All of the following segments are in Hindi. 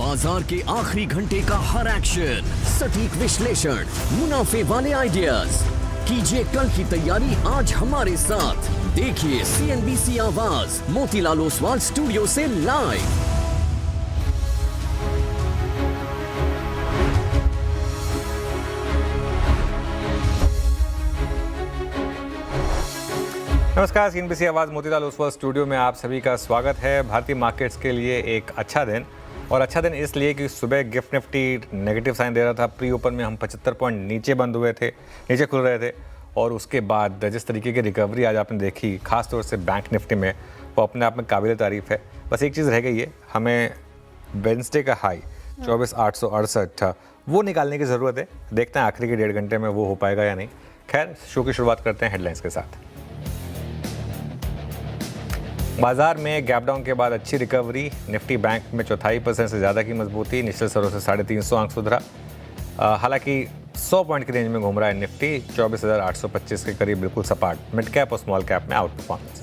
बाजार के आखिरी घंटे का हर एक्शन, सटीक विश्लेषण, मुनाफे वाले आइडियाज। कीजिए कल की तैयारी आज हमारे साथ। देखिए CNBC आवाज मोतीलाल ओसवाल स्टूडियो से लाइव। नमस्कार, CNBC आवाज़ मोतीलाल ओसवाल स्टूडियो में आप सभी का स्वागत है। भारतीय मार्केट्स के लिए एक अच्छा दिन, और अच्छा दिन इसलिए कि सुबह गिफ्ट निफ्टी नेगेटिव साइन दे रहा था। प्री ओपन में हम 75 पॉइंट नीचे बंद हुए थे, नीचे खुल रहे थे, और उसके बाद जिस तरीके की रिकवरी आज आपने देखी, खासतौर से बैंक निफ्टी में, वो अपने आप में काबिल तारीफ़ है। बस एक चीज़ रह गई है, हमें वेडनेसडे का हाई 24,868 था, वो निकालने की ज़रूरत है। देखते हैं आखिरी के 1.5 घंटे में वो हो पाएगा या नहीं। खैर, शो की शुरुआत करते हैं हेडलाइंस के साथ। बाजार में गैप डाउन के बाद अच्छी रिकवरी। निफ्टी बैंक में 0.25% से ज़्यादा की मजबूती, निचले स्तरों से 350 अंक सुधरा। हालांकि 100 पॉइंट की रेंज में घूम रहा है निफ्टी, 24,825 के करीब बिल्कुल सपाट। मिड कैप और स्मॉल कैप में आउट परफॉर्मेंस।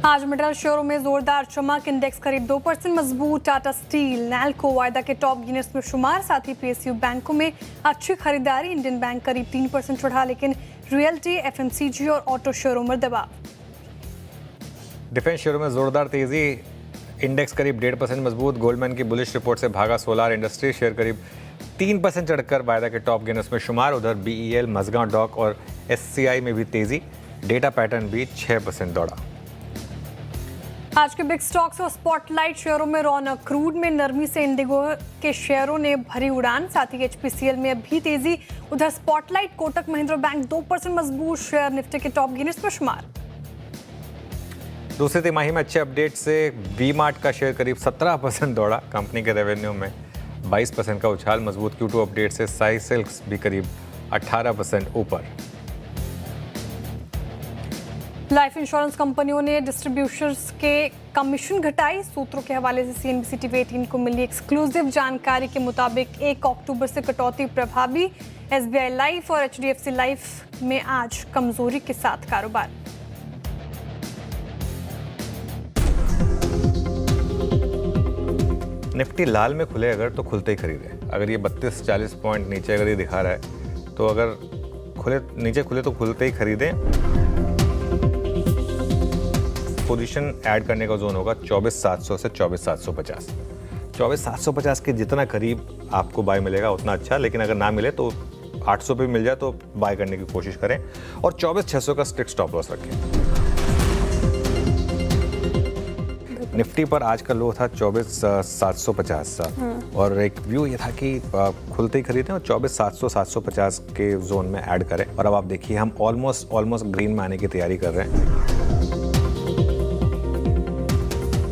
आज मेटल शेयरों में जोरदार चमक, इंडेक्स करीब 2% मजबूत। टाटा स्टील, नैल्को वायदा के टॉप गेनर्स में शुमार। साथ ही PSU बैंकों में अच्छी खरीदारी। इंडियन बैंक करीब 3% चढ़ा, लेकिन रियल्टी, FMCG और ऑटो शेयरों में दबाव। डिफेंस शेयरों में जोरदार तेजी, इंडेक्स करीब 1.5% मजबूत। गोल्डमैन की बुलिश रिपोर्ट से भागा सोलार इंडस्ट्री, शेयर करीब 3% चढ़कर वायदा के टॉप गेनर्स में शुमार। उधर BEL, मजगांव डॉक और SCI में भी तेजी, डेटा पैटर्न भी 6% दौड़ा। आज के बिग स्टॉक्स और स्पॉटलाइट शेयरों में रौनक। क्रूड में नरमी से इंडिगो के शेयरों ने भरी उड़ान, साथ ही HPCL में भी तेजी। उधर स्पॉटलाइट, कोटक महिंद्रा बैंक 2% मजबूत, शेयर निफ्टी के टॉप गेनर्स में शुमार। दूसरी तिमाही में अच्छे अपडेट से V-Mart का शेयर करीब 17% दौड़ा। कंपनी के रेवेन्यू में 22% का उछाल। मजबूत Q2 अपडेट से साई सिल्क्स भी करीब 18% ऊपर। लाइफ इंश्योरेंस कंपनियों ने डिस्ट्रीब्यूटर्स के कमीशन घटाई। सूत्रों के हवाले से CNBC TV 18 को मिली एक्सक्लूसिव जानकारी के मुताबिक 1 अक्टूबर से कटौती प्रभावी। SBI लाइफ और HDFC लाइफ में आज कमजोरी के साथ कारोबार। निफ्टी लाल में खुले अगर, तो खुलते ही खरीदे। अगर ये 32-40 पॉइंट नीचे अगर ये दिखा रहा है, तो अगर नीचे खुले तो खुलते ही खरीदें। पोजीशन ऐड करने का जोन होगा 24,700 से 24,750। 24,750 के जितना करीब आपको बाय मिलेगा उतना अच्छा, लेकिन अगर ना मिले तो 800 पे मिल जाए तो बाय करने की कोशिश करें। और 24,600 का स्ट्रिक्ट स्टॉप लॉस रखें। निफ्टी पर आज का लो था 24,750 और एक व्यू ये था कि खुलते ही खरीदें और 24,700-750 के जोन में ऐड करें। और अब आप देखिए, हम ऑलमोस्ट ग्रीन में आने की तैयारी कर रहे हैं।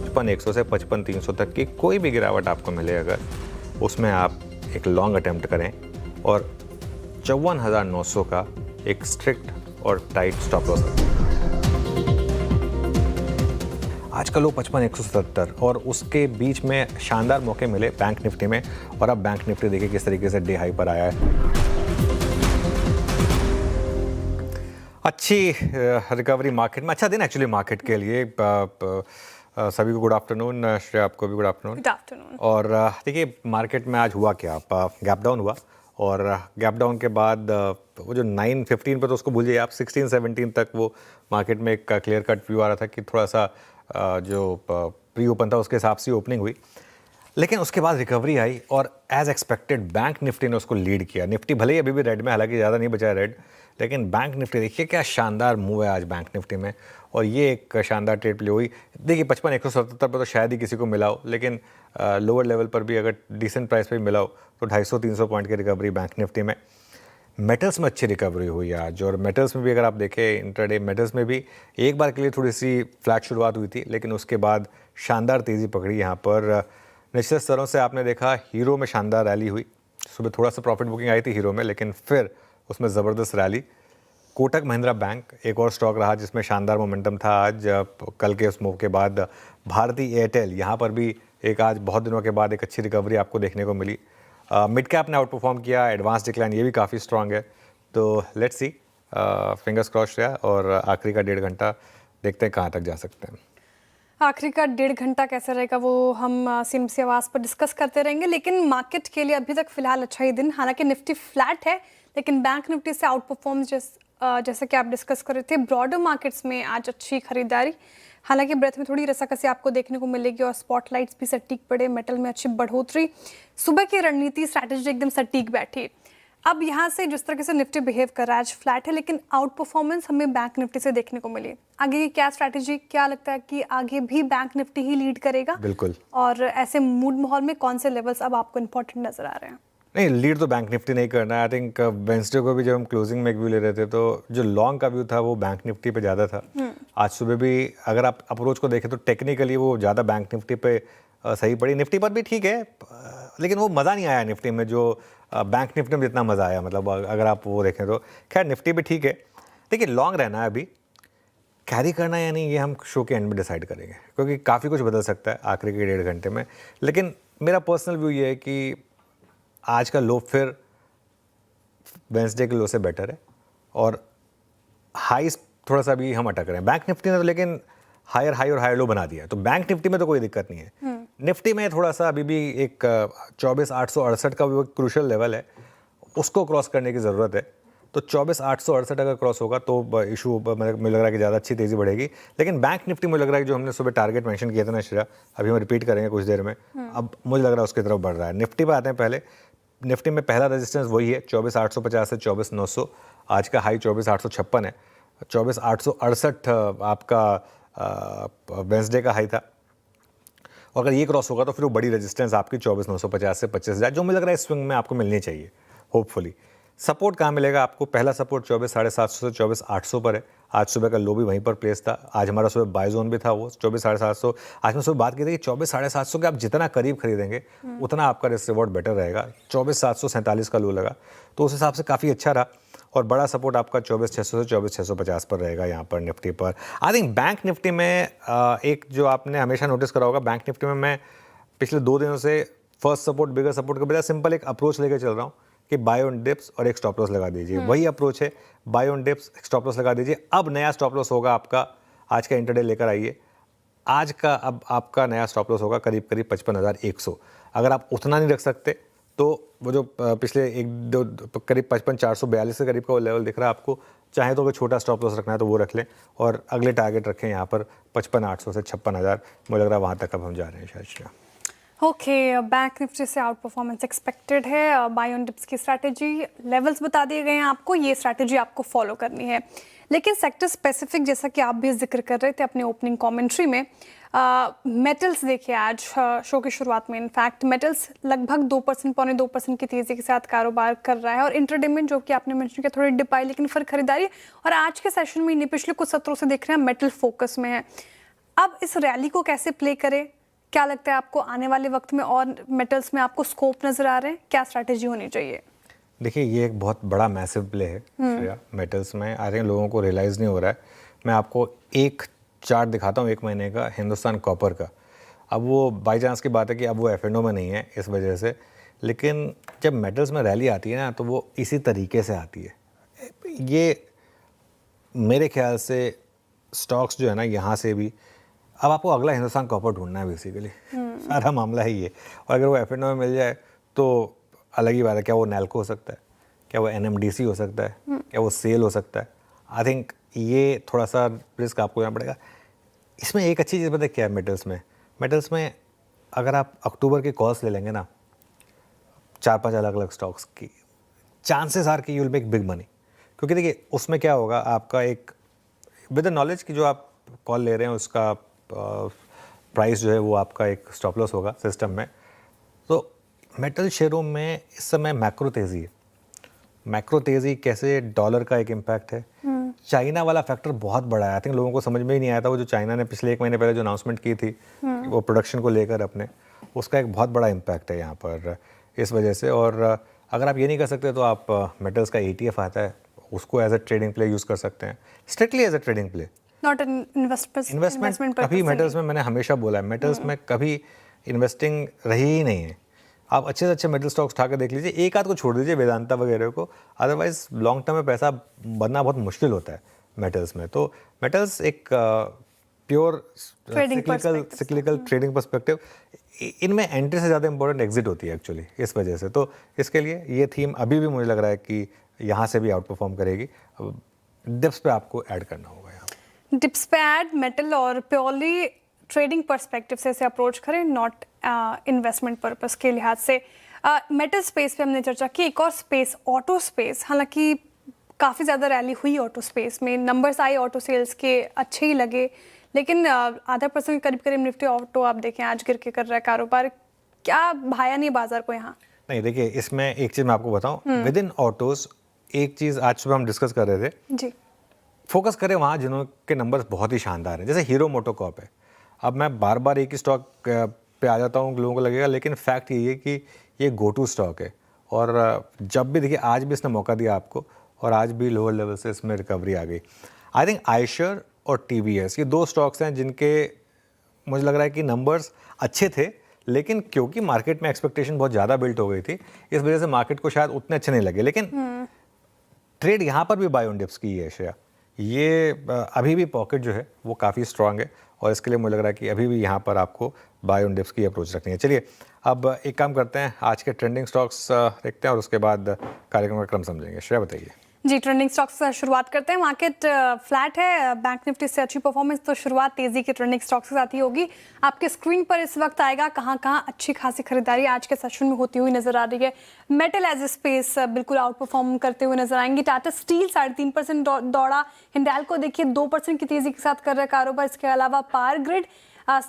55,100 से 55,300 तक की कोई भी गिरावट आपको मिले अगर, उसमें आप एक लॉन्ग अटेम्प्ट करें और 54,900 का एक स्ट्रिक्ट और टाइट स्टॉप लॉस रखें। आज का लो 55,177 और उसके बीच में शानदार मौके मिले बैंक निफ्टी में। और अब बैंक निफ्टी देखिए किस तरीके से डे हाई पर आया है। अच्छी रिकवरी मार्केट में, अच्छा दिन एक्चुअली मार्केट के लिए। सभी को गुड आफ्टरनून। श्रेया, आपको भी गुड आफ्टरनून। Good afternoon. और देखिए मार्केट में आज हुआ क्या, गैप डाउन हुआ, और गैप डाउन के बाद वो जो 9:15 पर, तो उसको भूलिए आप, 16-17 तक वो मार्केट में एक क्लियर कट व्यू आ रहा था कि थोड़ा सा जो प्री ओपन था उसके हिसाब से ओपनिंग हुई। लेकिन उसके बाद रिकवरी आई और एज एक्सपेक्टेड बैंक निफ्टी ने उसको लीड किया। निफ्टी भले ही अभी भी रेड में, हालांकि ज़्यादा नहीं बचा है रेड, लेकिन बैंक निफ्टी देखिए क्या शानदार मूव है आज बैंक निफ्टी में। और ये एक शानदार ट्रेड प्ले हुई। देखिए 55,177 पर तो शायद ही किसी को मिला हो, लेकिन लोअर लेवल पर भी अगर डिसेंट प्राइस पे मिला हो तो 250-300 पॉइंट की रिकवरी बैंक निफ्टी में। मेटल्स में अच्छी रिकवरी हुई आज, और मेटल्स में भी अगर आप देखें इंट्राडे मेटल्स में भी एक बार के लिए थोड़ी सी फ्लैट शुरुआत हुई थी, लेकिन उसके बाद शानदार तेज़ी पकड़ी। यहाँ पर निचले स्तरों से आपने देखा हीरो में शानदार रैली हुई। सुबह थोड़ा सा प्रॉफिट बुकिंग आई थी हीरो में, लेकिन फिर उसमें ज़बरदस्त रैली। कोटक महिंद्रा बैंक एक और स्टॉक रहा जिसमें शानदार मोमेंटम था आज कल के उस मूव के बाद। भारती एयरटेल, यहाँ पर भी एक आज बहुत दिनों के बाद एक अच्छी रिकवरी आपको देखने को मिली। मिड कैप ने आउट परफॉर्म किया, एडवांस डिक्लाइन ये भी काफ़ी स्ट्रांग है। तो लेट्स सी, फिंगर्स क्रॉस्ड है, और आखिरी का 1.5 घंटा देखते हैं कहाँ तक जा सकते हैं। आखिरी का 1.5 घंटा कैसा रहेगा वो हम सीएनबीसी आवाज़ पर डिस्कस करते रहेंगे, लेकिन मार्केट के लिए अभी तक फिलहाल अच्छा ही दिन। हालांकि निफ्टी फ्लैट है, लेकिन बैंक निफ्टी से आउट परफॉर्म जैसे कि आप डिस्कस कर रहे थे। ब्रॉडर मार्केट्स में आज अच्छी खरीदारी, हालांकि ब्रेथ में थोड़ी रसाकसी आपको देखने को मिलेगी और स्पॉटलाइट्स भी सटीक पड़े, मेटल में अच्छी बढ़ोतरी। सुबह की रणनीति स्ट्रैटेजी एकदम सटीक बैठी। अब यहाँ से जिस तरह से निफ्टी बिहेव कर रहा है, आज फ्लैट है लेकिन आउट परफॉर्मेंस हमें बैंक निफ्टी से देखने को मिली। आगे की क्या स्ट्रैटेजी, क्या लगता है कि आगे भी बैंक निफ्टी ही लीड करेगा? बिल्कुल। और ऐसे मूड माहौल में कौन से लेवल्स अब आपको इंपॉर्टेंट नजर आ रहे हैं? नहीं, लीड तो बैंक निफ्टी नहीं करना है। आई थिंक वेंसडे को भी जब हम क्लोजिंग में एक व्यू ले रहे थे तो जो लॉन्ग का व्यू था वो बैंक निफ्टी पे ज़्यादा था। आज सुबह भी अगर आप अप्रोच को देखें तो टेक्निकली वो ज़्यादा बैंक निफ्टी पे सही पड़ी। निफ्टी पर भी ठीक है, लेकिन वो मज़ा नहीं आया निफ्टी में जो बैंक निफ्टी में जितना मज़ा आया। मतलब अगर आप वो देखें तो खैर निफ्टी भी ठीक है। देखिए, लॉन्ग रहना है, अभी कैरी करना है या नहीं ये हम शो के एंड में डिसाइड करेंगे, क्योंकि काफ़ी कुछ बदल सकता है आखिरी के 1.5 घंटे में। लेकिन मेरा पर्सनल व्यू ये है कि आज का लो फिर वेंसडे के लो से बेटर है और हाई थोड़ा सा भी हम अटक रहे हैं। बैंक निफ्टी ने तो लेकिन हायर हाई और हायर लो बना दिया है, तो बैंक निफ्टी में तो कोई दिक्कत नहीं है। निफ्टी में थोड़ा सा अभी भी एक 24,868 का वो क्रूशियल लेवल है, उसको क्रॉस करने की ज़रूरत है। तो 24,868 अगर क्रॉस होगा तो इशू मुझे लग रहा है कि ज़्यादा अच्छी तेज़ी बढ़ेगी। लेकिन बैंक निफ्टी मुझे लग रहा है कि जो हमने सुबह टारगेट मेंशन किया था ना श्रेया, अभी हम रिपीट करेंगे कुछ देर में, अब मुझे लग रहा है उसकी तरफ बढ़ रहा है। निफ्टी पर आते हैं पहले। निफ्टी में पहला रेजिस्टेंस वही है 24,850 से 24,900। आज का हाई 24,856 है। 24,868 आपका वेंसडे का हाई था, और अगर ये क्रॉस होगा तो फिर वो बड़ी रेजिस्टेंस आपकी 24,950 से 25,000 जो मुझे लग रहा है इस स्विंग में आपको मिलनी चाहिए होपफुली। सपोर्ट कहाँ मिलेगा आपको? पहला सपोर्ट 24,750 से 24,800 पर है। आज सुबह का लो भी वहीं पर प्लेस था। आज हमारा सुबह बाय जोन भी था वो 24,750। आज मैं सुबह बात की थी कि 24,750 के आप जितना करीब खरीदेंगे उतना आपका रिस्क रिवॉर्ड बेटर रहेगा। 24,747 का लो लगा तो उस हिसाब से काफ़ी अच्छा रहा। और बड़ा सपोर्ट आपका 24,600 से 24,650 पर रहेगा यहाँ पर निफ्टी पर। आई थिंक बैंक निफ्टी में एक जो आपने हमेशा नोटिस करा होगा, बैंक निफ्टी में मैं पिछले 2 दिनों से फर्स्ट सपोर्ट बिगर सपोर्ट के बजाय सिंपल एक अप्रोच लेकर चल रहा हूँ कि बाय ऑन डिप्स और एक स्टॉप लॉस लगा दीजिए। वही अप्रोच है, buy on dips, stop loss लगा दीजिए। अब नया स्टॉप लॉस होगा आपका, आज का इंटरडे लेकर आइए। आज का अब आपका नया स्टॉप लॉस होगा करीब 55,100। अगर आप उतना नहीं रख सकते तो वो जो पिछले करीब 55,442 के करीब का वो लेवल दिख रहा है आपको, चाहे तो अगर छोटा स्टॉप लॉस रखना है तो वो रख लें और अगले टारगेट रखें यहाँ पर 55,800 से 56,000। मुझे लग रहा है वहाँ तक अब हम जा रहे हैं शायद। ओके, बैंक निफ्टी से आउट परफॉर्मेंस एक्सपेक्टेड है। बाय ऑन डिप्स की स्ट्रैटेजी लेवल्स बता दिए गए हैं आपको, ये स्ट्रैटेजी आपको फॉलो करनी है। लेकिन सेक्टर स्पेसिफिक जैसा कि आप भी जिक्र कर रहे थे अपने ओपनिंग कमेंट्री में, मेटल्स देखिए आज शो की शुरुआत में इनफैक्ट मेटल्स लगभग 2% पौने 2% की तेज़ी के साथ कारोबार कर रहा है। और इंट्राडे में जो कि आपने मेंशन किया थोड़ी डिप आई, लेकिन फिर खरीदारी। और आज के सेशन में पिछले कुछ सत्रों से देख रहे हैं मेटल फोकस में है। अब इस रैली को कैसे प्ले करें, क्या लगता है आपको आने वाले वक्त में और मेटल्स में आपको स्कोप नजर आ रहे हैं? क्या स्ट्रैटेजी होनी चाहिए? देखिए, ये एक बहुत बड़ा मैसिव प्ले है मेटल्स में। आई थिंक लोगों को रियलाइज़ नहीं हो रहा है। मैं आपको एक चार्ट दिखाता हूँ 1 महीने का हिंदुस्तान कॉपर का। अब वो बाई चांस की बात है कि अब वो एफ&ओ में नहीं है इस वजह से, लेकिन जब मेटल्स में रैली आती है ना तो वो इसी तरीके से आती है। ये मेरे ख्याल से स्टॉक्स जो है ना यहाँ से भी अब आपको अगला हिंदुस्तान कॉपर ढूंढना है बेसिकली। सारा मामला है ये। और अगर वो एफ&ओ में मिल जाए तो अलग ही बात है। क्या वो नैल्को हो सकता है, क्या वो NMDC हो सकता है, क्या वो सेल हो सकता है। आई थिंक ये थोड़ा सा रिस्क आपको लेना पड़ेगा। इसमें एक अच्छी चीज़ पता है क्या है मेटल्स में अगर आप अक्टूबर के कॉल्स ले लेंगे ना 4-5 अलग अलग स्टॉक्स की, चांसेस आर कि you will make big money. क्योंकि देखिए उसमें क्या होगा, आपका एक विद द नॉलेज कि जो आप कॉल ले रहे हैं उसका प्राइस जो है वो आपका एक स्टॉप लॉस होगा सिस्टम में। तो मेटल शेयरों में इस समय मैक्रो तेज़ी है। मैक्रो तेज़ी कैसे, डॉलर का एक इम्पैक्ट है, चाइना वाला फैक्टर बहुत बड़ा है। आई थिंक लोगों को समझ में ही नहीं आया था वो जो चाइना ने पिछले 1 महीने पहले जो अनाउंसमेंट की थी वो प्रोडक्शन को लेकर अपने, उसका एक बहुत बड़ा इम्पैक्ट है यहाँ पर इस वजह से। और अगर आप ये नहीं कर सकते तो आप मेटल्स का ETF आता है उसको as a trading play use कर सकते हैं, strictly as a trading play, not an investment. कभी मेटल्स में मैंने हमेशा बोला है मेटल्स में कभी इन्वेस्टिंग रही ही नहीं है। आप अच्छे से अच्छे मेटल स्टॉक्स उठा कर देख लीजिए, एक आध को छोड़ दीजिए वेदांता वगैरह को, अदरवाइज लॉन्ग टर्म में पैसा बनना बहुत मुश्किल होता है मेटल्स में। तो मेटल्स एक pure Trading cyclical trading perspective, इनमें एंट्री से ज़्यादा इंपॉर्टेंट एग्जिट होती है एक्चुअली, इस वजह से। तो इसके लिए ये थीम अभी भी मुझे लग रहा है कि यहाँ से भी आउट परफॉर्म करेगी। डिप्स पे आपको ऐड करना होगा यहाँ। डिप्स पे ऐड मेटल और प्योरली ट्रेडिंग पर्सपेक्टिव से इसे अप्रोच करें, नॉट इन्वेस्टमेंट पर्पस के लिहाज से। मेटल स्पेस पे हमने चर्चा की। एक और स्पेस ऑटो स्पेस, हालांकि काफ़ी ज़्यादा रैली हुई ऑटो स्पेस में, नंबर्स आए ऑटो सेल्स के अच्छे ही लगे, लेकिन आधा % करीब करीब निफ्टी ऑटो आप देखें आज गिर के कर रहा है कारोबार। क्या भाया नहीं बाजार को यहाँ? नहीं, देखिए इसमें एक चीज़ मैं आपको बताऊं, विद इन ऑटोज एक चीज़ आज सुबह हम डिस्कस कर रहे थे जी, फोकस करें वहाँ जिन्हों के नंबर्स बहुत ही शानदार हैं, जैसे हीरो मोटोकॉर्प है। अब मैं बार बार एक ही स्टॉक पे आ जाता हूँ, लोगों को लगेगा, लेकिन फैक्ट यही है कि ये गो टू स्टॉक है। और जब भी देखिए, आज भी इसने मौका दिया आपको और आज भी लोअर लेवल से इसमें रिकवरी आ गई। आई थिंक आयशर और TVS ये दो स्टॉक्स हैं जिनके मुझे लग रहा है कि नंबर्स अच्छे थे, लेकिन क्योंकि मार्केट में एक्सपेक्टेशन बहुत ज़्यादा बिल्ट हो गई थी, इस वजह से मार्केट को शायद उतने अच्छे नहीं लगे। लेकिन ट्रेड यहाँ पर भी बाय ऑन डिप्स की है शेयर। ये अभी भी पॉकेट जो है वो काफ़ी स्ट्रांग है और इसके लिए मुझे लग रहा है कि अभी भी यहाँ पर आपको बाय ऑन डिप्स की अप्रोच रखनी है। चलिए अब एक काम करते हैं, आज के ट्रेंडिंग स्टॉक्स देखते हैं और उसके बाद कार्यक्रम का क्रम समझेंगे। श्रेया बताइए। जी, ट्रेंडिंग स्टॉक्स से शुरुआत करते हैं। मार्केट फ्लैट है, बैंक निफ्टी से अच्छी परफॉर्मेंस, तो शुरुआत तेजी के ट्रेंडिंग स्टॉक्स के साथ ही होगी। आपके स्क्रीन पर इस वक्त आएगा कहाँ कहाँ अच्छी खासी खरीदारी आज के सेशन में होती हुई नजर आ रही है। मेटल एज ए स्पेस बिल्कुल आउट परफॉर्म करते हुए नजर आएंगे। टाटा स्टील 3.5% दौड़ा। हिंडाल्को देखिए 2% की तेजी के साथ कर रहा है कारोबार। इसके अलावा पावर ग्रिड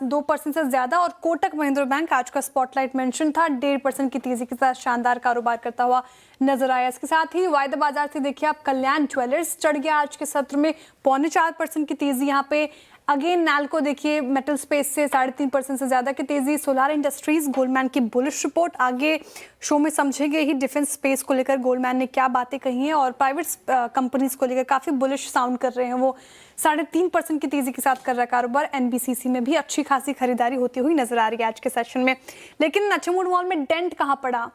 2% से ज्यादा, और कोटक महिंद्रा बैंक आज का स्पॉटलाइट मेंशन था, 1.5% की तेजी के साथ शानदार कारोबार करता हुआ नजर आया। इसके साथ ही वायदा बाजार से देखिए आप, कल्याण ज्वेलर्स चढ़ गया आज के सत्र में, 0.25% की तेजी यहाँ पे। अगेन नाल्को देखिए मेटल स्पेस से 3.5% से ज्यादा की तेजी। सोलार इंडस्ट्रीज, गोल्डमैन की बुलिश रिपोर्ट, आगे शो में समझेंगे ही डिफेंस स्पेस को लेकर गोल्डमैन ने क्या बातें कही हैं, और प्राइवेट कंपनीज को लेकर काफी बुलिश साउंड कर रहे हैं वो। 3.5% की तेजी के साथ कर रहा है कारोबार। NBCC में भी अच्छी खासी खरीदारी होती हुई नजर आ रही है आज के सेशन में। लेकिन अचमूड मॉल में डेंट कहाँ पड़ा?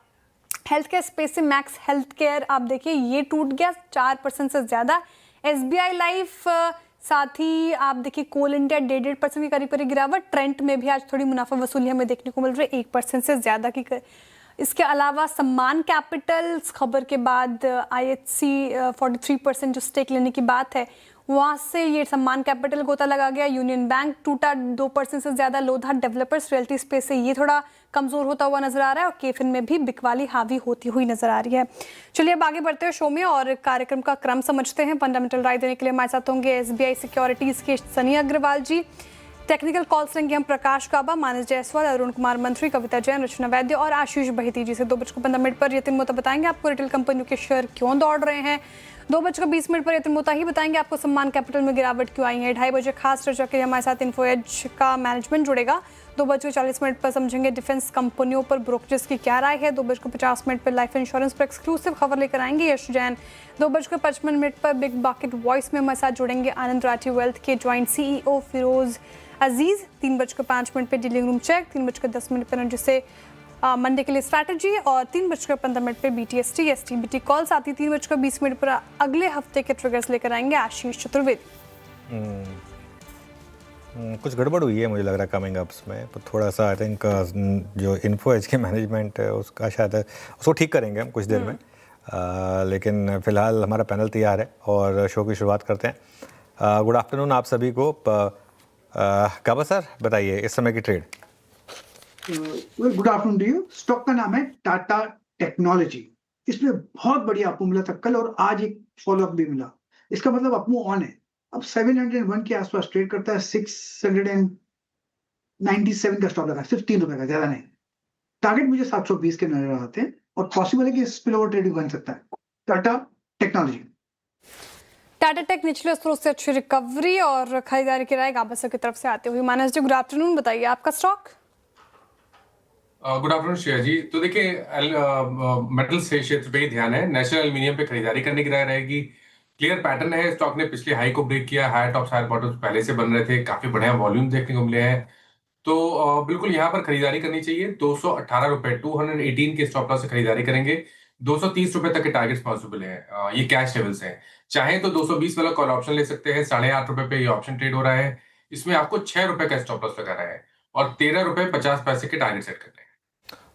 हेल्थ केयर स्पेस से मैक्स हेल्थ केयर आप देखिए ये टूट गया 4% से ज्यादा। SBI लाइफ, साथ ही आप देखिए कोल इंडिया 1.5% की करीब करीब गिरावट। ट्रेंट में भी आज थोड़ी मुनाफा वसूली हमें देखने को मिल रही है, 1% से ज्यादा की इसके अलावा सम्मान कैपिटल खबर के बाद IHC 43% जो स्टेक लेने की बात है, वहाँ से ये सम्मान कैपिटल गोता लगा गया। यूनियन बैंक टूटा 2% से ज्यादा। लोधा डेवलपर्स रियल्टी स्पेस से ये थोड़ा कमजोर होता हुआ नजर आ रहा है, और केफिन में भी बिकवाली हावी होती हुई नजर आ रही है। चलिए अब आगे बढ़ते हैं शो में और कार्यक्रम का क्रम समझते हैं। फंडामेंटल राय देने के लिए हमारे साथ होंगे SBI सिक्योरिटीज के सनी अग्रवाल जी, टेक्निकल कॉल्स लेंगे हम प्रकाश काबा, मानस जायसवाल, अरुण कुमार मंत्री, कविता जैन, रचना वैद्य और आशीष बहिती जी से। 2:15 पर यतिन मोता बताएंगे आपको रिटेल कंपनियों के शेयर क्यों दौड़ रहे हैं। 2:20 पर यतिन मोता ही बताएंगे आपको सम्मान कैपिटल में गिरावट क्यों आई है। 2:30 बजे खास चर्चा के लिए हमारे साथ इन्फो एज का मैनेजमेंट जुड़ेगा। 2:40 पर समझेंगे डिफेंस कंपनियों पर ब्रोकरेज की क्या राय है। 2:50 पर लाइफ इंश्योरेंस पर एक्सक्लूसिव खबर लेकर आएंगे यश जैन। 2:55 पर बिग बाकेट वॉइस में हमारे साथ जुड़ेंगे आनंद राठी वेल्थ के ज्वाइंट CEO फिरोज अजीज। 3:05 पर डीलिंग रूम चेक। 3:10 पर जिसे मंडे के लिए स्ट्रैटेजी, और 3:15 पर BTST STBT कॉल। साथ ही 3:20 पर अगले हफ्ते के ट्रिगर्स लेकर आएंगे आशीष चतुर्वेदी। कुछ गड़बड़ हुई है मुझे लग रहा है कमिंग अप्स में, तो थोड़ा सा आई थिंक जो इन्फो एज के मैनेजमेंट है उसका शायद उसको ठीक करेंगे हम कुछ देर में। लेकिन फिलहाल हमारा पैनल तैयार है और शो की शुरुआत करते हैं। गुड आफ्टरनून आप सभी को। काबा सर बताइए इस समय की trade. Good afternoon to you. Stock का नाम है टाटा टेक्नोलॉजी। इसमें बहुत बढ़िया अपमूव मिला था कल और आज एक फॉलोअप भी मिला, इसका मतलब अपमूव ऑन है। अब 701 के आसपास ट्रेड करता है। 697 का स्टॉप लगा, सिर्फ 3 रुपए का, ज्यादा नहीं। टारगेट मुझे 720 के नजर आते हैं और पॉसिबल है कि स्पिल ओवर ट्रेड भी बन सकता है। टाटा टेक्नोलॉजी। टाटा टेक निचले स्रोत से अच्छी रिकवरी और खरीदारी की राय गाबा सर की तरफ से आते हुए। मानस जी गुड आफ्टरनून, बताइए आपका स्टॉक। गुड आफ्टरनून श्रेया जी। तो देखिए मेटल से क्षेत्र पे ही ध्यान है। नेशनल एल्यूमिनियम पे खरीदारी करने की राय रहेगी। क्लियर पैटर्न है, स्टॉक ने पिछले हाई को ब्रेक किया। हायर टॉप्स हायर बॉटम्स पहले से बन रहे थे, काफी बढ़िया वॉल्यूम देखने को मिले हैं, तो बिल्कुल यहाँ पर खरीदारी करनी चाहिए। 218 रुपए 218 के स्टॉप लॉस से खरीदारी करेंगे। 230 रुपए तक के टारगेट्स पॉसिबल है। ये कैश लेवल्स हैं। चाहे तो 220 वाला कॉल ऑप्शन ले सकते हैं। 8.5 रुपए पे ये ऑप्शन ट्रेड हो रहा है। इसमें आपको 6 रुपए का स्टॉप लॉस लगाना है और 13 रुपए 50 पैसे के टारगेट सेट करने हैं।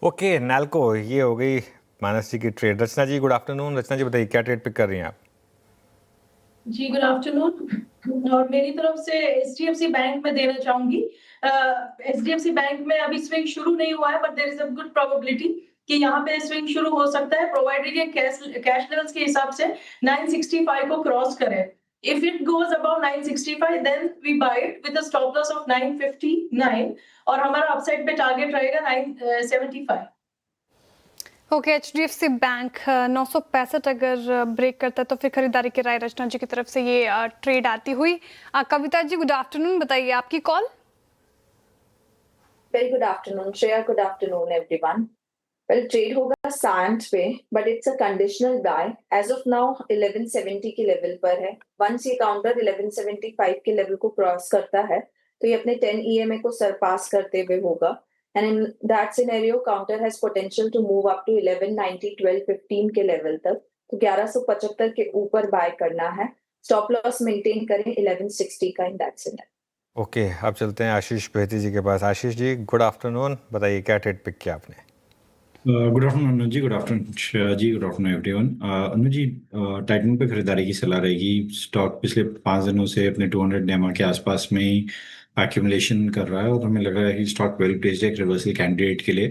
ओके नैल्को, ये हो गई मानस जी की ट्रेड। रचना जी गुड आफ्टरनून। रचना जी बताइए क्या ट्रेड पिक कर रही हैं आप? जी गुड आफ्टरनून। और मेरी तरफ से एचडीएफसी बैंक में देना चाहूंगी। एचडीएफसी बैंक में अभी स्विंग शुरू नहीं हुआ है, but there is a good probability कि यहाँ पे स्विंग शुरू हो सकता है, प्रोवाइडेड ये कैश लेवल्स के हिसाब से 965 को क्रॉस करे। If it goes above 965, then we buy it with a stop loss of 959 और हमारा अपसाइड पे टारगेट रहेगा 975। ओके, एचडीएफसी बैंक 965 अगर ब्रेक करता है तो फिर खरीदारी की राय रचना जी की तरफ से ये ट्रेड आती हुई। कविता जी गुड आफ्टरनून, बताइए आपकी call. Very good afternoon Shreya, good afternoon everyone. Well trade होगा सांट पे, but it's a conditional buy. As of now 1170 के लेवल पर है। वंस ये काउंटर 1175 के लेवल को क्रॉस करता है तो ये अपने 10 EMA को सरपास करते हुए होगा। And in that scenario, counter has potential to move up to 1190, 1215 के लेवल तक। तो 1175 के ऊपर बाय करना है। स्टॉप लॉस मेंटेन करें 1160 का इन दैट सिनेरियो। ओके, अब चलते हैं आशीष बेहती जी के पास। आशीष जी गुड आफ्टरनून, बताइए क्या ट्रेड पिक किया आपने? गुड आफ्टरनून अनुज जी, गुड आफ्टरनून जी, गुड आफ्टरनून एवरीवन। अनुज जी, टाइटन पे खरीदारी की सलाह रहेगी। स्टॉक पिछले 5 दिनों से अपने 200 डेमा के आसपास में ही एक्यूमुलेशन कर रहा है और हमें लग रहा है कि स्टॉक वेल प्लेस्ड है एक रिवर्सल कैंडिडेट के लिए।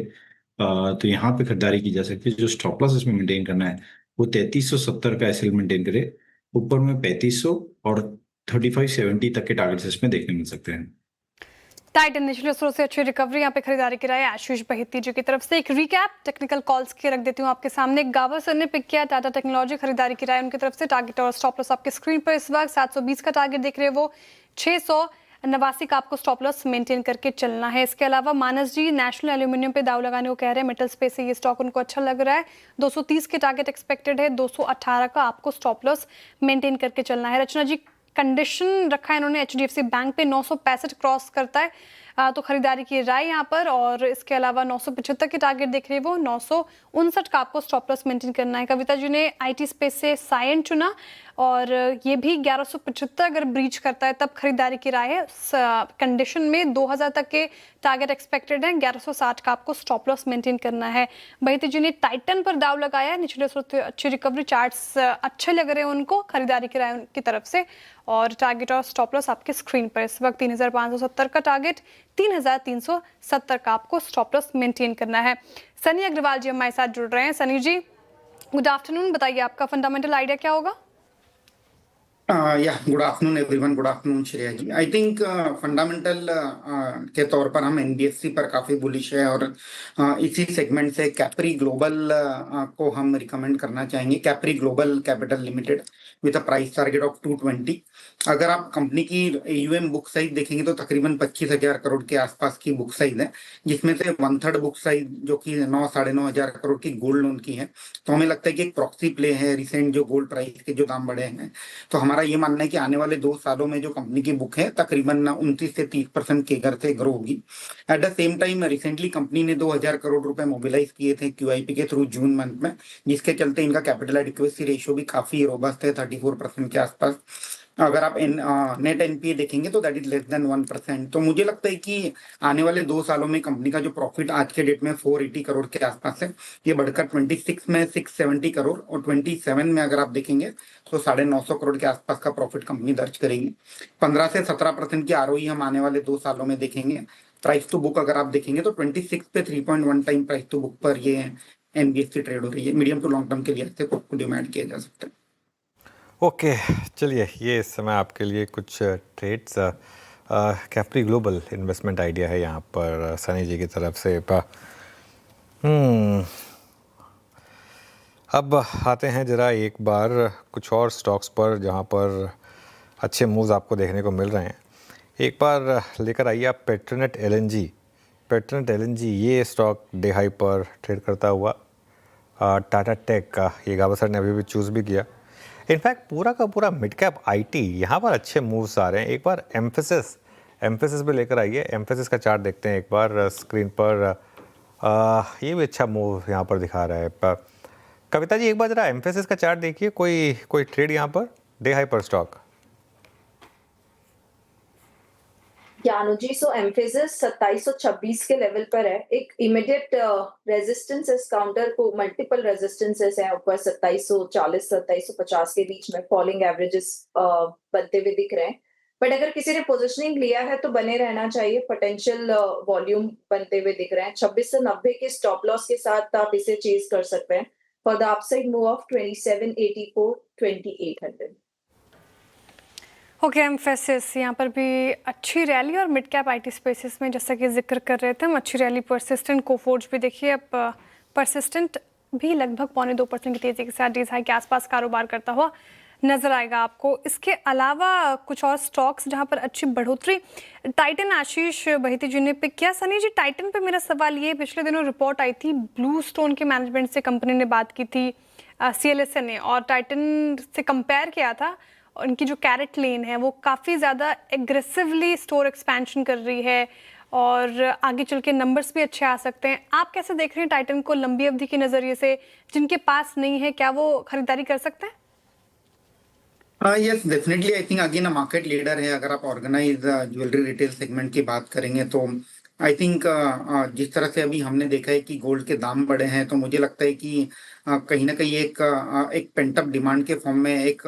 तो यहाँ पे खरीदारी की जा सकती है। जो स्टॉप लॉस इसमें मेंटेन करना है वो 3370 का एसएल मेंटेन करे। ऊपर में 3500 और 3570 तक के टारगेट्स इसमें देखने मिल सकते हैं। टाइटन निचले स्रोत से अच्छी रिकवरी, यहाँ पे खरीदारी की राय आशीष बहिती जी की तरफ से। एक रिकैप टेक्निकल कॉल्स की रख देती हूँ आपके सामने। गावर सर ने पिक किया टाटा टेक्नोलॉजी, खरीदारी की राय उनकी तरफ से। टारगेट और स्टॉप लॉस आपके स्क्रीन पर इस वक्त 720 का टारगेट देख रहे हैं वो, 689 का आपको स्टॉप लॉस मेंटेन करके चलना है। इसके अलावा मानस जी नेशनल एल्यूमिनियम पे दाव लगाने को कह रहे हैं। मेटल स्पेस से ये स्टॉक उनको अच्छा लग रहा है। 230 के टारगेट एक्सपेक्टेड है, 218 का आपको स्टॉप लॉस मेंटेन करके चलना है। रचना जी कंडीशन रखा है इन्होंने एचडीएफसी बैंक पे, 965 क्रॉस करता है तो खरीदारी की राय यहाँ पर। और इसके अलावा 975 के टारगेट देख रहे हैं वो, 959 का आपको स्टॉप लॉस मेंटेन करना है। कविता जी ने आईटी स्पेस से सायन चुना और ये भी 1175 अगर ब्रीच करता है तब खरीदारी की राय है। कंडीशन में 2000 तक के टारगेट एक्सपेक्टेड है, 1160 का आपको स्टॉप लॉस मेंटेन करना है। बहिती जी ने टाइटन पर दाव लगाया है, निचले स्रोत अच्छी रिकवरी, चार्ट्स अच्छे लग रहे हैं उनको, खरीदारी की राय उनकी तरफ से। और टारगेट और स्टॉप लॉस आपके स्क्रीन पर इस वक्त 3570 का टारगेट, 3370 का आपको स्टॉप लॉस मेंटेन करना है। सनी अग्रवाल जी हमारे साथ जुड़ रहे हैं। सनी जी गुड आफ्टरनून, बताइए आपका फंडामेंटल आइडिया क्या होगा? Good afternoon everyone, good afternoon Shreya ji. I think fundamental के तौर पर हम एनबीएफसी पर काफी बुलिश है और इसी सेगमेंट से कैप्री ग्लोबल को हम रिकमेंड करना चाहेंगे। Capri global capital limited with a price target of 220। अगर आप कंपनी की AUM बुक साइज देखेंगे तो तकरीबन 25,000 करोड़ के आसपास की बुक साइज है, जिसमें से 1/3 बुक साइज जो कि 9-9.5 करोड़ की गोल्ड लोन की है। तो हमें लगता है कि एक प्रॉक्सी प्ले है रिसेंट जो गोल्ड प्राइस के जो दाम बढ़े हैं। तो हमारा ये मानना है कि आने वाले 2 सालों में जो कंपनी की बुक है तकरीबन 29 से 30% केगर से ग्रो होगी। At the same time recently company ने 2000 करोड़ रुपए मोबिलाइज किए थे QIP के थ्रू जून मंथ में, जिसके चलते इनका कैपिटल एडिक्वेसी रेशियो भी काफी रोबस्ट है, 34% के आसपास। अगर आप नेट एनपीए देखेंगे तो दैट इज लेस देन 1%। तो मुझे लगता है कि आने वाले 2 सालों में कंपनी का जो प्रॉफिट आज के डेट में 480 करोड़ के आसपास है, ये बढ़कर 26 में 670 करोड़ और 27 में अगर आप देखेंगे तो 950 करोड़ के आसपास का प्रॉफिट कंपनी दर्ज करेगी। 15 से 17% की ROE हम आने वाले 2 सालों में देखेंगे। प्राइस टू बुक अगर आप देखेंगे तो 26 पे 3.1 टाइम प्राइस टू बुक पर ये एनबीएफसी ट्रेड हो रही है। मीडियम टू लॉन्ग टर्म के लिए ऐसे पोर्टफोलियो में ऐड किया जा सकता है। ओके चलिए, ये इस समय आपके लिए कुछ trades Capri Global investment idea है यहाँ पर सनी जी की तरफ से। अब आते हैं ज़रा एक बार कुछ और स्टॉक्स पर जहाँ पर अच्छे मूव्स आपको देखने को मिल रहे हैं। एक बार लेकर आइए आप पेट्रोनेट LNG। पेट्रोनेट LNG ये स्टॉक डे हाई पर ट्रेड करता हुआ टाटा टेक का, ये गावा सर ने अभी भी चूज़ भी किया। इनफैक्ट पूरा का पूरा मिड कैप IT यहाँ पर अच्छे मूव्स आ रहे हैं। एक बार एम्फेसिस भी लेकर आइए। एम्फेसिस का चार्ट देखते हैं एक बार स्क्रीन पर। ये भी अच्छा मूव यहाँ पर दिखा रहा है। कविता जी एक बार ज़रा एम्फेसिस का चार्ट देखिए, कोई ट्रेड यहाँ पर डे हाई पर स्टॉक। या अनुजी, सो एम्फेसिस 2726 के लेवल पर है। एक इमीडिएट रेजिस्टेंस काउंटर को मल्टीपल रेजिस्टेंसेस है ऊपर 2740 2750 के बीच में फॉलिंग एवरेजेस बनते हुए दिख रहे हैं। बट अगर किसी ने पोजीशनिंग लिया है तो बने रहना चाहिए, पोटेंशियल वॉल्यूम बनते हुए दिख रहे हैं। 26 से 90 के स्टॉप लॉस के साथ आप इसे चेज कर सकते हैं for the upside move of 2784 2800। Okay, emphasis यहाँ पर भी अच्छी रैली और मिड कैप आईटी स्पेसेस में जैसा कि जिक्र कर रहे थे हम, अच्छी रैली। परसिस्टेंट कोफोर्ज भी देखिए, अब परसिस्टेंट भी लगभग 0.25% की तेजी के साथ डीज हाई के आसपास कारोबार करता हुआ नजर आएगा आपको। इसके अलावा कुछ और स्टॉक्स जहां पर अच्छी बढ़ोतरी, टाइटन, आशीष बहिती जी ने पिक किया। सनी जी, टाइटन पे मेरा सवाल ये, पिछले दिनों रिपोर्ट आई थी ब्लू स्टोन के मैनेजमेंट से, कंपनी ने बात की थी CLSA ने, और टाइटन से कंपेयर किया था। उनकी जो कैरेट लेन है वो काफ़ी ज़्यादा एग्रेसिवली स्टोर एक्सपेंशन कर रही है और आगे चल के नंबर्स भी अच्छे आ सकते हैं। आप कैसे देख रहे हैं टाइटन को लंबी अवधि के नज़रिए से? जिनके पास नहीं है क्या वो खरीदारी कर सकते हैं? Yes, definitely. I think again market leader है। अगर आप ऑर्गेनाइज ज्वेलरी रिटेल सेगमेंट की बात करेंगे तो आई थिंक जिस तरह से अभी हमने देखा है कि गोल्ड के दाम बढ़े हैं, तो मुझे लगता है कि कहीं ना कहीं एक पेंटअप डिमांड के फॉर्म में एक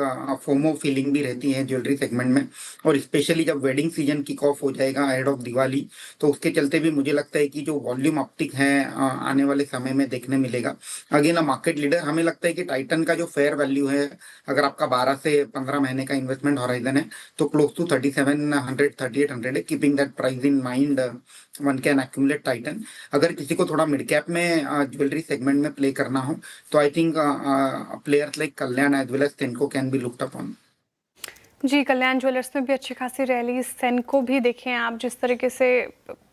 फोमो फीलिंग भी रहती है ज्वेलरी सेगमेंट में। और स्पेशली जब वेडिंग सीजन किक ऑफ हो जाएगा अहेड ऑफ दिवाली, तो उसके चलते भी मुझे लगता है कि जो वॉल्यूम अपटिक है आने वाले समय में देखने मिलेगा। अगेन मार्केट लीडर, हमें लगता है कि टाइटन का जो फेयर वैल्यू है, अगर आपका 12 से 15 महीने का इन्वेस्टमेंट हॉराइजन है, तो क्लोज टू 3700 3800 है। Keeping that price in mind, one can accumulate Titan. अगर किसी को थोड़ा मिड कैप में ज्वेलरी सेगमेंट में प्ले करना हो, तो I think players like Kalyan as well as Senco can be looked upon. जी, कल्याण ज्वेलर्स में भी अच्छी खासी रैली, सेनको भी देखें आप, जिस तरीके से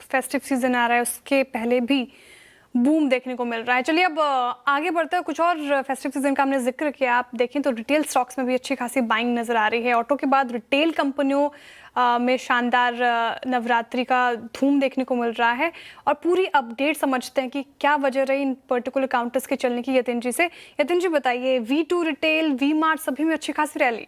फेस्टिव सीजन आ रहा है उसके पहले भी बूम देखने को मिल रहा है। चलिए अब आगे बढ़ते हैं, कुछ और फेस्टिव सीजन का हमने जिक्र किया। आप देखें तो रिटेल स्टॉक्स में भी अच्छी खासी बाइंग नजर आ रही है। ऑटो के बाद रिटेल कंपनियों में शानदार नवरात्रि का धूम देखने को मिल रहा है, और पूरी अपडेट समझते हैं कि क्या वजह रही इन पर्टिकुलर काउंटर्स के चलने की यतिन जी से। यतिन जी बताइए, V2 रिटेल, वी मार्ट सभी में अच्छी खासी रैली।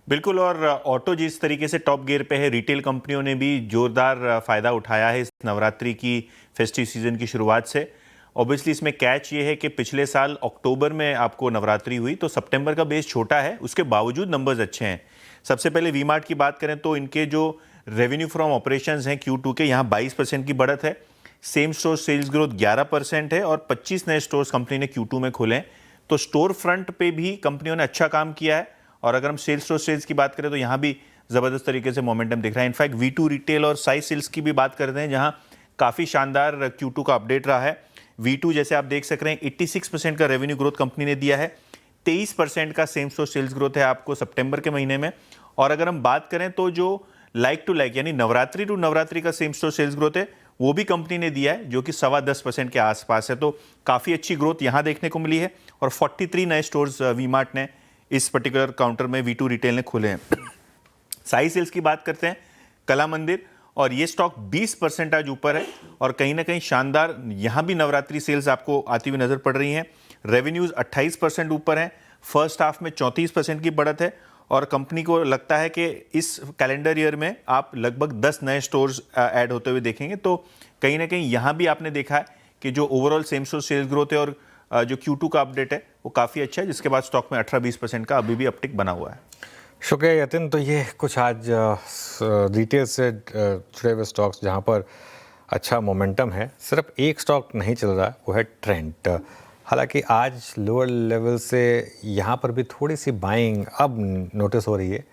बिल्कुल, और ऑटो जिस तरीके से टॉप गियर पे है, रिटेल कंपनियों ने भी जोरदार फायदा उठाया है इस नवरात्रि की फेस्टिव सीजन की शुरुआत से। ऑब्वियसली इसमें कैच ये है कि पिछले साल अक्टूबर में आपको नवरात्रि हुई, तो सितंबर का बेस छोटा है, उसके बावजूद नंबर्स अच्छे हैं। सबसे पहले वी मार्ट की बात करें तो इनके जो रेवेन्यू फ्रॉम ऑपरेशंस हैं Q2 के, यहाँ 22% की बढ़त है। सेम स्टोर सेल्स ग्रोथ 11% है और 25 नए स्टोर्स कंपनी ने Q2 में खोले हैं। तो स्टोर फ्रंट पे भी कंपनियों ने अच्छा काम किया है। और अगर हम सेल्स स्टोर सेल्स की बात करें तो यहाँ भी ज़बरदस्त तरीके से मोमेंटम दिख रहा है। इनफैक्ट V2 रिटेल और साइज सेल्स की भी बात करते हैं, जहाँ काफ़ी शानदार Q2 का अपडेट रहा है। V2 जैसे आप देख सक रहे हैं 86% का रेवेन्यू ग्रोथ कंपनी ने दिया है, 23% का सेम स्टोर सेल्स ग्रोथ है आपको सितंबर के महीने में। और अगर हम बात करें तो जो लाइक टू लाइक यानी नवरात्रि टू नवरात्रि का सेम स्टोर सेल्स ग्रोथ है, वो भी कंपनी ने दिया है, जो कि 10.25% के आसपास है। तो काफ़ी अच्छी ग्रोथ यहाँ देखने को मिली है। और 43 नए स्टोर्स वी मार्ट ने इस पर्टिकुलर काउंटर में V2 रिटेल ने खोले हैं। साई सेल्स की बात करते हैं, कला मंदिर, और ये स्टॉक 20% आज ऊपर है और कहीं ना कहीं शानदार यहाँ भी नवरात्रि सेल्स आपको आती हुई नजर पड़ रही हैं। रेवेन्यूज 28% ऊपर हैं, फर्स्ट हाफ में 34% की बढ़त है, और कंपनी को लगता है कि इस कैलेंडर ईयर में आप लगभग 10 नए स्टोर्स ऐड होते हुए देखेंगे। तो कहीं ना कहीं यहाँ भी आपने देखा है कि जो overall same store sales growth है और जो Q2 का अपडेट है वो काफ़ी अच्छा है, जिसके बाद स्टॉक में 18-20% का अभी भी अपटिक बना हुआ है। शुक्रिया यतिन। तो ये कुछ आज रिटेल से जुड़े हुए स्टॉक्स जहाँ पर अच्छा मोमेंटम है। सिर्फ एक स्टॉक नहीं चल रहा है, वो है ट्रेंट। हालांकि आज लोअर लेवल से यहाँ पर भी थोड़ी सी बाइंग अब नोटिस हो रही है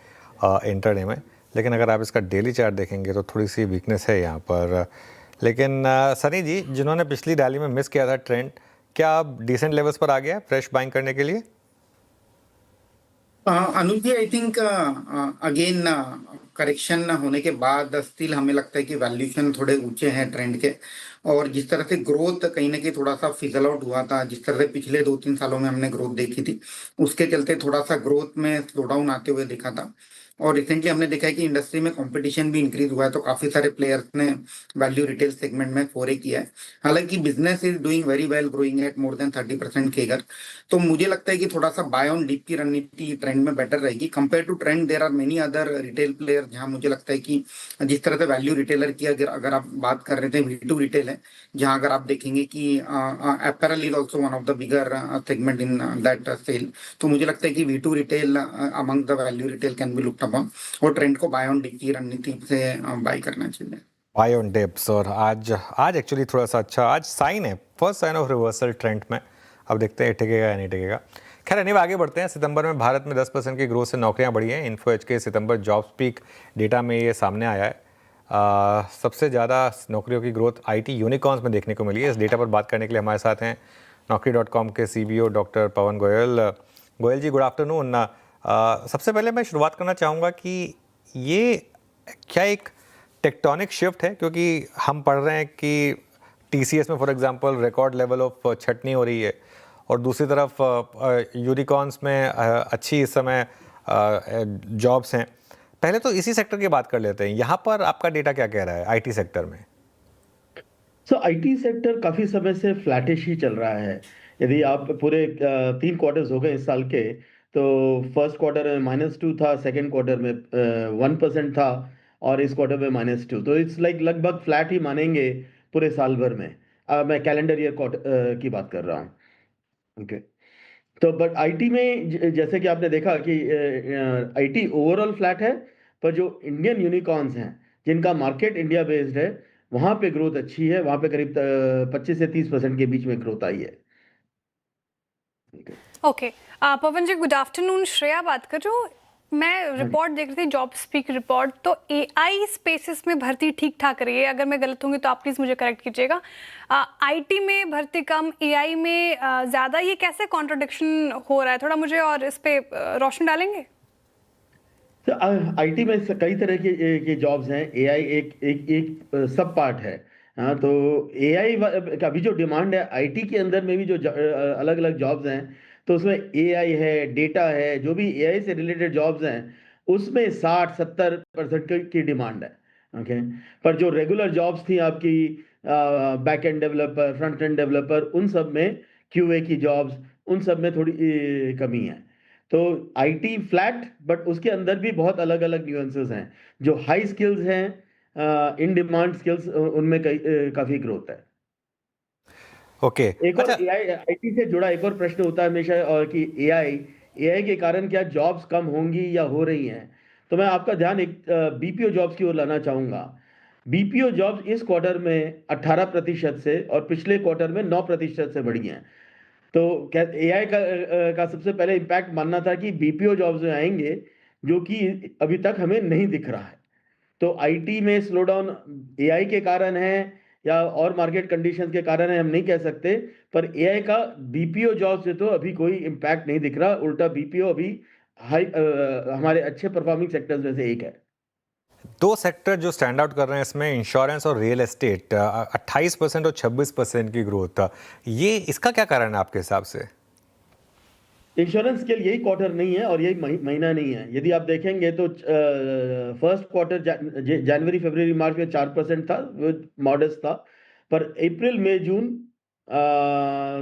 इंटरडे में, लेकिन अगर आप इसका डेली चार्ट देखेंगे तो थोड़ी सी वीकनेस है यहाँ पर। लेकिन सनी जी, जिन्होंने पिछली रैली में मिस किया था ट्रेंड, क्या आप डिसेंट लेवल्स पर आ गया फ्रेश बाइंग करने के लिए? अनुज जी, आई थिंक अगेन करेक्शन होने के बाद स्टिल हमें लगता है कि वैल्यूएशन थोड़े ऊंचे हैं ट्रेंड के, और जिस तरह से ग्रोथ कहीं ना कहीं थोड़ा सा फिजल आउट हुआ था, जिस तरह से पिछले 2-3 सालों में हमने ग्रोथ देखी थी, उसके चलते थोड़ा सा ग्रोथ में स्लो डाउन आते हुए देखा था। और रिसेंटली हमने देखा है कि इंडस्ट्री में कंपटीशन भी इंक्रीज हुआ है, तो काफी सारे प्लेयर्स ने वैल्यू रिटेल सेगमेंट में फोरे किया है। हालांकि business is doing very well, growing at more than 30% केगर। तो मुझे लगता है कि थोड़ा सा बाय ऑन डिप की रणनीति ट्रेंड में बेटर रहेगी compare to trend. There are many other retail player जहां मुझे लगता है कि जिस तरह से वैल्यू रिटेलर की अगर आप बात कर रहे थे, V2 रिटेल है, जहां अगर आप देखेंगे कि apparel is also one of the bigger segment in that sale. तो मुझे लगता है कि V2 retail among the value retail can be looked upon, और ट्रेंड को बाय ऑन डिप की रणनीति से बाय करना चाहिए। Buy on dips. और आज एक्चुअली थोड़ा सा अच्छा आज साइन है, first sign of reversal trend में। अब देखते हैं टिकेगा या नहीं टिकेगा। खैर एनीवे आगे बढ़ते हैं। सितंबर में भारत में 10% की ग्रोथ से नौकरियां बढ़ी हैं। इन्फोएज के सितंबर जॉब्स पीक डेटा में ये सामने आया है। सबसे ज़्यादा नौकरियों की ग्रोथ IT यूनिकॉर्न्स में देखने को मिली है। इस डेटा पर बात करने के लिए हमारे साथ हैं Naukri.com के CBO डॉक्टर पवन गोयल। गोयल जी, गुड आफ्टरनून। सबसे पहले मैं शुरुआत करना चाहूँगा कि ये क्या एक टेक्टोनिक शिफ्ट है, क्योंकि हम पढ़ रहे हैं कि TCS में for example record level of छटनी हो रही है, और दूसरी तरफ यूनिकॉर्न्स में अच्छी इस समय जॉब्स हैं। पहले तो इसी सेक्टर की बात कर लेते हैं। यहाँ पर आपका डेटा क्या कह रहा है IT सेक्टर में? IT सेक्टर काफी समय से फ्लैटिश ही चल रहा है। यदि आप पूरे 3 क्वार्टर्स हो गए इस साल के, तो फर्स्ट क्वार्टर में -2 था, सेकंड क्वार्टर में 1% था, और इस क्वार्टर में -2। तो इट्स लाइक लगभग फ्लैट ही मानेंगे पूरे साल भर में। मैं कैलेंडर ईयर की बात कर रहा हूँ। ओके, तो बट IT में जैसे कि आपने देखा कि IT ओवरऑल फ्लैट है, पर जो इंडियन यूनिकॉर्न्स हैं जिनका मार्केट इंडिया बेस्ड है, वहां पे ग्रोथ अच्छी है। वहां पे करीब 25 से 30% के बीच में ग्रोथ आई है। ओके, पवन जी गुड आफ्टरनून। श्रेया बात कर रही हूँ। मैं रिपोर्ट देख रही थी, जॉब स्पीक रिपोर्ट, तो AI स्पेसेस में भर्ती ठीक ठाक रही है। अगर मैं गलत होंगी तो आप प्लीज़ मुझे करेक्ट कीजिएगा। IT में भर्ती कम, AI में ज़्यादा, ये कैसे कॉन्ट्रडिक्शन हो रहा है? थोड़ा मुझे और इस पे रोशनी डालेंगे? तो IT में कई तरह के जॉब्स हैं। AI एक सब पार्ट है। हाँ, तो AI का अभी जो डिमांड है IT के अंदर में भी जो अलग अलग जॉब्स हैं, तो उसमें AI है, डेटा है, जो भी AI से रिलेटेड जॉब्स हैं, उसमें 60-70% की डिमांड है। ओके, पर जो रेगुलर जॉब्स थी आपकी, back end developer, front end developer, उन सब में QA की जॉब्स, उन सब में थोड़ी कमी है। तो IT फ्लैट, बट उसके अंदर भी बहुत अलग अलग न्यूएंसेस हैं। जो हाई स्किल्स हैं, इन डिमांड स्किल्स, उनमें काफी ग्रोथ है। ओके, एक और IT से जुड़ा एक और प्रश्न होता है हमेशा, और कि AI के कारण क्या जॉब्स कम होंगी या हो रही हैं? तो मैं आपका ध्यान एक BPO जॉब्स की ओर लाना चाहूंगा। BPO जॉब्स इस क्वार्टर में 18% से, और पिछले क्वार्टर में 9% से बढ़ी हैं। तो क्या AI का सबसे पहले इम्पैक्ट मानना था कि BPO जॉब्स में आएंगे, जो कि अभी तक हमें नहीं दिख रहा है। तो IT में स्लो डाउन AI के कारण है या और मार्केट कंडीशंस के कारण है, हम नहीं कह सकते। पर AI का BPO जॉब से तो अभी कोई इम्पैक्ट नहीं दिख रहा। उल्टा BPO अभी हमारे अच्छे परफॉर्मिंग सेक्टर्स में से एक है। दो सेक्टर जो स्टैंड आउट कर रहे हैं इसमें, इंश्योरेंस और रियल एस्टेट। 28% और 26% की ग्रोथ। ये इसका क्या कारण है आपके हिसाब से? इंश्योरेंस के लिए यही क्वार्टर नहीं है और यही महीना नहीं है। यदि आप देखेंगे तो फर्स्ट क्वार्टर जनवरी फरवरी मार्च में 4% था, वो मॉडेस्ट था। पर अप्रैल मई जून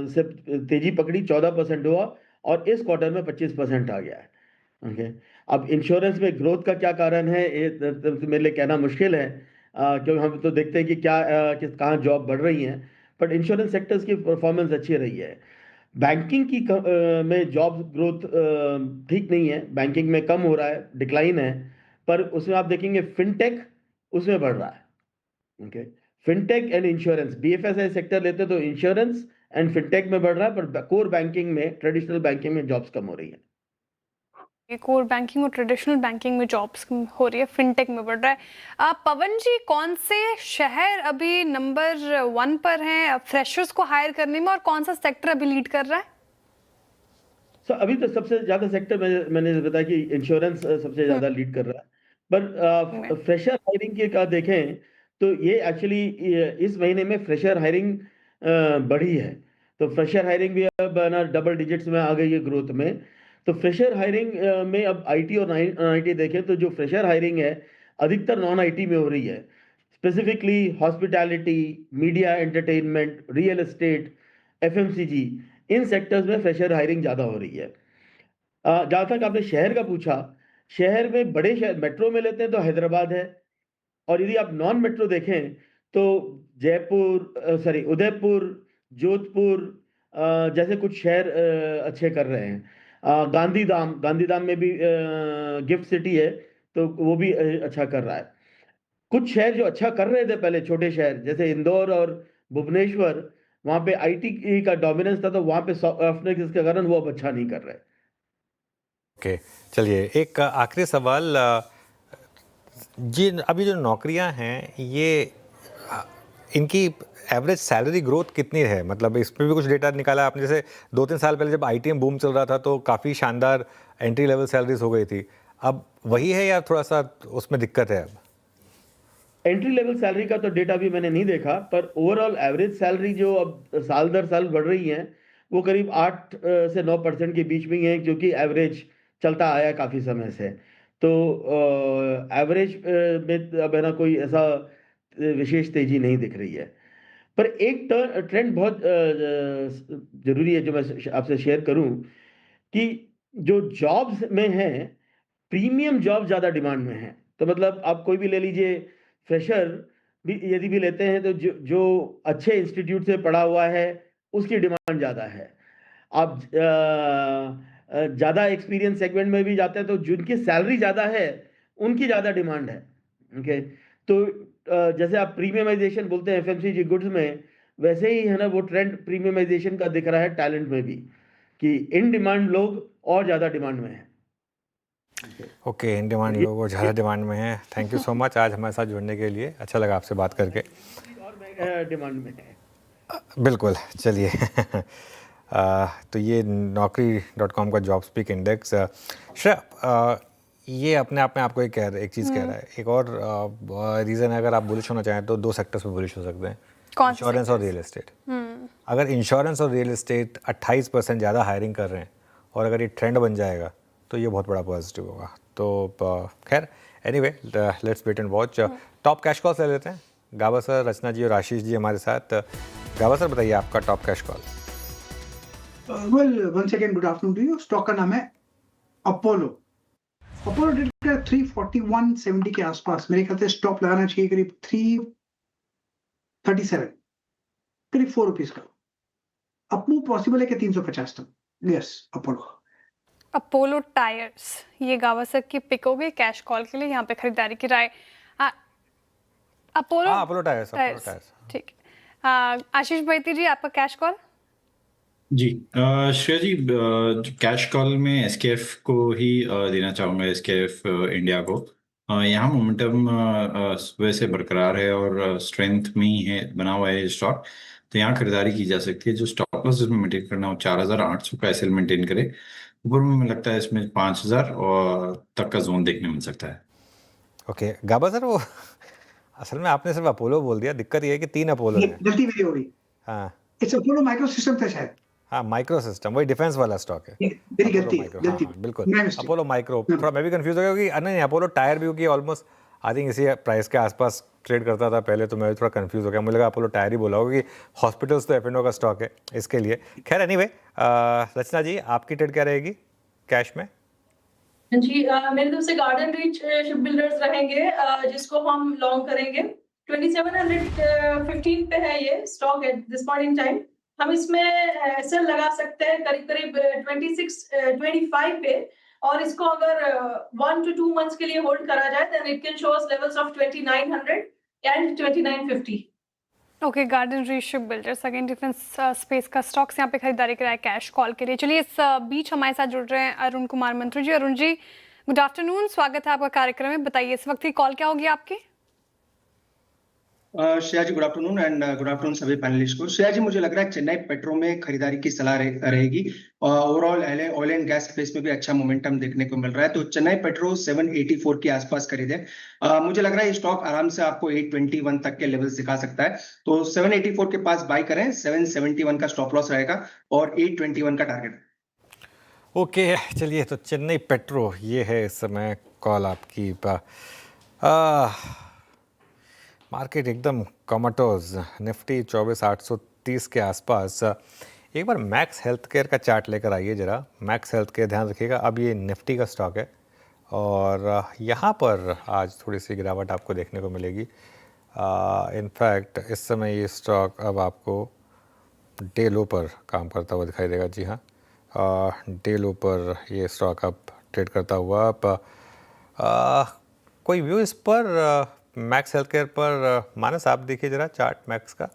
से तेजी पकड़ी, 14% हुआ, और इस क्वार्टर में 25% आ गया है। ओके, अब इंश्योरेंस में ग्रोथ का क्या कारण है, ये मेरे लिए कहना मुश्किल है, क्योंकि हम तो देखते हैं कि कहाँ जॉब बढ़ रही हैं। बट इंश्योरेंस सेक्टर्स की परफॉर्मेंस अच्छी रही है। बैंकिंग की में जॉब ग्रोथ ठीक नहीं है। बैंकिंग में कम हो रहा है, डिक्लाइन है। पर उसमें आप देखेंगे फिनटेक उसमें बढ़ रहा है। Okay, fintech and insurance, BFSI sector लेते तो इंश्योरेंस एंड फिनटेक में बढ़ रहा है, पर कोर बैंकिंग में, ट्रेडिशनल बैंकिंग में जॉब्स कम हो रही है। कोर बैंकिंग और ट्रेडिशनल बैंकिंग में जॉब्स हो रही है, फिनटेक में बढ़ रहा है। पवन जी, कौन से शहर अभी नंबर 1 पर हैं फ्रेशर्स को हायर करने में, और कौन सा सेक्टर अभी लीड कर रहा है? अभी तो सबसे ज्यादा सेक्टर मैंने बताया कि इंश्योरेंस सबसे ज्यादा लीड कर रहा है। पर फ्रेशर हायरिंग की का देखें तो ये एक्चुअली इस महीने में फ्रेशर हायरिंग बढ़ी है। तो फ्रेशर हायरिंग भी अब ना डबल डिजिट्स में आ गई है ग्रोथ में। तो फ्रेशर हायरिंग में अब आईटी और नॉन आईटी देखें तो जो फ्रेशर हायरिंग है अधिकतर नॉन आईटी में हो रही है, specifically hospitality, media entertainment, real estate, FMCG, इन सेक्टर्स में फ्रेशर हायरिंग ज़्यादा हो रही है। जहाँ तक आपने शहर का पूछा, शहर में बड़े शहर मेट्रो में लेते हैं तो हैदराबाद है, और यदि आप नॉन मेट्रो देखें तो उदयपुर, जोधपुर जैसे कुछ शहर अच्छे कर रहे हैं। गांधीधाम में भी गिफ्ट सिटी है तो वो भी अच्छा कर रहा है। कुछ शहर जो अच्छा कर रहे थे पहले, छोटे शहर जैसे इंदौर और भुवनेश्वर, वहां पे आईटी का डोमिनेंस था तो वहां पे सॉफ्टनेस के कारण वो अब अच्छा नहीं कर रहे। ओके, चलिए एक आखिरी सवाल। जी, अभी जो नौकरियां हैं ये इनकी एवरेज सैलरी ग्रोथ कितनी है? मतलब इसमें भी कुछ डेटा निकाला आपने? जैसे 2-3 साल पहले जब आईटी में बूम चल रहा था तो काफ़ी शानदार एंट्री लेवल सैलरीज हो गई थी, अब वही है या थोड़ा सा उसमें दिक्कत है? अब एंट्री लेवल सैलरी का तो डेटा भी मैंने नहीं देखा, पर ओवरऑल एवरेज सैलरी जो अब साल दर साल बढ़ रही है वो करीब 8 से 9% के बीच में ही है, क्योंकि एवरेज चलता आया काफ़ी समय से। तो एवरेज में अब है ना कोई ऐसा विशेष तेजी नहीं दिख रही है। पर एक ट्रेंड बहुत जरूरी है जो मैं आपसे शेयर करूं, कि जो जॉब्स में है प्रीमियम जॉब ज़्यादा डिमांड में है। तो मतलब आप कोई भी ले लीजिए, फ्रेशर भी यदि भी लेते हैं तो जो अच्छे इंस्टीट्यूट से पढ़ा हुआ है उसकी डिमांड ज़्यादा है। आप ज़्यादा एक्सपीरियंस सेगमेंट में भी जाते हैं तो जिनकी सैलरी ज़्यादा है उनकी ज़्यादा डिमांड है। ओके, तो जैसे आप प्रीमियमाइजेशन बोलते हैं एफएमसीजी गुड्स में, वैसे ही है ना वो ट्रेंड प्रीमियमाइजेशन का दिख रहा है टैलेंट में भी, कि इन डिमांड लोग और ज़्यादा डिमांड में हैं। ओके, इन डिमांड लोग और ज़्यादा डिमांड में हैं। थैंक यू सो मच आज हमारे साथ जुड़ने के लिए, अच्छा लगा आपसे बात करके। और डिमांड में है बिल्कुल, चलिए तो ये naukri.com का जॉब स्पीक इंडेक्स। श्रेया, ये अपने आप में आपको एक चीज़ कह रहा है। एक और रीज़न है, अगर आप बुलिश होना चाहें तो 2 सेक्टर्स में बुलिश हो सकते हैं, इंश्योरेंस और रियल एस्टेट। अगर इंश्योरेंस और रियल एस्टेट 28% ज़्यादा हायरिंग कर रहे हैं और अगर ये ट्रेंड बन जाएगा तो ये बहुत बड़ा पॉजिटिव होगा। तो खैर, anyway let's wait and watch. Top cash calls ले लेते हैं। गाबा सर, रचना जी और आशीष जी हमारे साथ। गाबा सर, बताइए आपका top cash call. Well, once again good afternoon to you. Stock का नाम है अपोलो। अपोलो डेट का 341.70 के आसपास मेरे ख्याल से स्टॉप लगाना चाहिए, करीब 337, करीब 4 रुपीज का। अपमूव पॉसिबल है कि 350 तक। यस, अपोलो टायर्स, ये गावा सर की पिक हो गई कैश कॉल के लिए, यहाँ पे खरीदारी की राय। अपोलो टायर्स, ठीक है। आशीष भाईती जी, आपका कैश कॉल? जी श्रेया जी, कैश कॉल में एसकेएफ को ही देना चाहूँगा, एसकेएफ इंडिया को। यहाँ मोमेंटम वैसे बरकरार है और स्ट्रेंथ में ही है, बना हुआ है स्टॉक, तो यहाँ खरीदारी की जा सकती है। जो स्टॉप लॉस इसमें मेंटेन करना हो 4800 का एसएल मेंटेन करे, ऊपर में मुझे लगता है इसमें 5000 और तक का जोन देखने मिल सकता है। ओके, गाबा सर, वो असल में आपने सिर्फ अपोलो बोल दिया, दिक्कत ये है कि 3 अपोलो है। गलती मेरी हो गई। हाँ, इट्स अपोलो माइक्रो सिस्टम था शायद। हाँ, माइक्रो सिस्टम, वही डिफेंस वाला स्टॉक है। मेरी गलती। हाँ, बिल्कुल, अपोलो माइक्रो। थोड़ा मैं भी कंफ्यूज हो गया क्योंकि नहीं, अपोलो टायर भी होगी ऑलमोस्ट आई थिंक इसी प्राइस के आसपास ट्रेड करता था पहले, तो मैं थोड़ा कंफ्यूज हो गया, मुझे लगा अपोलो टायर ही बोला होगा क्योंकि हॉस्पिटल्स तो F&O का स्टॉक है इसके लिए। खैर, एनीवे, रचना जी आपकी ट्रेड क्या रहेगी कैश में? जी, मेरी तरफ से गार्डन रीच शिप बिल्डर्स रहेंगे, जिसको हम लॉन्ग करेंगे। 2715 पे है ये stock at this point in time. हम इसमें एसएल लगा सकते हैं करीब 26-25 पे, और इसको अगर 1 to 2 मंथ्स के लिए होल्ड करा जाए then it can show us levels of 2900 and 2950। Okay, garden reach ship builders again defence space का स्टॉक्स यहाँ पे खरीदारी कराया कैश कॉल के लिए। चलिए, इस बीच हमारे साथ जुड़ रहे हैं अरुण कुमार मंत्री जी। अरुण जी, गुड आफ्टरनून, स्वागत है आपका कार्यक्रम में। बताइए इस वक्त की कॉल क्या होगी आपकी? Shreya ji, good afternoon and good afternoon सभी पैनलिस्ट को। श्रेया जी, मुझे लग रहा है चेन्नई पेट्रो में खरीदारी की सलाह रहेगी। Overall oil and gas space में भी अच्छा मोमेंटम देखने को मिल रहा है, तो चेन्नई पेट्रो 784 के आसपास खरीदे। मुझे लग रहा है ये स्टॉक आराम से आपको 821 तक के लेवल्स दिखा सकता है, तो 784 के पास बाय करें। 771 का स्टॉप लॉस रहेगा और 821 का टारगेट। ओके चलिए, तो चेन्नई पेट्रो ये है इस समय कॉल आपकी। मार्केट एकदम कॉमेटोज, निफ्टी 24,830 के आसपास। एक बार मैक्स हेल्थ केयर का चार्ट लेकर आइए ज़रा। मैक्स हेल्थ केयर ध्यान रखिएगा, अब ये निफ्टी का स्टॉक है और यहाँ पर आज थोड़ी सी गिरावट आपको देखने को मिलेगी। इनफैक्ट इस समय ये स्टॉक अब आपको डे लो पर काम करता हुआ दिखाई देगा। जी हाँ, डे लो पर ये स्टॉक अब ट्रेड करता हुआ। अब कोई व्यू इस पर मैक्स हेल्थ केयर पर? मानस आप देखिए जरा चार्ट मैक्स का।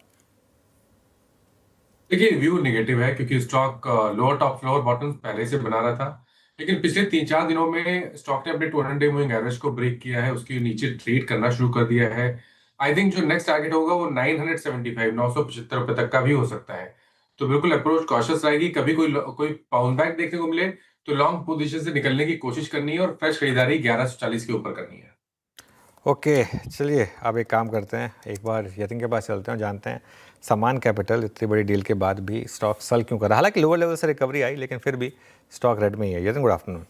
देखिए व्यू नेगेटिव है क्योंकि stock lower top floor bottom पहले से बना रहा था, लेकिन पिछले 3-4 दिनों में स्टॉक ने अपने 200 डे मूविंग एवरेज को ब्रेक किया है, उसके नीचे ट्रेड करना शुरू कर दिया है। आई थिंक जो नेक्स्ट टारगेट होगा वो 975 रुपए तक का भी हो सकता है। तो बिल्कुल अप्रोच कॉशियस रहेगी। कभी कोई बाउंस बैक देखने को मिले तो लॉन्ग पोजीशन से निकलने की कोशिश करनी है और फ्रेश खरीदारी 1140 के ऊपर करनी है। ओके चलिए, अब एक काम करते हैं, एक बार यतिन के पास चलते हैं, जानते हैं सम्मान कैपिटल इतनी बड़ी डील के बाद भी स्टॉक सल क्यों कर रहा है। हालांकि लोअर लेवल से रिकवरी आई लेकिन फिर भी स्टॉक रेड में ही है। Yatin good afternoon.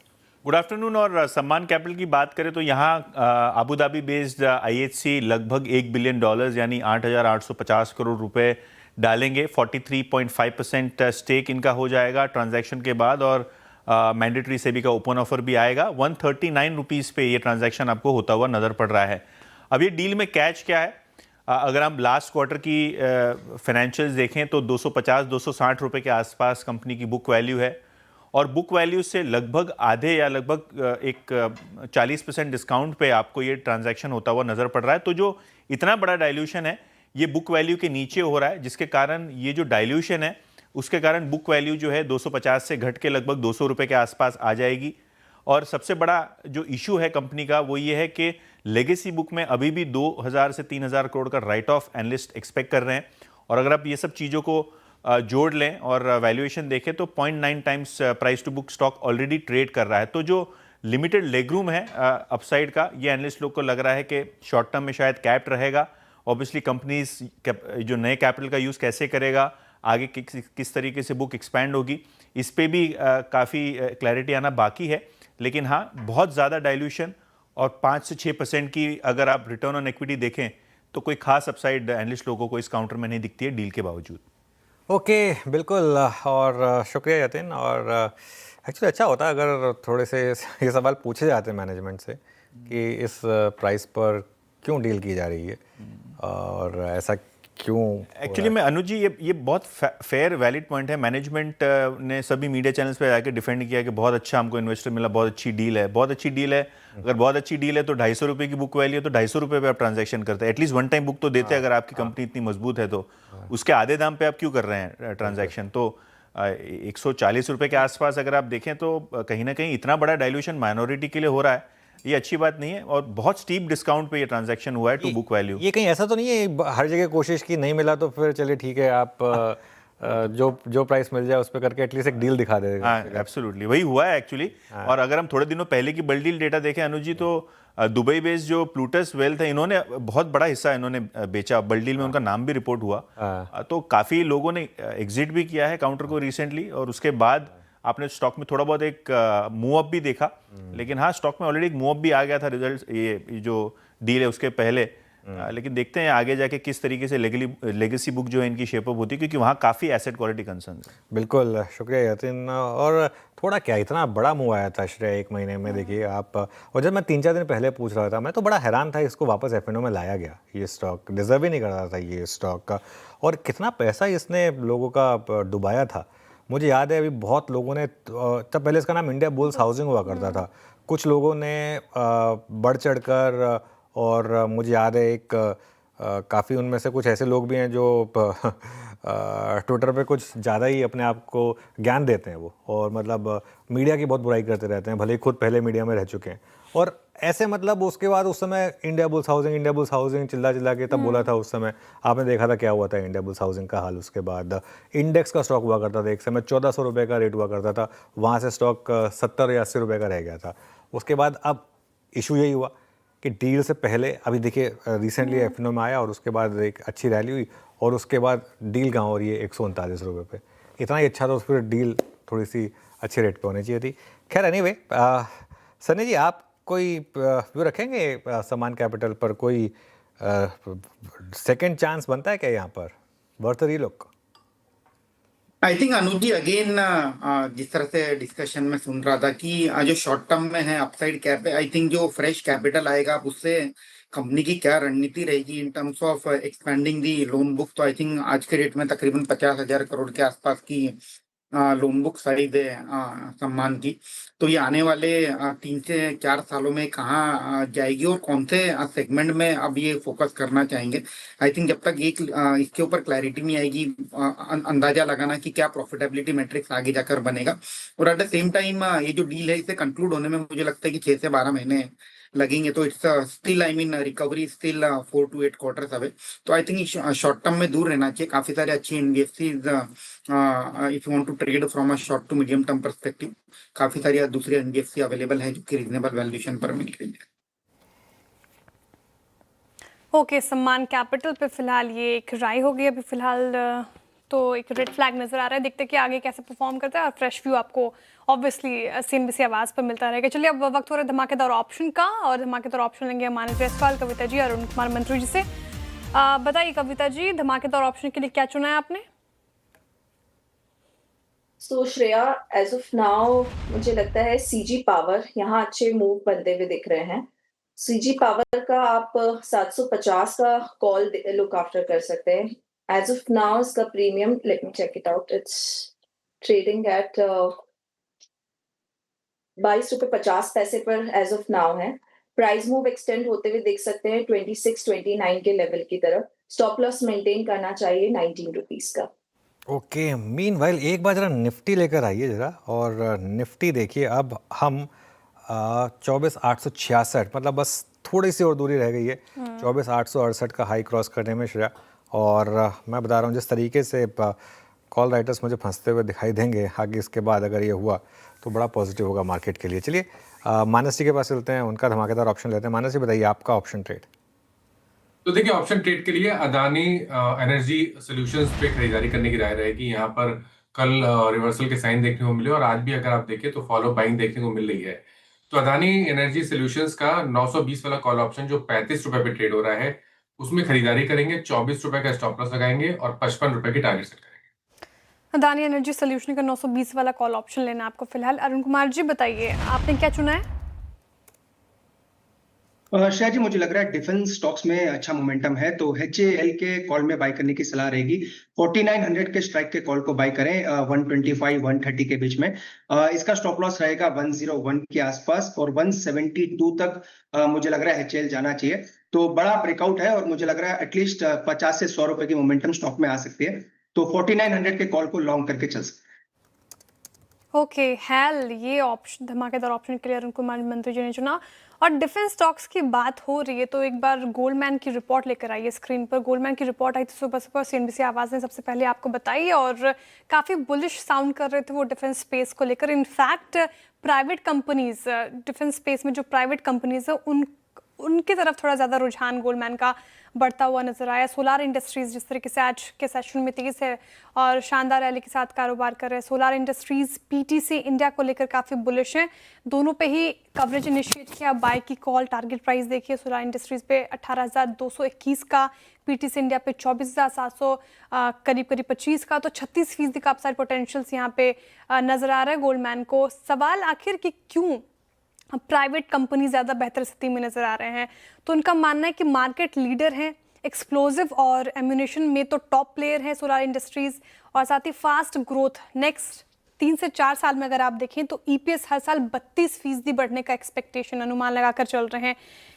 Good afternoon. और सम्मान कैपिटल की बात करें तो यहाँ अबू धाबी बेस्ड IHC लगभग $1 बिलियन यानी 8,850 करोड़ रुपए डालेंगे। 43.5% स्टेक इनका हो जाएगा ट्रांजैक्शन के बाद और मैंडेटरी सेबी का ओपन ऑफर भी आएगा। 139 रुपीज़ पे ये ट्रांजैक्शन आपको होता हुआ नज़र पड़ रहा है। अब ये डील में कैच क्या है? अगर हम लास्ट क्वार्टर की फाइनेंशियल्स देखें तो 250-260 रुपए के आसपास कंपनी की बुक वैल्यू है और बुक वैल्यू से लगभग आधे या लगभग एक 40% डिस्काउंट पे आपको ये ट्रांजैक्शन होता हुआ नज़र पड़ रहा है। तो जो इतना बड़ा डाइल्यूशन है ये बुक वैल्यू के नीचे हो रहा है, जिसके कारण ये जो डाइल्यूशन है उसके कारण बुक वैल्यू जो है 250 से घट के लगभग 200 रुपए के आसपास आ जाएगी। और सबसे बड़ा जो इशू है कंपनी का वो ये है कि लेगेसी बुक में अभी भी 2,000 से 3,000 करोड़ का राइट ऑफ एनालिस्ट एक्सपेक्ट कर रहे हैं। और अगर आप ये सब चीज़ों को जोड़ लें और वैल्यूएशन देखें तो 0.9 times price to book stock already trade कर रहा है। तो जो लिमिटेड लेगरूम है अपसाइड का, ये एनालिस्ट लोग को लग रहा है कि शॉर्ट टर्म में शायद कैप्ड रहेगा। ऑब्वियसली कंपनीज जो नए कैपिटल का यूज़ कैसे करेगा, आगे किस तरीके से बुक एक्सपैंड होगी, इस पे भी काफ़ी क्लैरिटी आना बाकी है। लेकिन हाँ, बहुत ज़्यादा डाइल्यूशन और 5 से 6% की अगर आप रिटर्न ऑन इक्विटी देखें तो कोई खास अपसाइड एनालिस्ट लोगों को इस काउंटर में नहीं दिखती है डील के बावजूद। ओके बिल्कुल, और शुक्रिया यतिन। और एक्चुअली अच्छा होता अगर थोड़े से ये सवाल पूछे जाते हैं मैनेजमेंट से कि इस प्राइस पर क्यों डील की जा रही है और ऐसा क्यों। एक्चुअली में अनुज जी ये बहुत फेयर वैलिड पॉइंट है। मैनेजमेंट ने सभी मीडिया चैनल्स पे आके डिफेंड किया कि बहुत अच्छा हमको इन्वेस्टर मिला, बहुत अच्छी डील है, बहुत अच्छी डील है। अगर बहुत अच्छी डील है तो 250 रुपये की बुक वैल्यू है तो 250 रुपये पे आप ट्रांजैक्शन करते हैं। एटलीस्ट वन टाइम बुक तो देते हैं। अगर आपकी कंपनी इतनी मजबूत है तो उसके आधे दाम पे आप क्यों कर रहे हैं ट्रांजैक्शन। तो 140 रुपये के आसपास अगर आप देखें तो कहीं ना कहीं इतना बड़ा डाइल्यूशन माइनॉरिटी के लिए हो रहा है, ये अच्छी बात नहीं है। और बहुत स्टीप डिस्काउंट पे ये ट्रांजैक्शन हुआ है टू बुक वैल्यू। ये कहीं ऐसा तो नहीं है हर जगह कोशिश की, नहीं मिला तो फिर चलिए ठीक है आप जो प्राइस मिल जाए उस पर करके एटलीस्ट एक डील दिखा देगा। हाँ एब्सोल्युटली वही हुआ है एक्चुअली। और अगर हम थोड़े दिनों पहले की बल्ड डील डेटा देखें अनुज जी तो दुबई बेस्ड जो प्लूटस वेल्थ है इन्होंने बहुत बड़ा हिस्सा इन्होंने बेचा। बल्ड डील में उनका नाम भी रिपोर्ट हुआ। तो काफ़ी लोगों ने एग्जिट भी किया है काउंटर को रिसेंटली और उसके बाद आपने स्टॉक में थोड़ा बहुत एक मूव अप भी देखा। लेकिन हाँ, स्टॉक में ऑलरेडी एक मूव अप भी आ गया था रिजल्ट ये जो डील है उसके पहले। लेकिन देखते हैं आगे जाके किस तरीके से लेगेसी बुक जो है इनकी शेप अप होती है, क्योंकि वहाँ काफ़ी एसेट क्वालिटी कंसर्न है। बिल्कुल शुक्रिया यतिन। और थोड़ा क्या इतना बड़ा मूव आया था श्रेय 1 महीने में, देखिए आप। और जब मैं 3-4 दिन पहले पूछ रहा था मैं तो बड़ा हैरान था इसको वापस F&O में लाया गया। ये स्टॉक डिजर्व ही नहीं कर रहा था ये स्टॉक का, और कितना पैसा इसने लोगों का डुबाया था। मुझे याद है अभी बहुत लोगों ने, तब पहले इसका नाम इंडिया बुल्स हाउसिंग हुआ करता था, कुछ लोगों ने बढ़ चढ़ कर, और मुझे याद है एक काफ़ी उनमें से कुछ ऐसे लोग भी हैं जो ट्विटर पे कुछ ज़्यादा ही अपने आप को ज्ञान देते हैं वो, और मतलब मीडिया की बहुत बुराई करते रहते हैं, भले ही खुद पहले मीडिया में रह चुके हैं। और ऐसे मतलब उसके बाद उस समय इंडिया बुल्स हाउसिंग चिल्ला के तब बोला था। उस समय आपने देखा था क्या हुआ था इंडिया बुल्स हाउसिंग का हाल। उसके बाद इंडेक्स का स्टॉक हुआ करता था, एक समय 1400 रुपये का रेट हुआ करता था, वहाँ से स्टॉक 70 या 80 रुपये का रह गया था। उसके बाद अब इशू यही हुआ कि डील से पहले, अभी देखिए रिसेंटली F&O में आया और उसके बाद एक अच्छी रैली हुई और उसके बाद डील कहाँ हो रही है 139 रुपये पे। इतना ही अच्छा था, उस पर डील थोड़ी सी अच्छे रेट पे होनी चाहिए थी। खैर एनीवे, सनी जी आप कोई व्यू रखेंगे समान कैपिटल पर? कोई सेकंड चांस बनता है क्या यहाँ पर? Worth relook? I think Anuj ji again जिस तरह से डिस्कशन में सुन रहा था कि जो शॉर्ट टर्म में है अपसाइड कैप है, आई थिंक जो फ्रेश कैपिटल आएगा उससे कंपनी की क्या रणनीति रहेगी in terms of expanding the loan book. तो आई थिंक आज के रेट में तकरीबन 50,000 करोड़ के आसपास की लोन बुक साइज है सम्मान की। तो ये आने वाले 3 से 4 सालों में कहाँ जाएगी और कौन से सेगमेंट में अब ये फोकस करना चाहेंगे? आई थिंक जब तक एक इसके ऊपर क्लैरिटी नहीं आएगी अंदाजा लगाना कि क्या प्रॉफिटेबिलिटी मैट्रिक्स आगे जाकर बनेगा। और एट द सेम टाइम ये जो डील है इसे कंक्लूड होने में मुझे लगता है कि 6 से 12 महीने लगेंगे। तो it's still I mean recovery still 4 to 8 quarters away. तो आई थिंक शॉर्ट टर्म में दूर रहना चाहिए। काफी सारे अच्छी NBFCs if you want to trade from a short to medium term perspective, काफी सारी दूसरी एनबीएफसी अवेलेबल है जो कि रीजनेबल वैल्यूएशन पर मिल रही है। ओके, सम्मान कैपिटल पे फिलहाल ये एक राय हो गई अभी फिलहाल, तो एक रेड फ्लैग नजर आ रहा है। देखते हैं कि आगे कैसे परफॉर्म करता है और फ्रेश व्यू आपको ऑब्वियसली सीएनबीसी आवाज़ पर मिलता रहेगा। चलिए अब वक्त हो रहा है धमाकेदार ऑप्शन का, और धमाकेदार ऑप्शन लेंगे हमारे जयसवाल, कविता जी, अरुण कुमार मंत्री जी से। बताइए कविता जी, धमाकेदार ऑप्शन के लिए क्या चुना है आपने? सो श्रेया, एज ऑफ नाउ मुझे लगता है सीजी पावर यहाँ अच्छे मूव बनते हुए दिख रहे हैं। सीजी पावर का आप 750 का कॉल लुक आफ्टर कर सकते हैं। एज ऑफ नाउ इसका premium, let me check it out, it's trading at 22.50 रुपए पर एज ऑफ नाउ है। प्राइस मूव एक्सटेंड होते हुए देख सकते हैं 26-29 के लेवल की तरफ। स्टॉप लॉस मेंटेन करना चाहिए 19 रुपीज का। ओके, मीनवाइल एक बार जरा निफ्टी लेकर आइए जरा, और निफ्टी देखिए अब हम 24,866, मतलब बस थोड़ी सी और दूरी रह गई है 24,868 का हाई क्रॉस करने में श्रेया। और मैं बता रहा हूँ जिस तरीके से कॉल राइटर्स मुझे फंसते हुए दिखाई देंगे आगे, इसके बाद अगर ये हुआ तो बड़ा पॉजिटिव होगा मार्केट के लिए। चलिए मानस जी के पास चलते हैं, उनका धमाकेदार ऑप्शन लेते हैं। मानस जी बताइए आपका ऑप्शन ट्रेड। तो देखिए ऑप्शन ट्रेड के लिए अदानी एनर्जी सॉल्यूशंस पे खरीदारी करने की राय रहेगी। यहाँ पर कल रिवर्सल के साइन देखने को मिले और आज भी अगर आप देखें तो फॉलो बाइंग देखने को मिल रही है। तो अदानी एनर्जी सॉल्यूशंस का 920 वाला कॉल ऑप्शन जो 35 रुपए पे ट्रेड हो रहा है उसमें खरीदारी करेंगे, 24 रुपए का स्टॉप लॉस लगाएंगे और 55 रुपए की टारगेट सेट करेंगे। अदानी एनर्जी सॉल्यूशन का 920 वाला कॉल ऑप्शन लेना आपको फिलहाल। अरुण कुमार जी बताइए आपने क्या चुना है? श्रेया जी, मुझे लग रहा है डिफेंस स्टॉक्स में अच्छा मोमेंटम है, तो HAL के कॉल में बाय करने की सलाह रहेगी। 4900 के स्ट्राइक के कॉल को बाय करें 125-130 के बीच में। इसका स्टॉप लॉस रहेगा 101 के आसपास और 172 तक मुझे लग रहा है HAL जाना चाहिए। तो बड़ा ब्रेकआउट है और मुझे लग रहा है एटलीस्ट 50 से 100 रुपए की मोमेंटम स्टॉक में आ सकती है। तो 4900 के कॉल को लॉन्ग करके चल सकते हैं। ओके, हैल ये ऑप्शन धमाकेदार ऑप्शन के लिए अरुण कुमार मंत्री जी ने चुना। और डिफेंस स्टॉक्स की बात हो रही है तो एक बार गोल्डमैन की रिपोर्ट लेकर आइए स्क्रीन पर। गोल्डमैन की रिपोर्ट आई थी सुबह सुबह, सीएनबीसी आवाज़ ने सबसे पहले आपको बताई और काफ़ी बुलिश साउंड कर रहे थे वो डिफेंस स्पेस को लेकर। In fact private companies, defence space में जो प्राइवेट कंपनीज है उनकी तरफ थोड़ा ज़्यादा रुझान गोल्डमैन का बढ़ता हुआ नजर आया। सोलार इंडस्ट्रीज जिस तरीके से आज के सेशन में तेज है और शानदार रैली के साथ कारोबार कर रहे हैं, सोलार इंडस्ट्रीज पीटीसी इंडिया को लेकर काफ़ी बुलिश हैं। दोनों पे ही कवरेज इनिशिएट किया, बाय की कॉल। टारगेट प्राइस देखिए सोलार इंडस्ट्रीज पे 18,221 का, पीटीसी इंडिया पे 24,700 करीब 25 का। तो 36% का अपसाइड पोटेंशियल्स यहाँ पे नजर आ रहा है गोल्डमैन को। सवाल आखिर कि क्यों प्राइवेट कंपनी ज़्यादा बेहतर स्थिति में नज़र आ रहे हैं, तो उनका मानना है कि मार्केट लीडर हैं, एक्सप्लोजिव और एम्यूनेशन में तो टॉप प्लेयर है सोलार इंडस्ट्रीज़, और साथ ही फास्ट ग्रोथ। नेक्स्ट 3 से 4 साल में अगर आप देखें तो ईपीएस हर साल 32% बढ़ने का एक्सपेक्टेशन अनुमान लगाकर चल रहे हैं।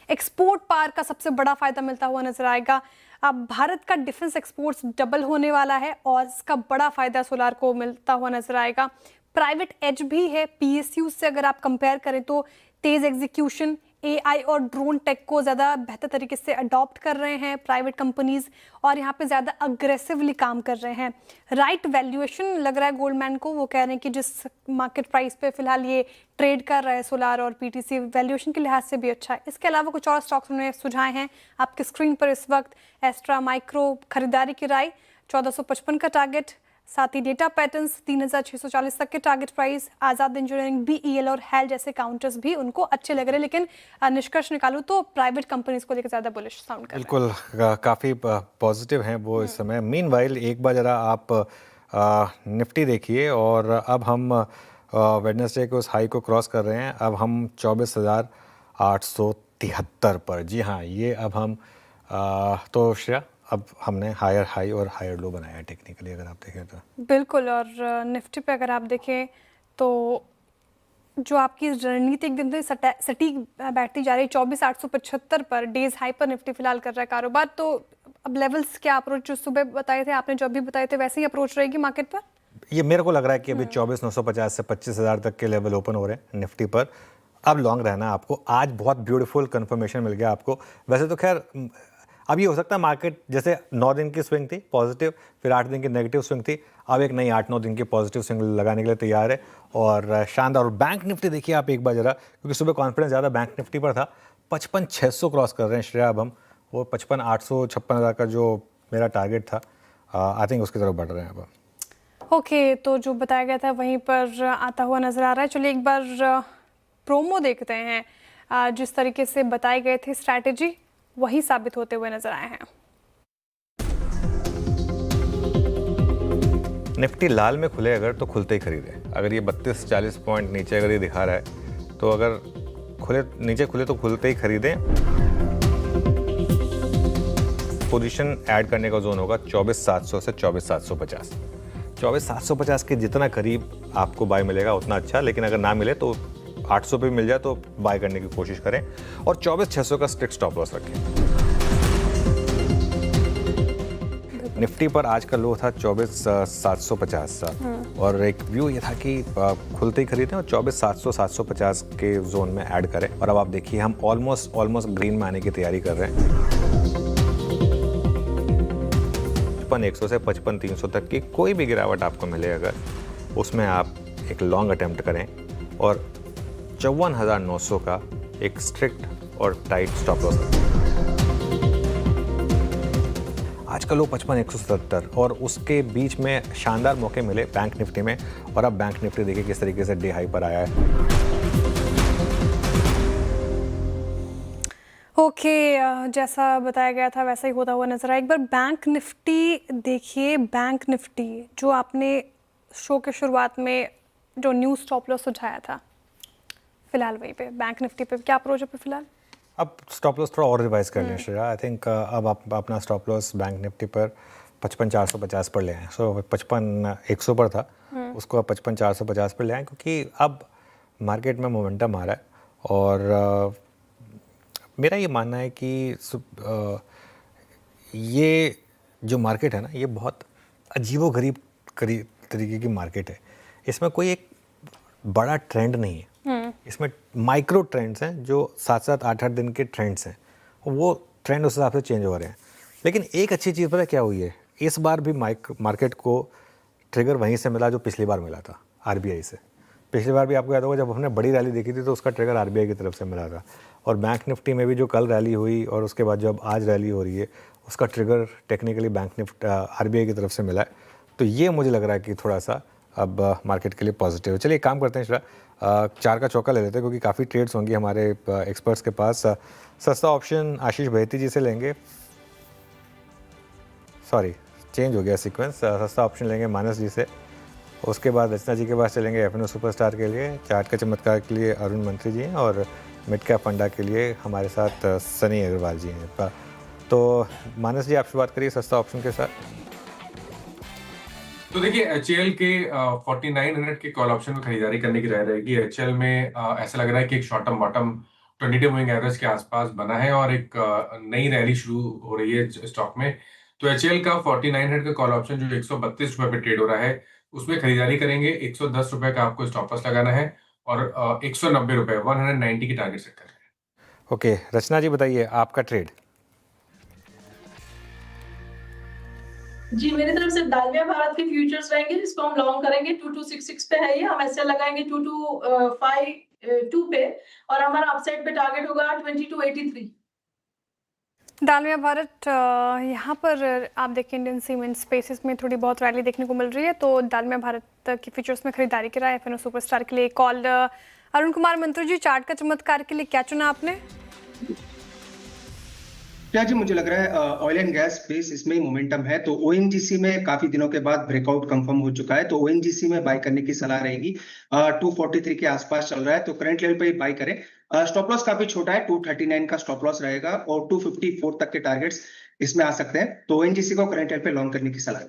एक्सपोर्ट पार का सबसे बड़ा फायदा मिलता हुआ नजर आएगा। अब भारत का डिफेंस एक्सपोर्ट्स डबल होने वाला है और इसका बड़ा फायदा सोलार को मिलता हुआ नजर आएगा। प्राइवेट एज भी है, पीएसयू से अगर आप कंपेयर करें तो तेज एग्जीक्यूशन, एआई और ड्रोन टेक को ज़्यादा बेहतर तरीके से अडॉप्ट कर रहे हैं प्राइवेट कंपनीज और यहाँ पे ज़्यादा अग्रेसिवली काम कर रहे हैं। राइट वैल्यूएशन लग रहा है गोल्डमैन को, वो कह रहे हैं कि जिस मार्केट प्राइस पे फिलहाल ये ट्रेड कर रहा है सोलार और पीटीसी, वैल्यूएशन के लिहाज से भी अच्छा है। इसके अलावा कुछ और स्टॉक्स उन्होंने सुझाए हैं आपकी स्क्रीन पर इस वक्त। एस्ट्रा माइक्रो खरीदारी की राय, 1455 का टारगेट, साथ ही डेटा पैटर्न्स 3640 तक के टारगेट प्राइस, आज़ाद इंजीनियरिंग, BEL और हेल जैसे काउंटर्स भी उनको अच्छे लग रहे हैं, लेकिन निष्कर्ष निकालूं तो प्राइवेट कंपनीज को लेकर ज़्यादा बुलिश साउंड कर रहे हैं। बिल्कुल काफ़ी पॉजिटिव हैं वो इस समय। मीनवाइल एक बार ज़रा आप निफ्टी देखिए, और अब हम वेडनेसडे के उस हाई को क्रॉस कर रहे हैं। अब हम 24,873 पर। जी हाँ, ये अब हम तो श्रेया, अब हमने हायर हाई और हायर लो बनाया है टेक्निकली, अगर आप देखें तो। बिल्कुल, और निफ्टी पे अगर आप देखें तो जो आपकी रणनीति एक दिन से सटीक बैठती जा रही है 24,875 पर, डेज हाई पर निफ्टी फिलहाल कर रहा है कारोबार। तो अब लेवल्स क्या अप्रोच जो सुबह बताए थे आपने, जो अभी बताए थे, वैसे ही अप्रोच रहेगी मार्केट पर? ये मेरे को लग रहा है कि अभी 24,950 से 25,000 तक के लेवल ओपन हो रहे हैं निफ्टी पर। अब लॉन्ग रहना है आपको। आज बहुत ब्यूटीफुल कंफर्मेशन मिल गया आपको। वैसे तो खैर अब ये हो सकता है मार्केट जैसे 9 दिन की स्विंग थी पॉजिटिव, फिर 8 दिन की नेगेटिव स्विंग थी, अब एक नई 8-9 दिन की पॉजिटिव स्विंग लगाने के लिए तैयार है, और शानदार। और बैंक निफ्टी देखिए आप एक बार जरा, क्योंकि सुबह कॉन्फिडेंस ज़्यादा बैंक निफ्टी पर था। 55,600 क्रॉस कर रहे हैं श्रेया अब हम, वो 55,856,000 का जो मेरा टारगेट था, आई थिंक उसकी तरफ बढ़ रहे हैं अब। ओके, तो जो बताया गया था वहीं पर आता हुआ नजर आ रहा है। चलिए एक बार प्रोमो देखते हैं। जिस तरीके से बताए गए थे स्ट्रैटेजी, वही साबित होते हुए नजर आए हैं। निफ्टी लाल में खुले अगर, तो खुलते ही खरीदे। अगर ये 32-40 पॉइंट नीचे अगर ये दिखा रहा है, तो अगर नीचे खुले तो खुलते ही खरीदें। पोजीशन ऐड करने का जोन होगा 24,700 से 24,750। 24,750 के जितना करीब आपको बाय मिलेगा उतना अच्छा, लेकिन अगर ना मिले तो 800 पे मिल जाए तो बाय करने की कोशिश करें, और 24,600 का स्ट्रिक्ट स्टॉप लॉस रखें। निफ्टी पर आज का लो था 24,750 और एक व्यू ये था कि खुलते ही खरीदें और 24,700-750 के जोन में ऐड करें। और अब आप देखिए हम ऑलमोस्ट ग्रीन में आने की तैयारी कर रहे हैं। 55,100 से 55,300 तक की कोई भी गिरावट आपको मिले अगर, उसमें आप एक लॉन्ग अटेम्प्ट करें, और 54,900 का एक स्ट्रिक्ट और टाइट स्टॉप लॉस। आज का लो 55,170 और उसके बीच में शानदार मौके मिले बैंक निफ्टी में, और अब बैंक निफ्टी देखिए किस तरीके से डे हाई पर आया है। ओके, जैसा बताया गया था वैसा ही होता हुआ नजर आया। एक बार बैंक निफ्टी देखिए। बैंक निफ्टी जो आपने शो के शुरुआत में जो न्यू स्टॉप लॉस सुझाया था, फिलहाल वहीं पे बैंक निफ्टी पे क्या अप्रोच है फिलहाल? अब स्टॉप लॉस थोड़ा और रिवाइज कर लें श्रेया। आई थिंक अब आप अपना स्टॉप लॉस बैंक निफ्टी पर 55,450 पर ले आए। सो 55,100 पर था, उसको अब 55,450 पर ले आए, क्योंकि अब मार्केट में मोमेंटम आ रहा है। और मेरा ये मानना है कि ये जो मार्केट है ना, ये बहुत अजीबोगरीब तरीके की मार्केट है। इसमें कोई एक बड़ा ट्रेंड नहीं है, इसमें माइक्रो ट्रेंड्स हैं जो 7-7, 8-8 दिन के ट्रेंड्स हैं, वो ट्रेंड उस हिसाब से चेंज हो रहे हैं। लेकिन एक अच्छी चीज़ पता है क्या हुई है, इस बार भी मार्केट को ट्रिगर वहीं से मिला जो पिछली बार मिला था, RBI से। पिछली बार भी आपको याद होगा जब हमने बड़ी रैली देखी थी तो उसका ट्रिगर RBI की तरफ से मिला था। और बैंक निफ्टी में भी जो कल रैली हुई और उसके बाद जब आज रैली हो रही है, उसका trigger technically bank Nifty RBI की तरफ से मिला है। तो ये मुझे लग रहा है कि थोड़ा सा अब मार्केट के लिए पॉजिटिव है। चलिए एक काम करते हैं श्रेया, 4 का चौका ले लेते हैं, क्योंकि काफ़ी ट्रेड्स होंगी हमारे एक्सपर्ट्स के पास। सस्ता ऑप्शन आशीष बहेती जी से लेंगे, सॉरी चेंज हो गया सीक्वेंस। सस्ता ऑप्शन लेंगे मानस जी से, उसके बाद रचना जी के पास चलेंगे FNO सुपरस्टार के लिए, चार्ट के चमत्कार के लिए अरुण मंत्री जी हैं, और मिड कैप फंडा के लिए हमारे साथ सनी अग्रवाल जी हैं। तो मानस जी आप शुरुआत करिए सस्ता ऑप्शन के साथ। तो देखिए HL के 4900 के कॉल ऑप्शन में खरीदारी करने की राय रहेगी। HL में ऐसा लग रहा है कि एक शॉर्ट टर्म बॉटम 20-डे मूविंग एवरेज के आसपास बना है और एक नई रैली शुरू हो रही है स्टॉक में। तो HL का 4900 का कॉल ऑप्शन जो 132 रुपए पे ट्रेड हो रहा है, उसमें खरीदारी करेंगे। 110 रुपए का आपको स्टॉप लॉस लगाना है और 190 रुपए 190 की टारगेट सेट कर रहे हैं। ओके, रचना जी बताइए आपका ट्रेड। जी, मेरी तरफ से डालमिया भारत के फ्यूचर्स रहेंगे, जिसको हम लॉन्ग करेंगे। 2266 पे है ये, हम ऐसे लगाएंगे 2252 पे, और हमारा अपसाइड पे टारगेट होगा 2283। डालमिया भारत यहाँ पर आप देखिए इंडियन सीमेंट स्पेसिस में थोड़ी बहुत रैली देखने को मिल रही है, तो डालमिया भारत की फ्यूचर्स में खरीदारी की राय एफएनओ सुपरस्टार के लिए कॉल। अरुण कुमार मंत्री जी, चार्ट का चमत्कार के लिए क्या चुना आपने? क्या जी, मुझे लग रहा है ऑयल एंड गैस स्पेस इसमें मोमेंटम है, तो ओएनजीसी में काफी दिनों के बाद ब्रेकआउट कंफर्म हो चुका है, तो ओएनजीसी में बाय करने की सलाह रहेगी। 243 के आसपास चल रहा है, तो करंट लेवल पे ही बाय करें। स्टॉप लॉस काफी छोटा है, 239 का स्टॉप लॉस रहेगा और 254 तक के टारगेट्स इसमें आ सकते हैं, तो ओएनजीसी को करंट लेवल पे लॉन्ग करने की सलाह है।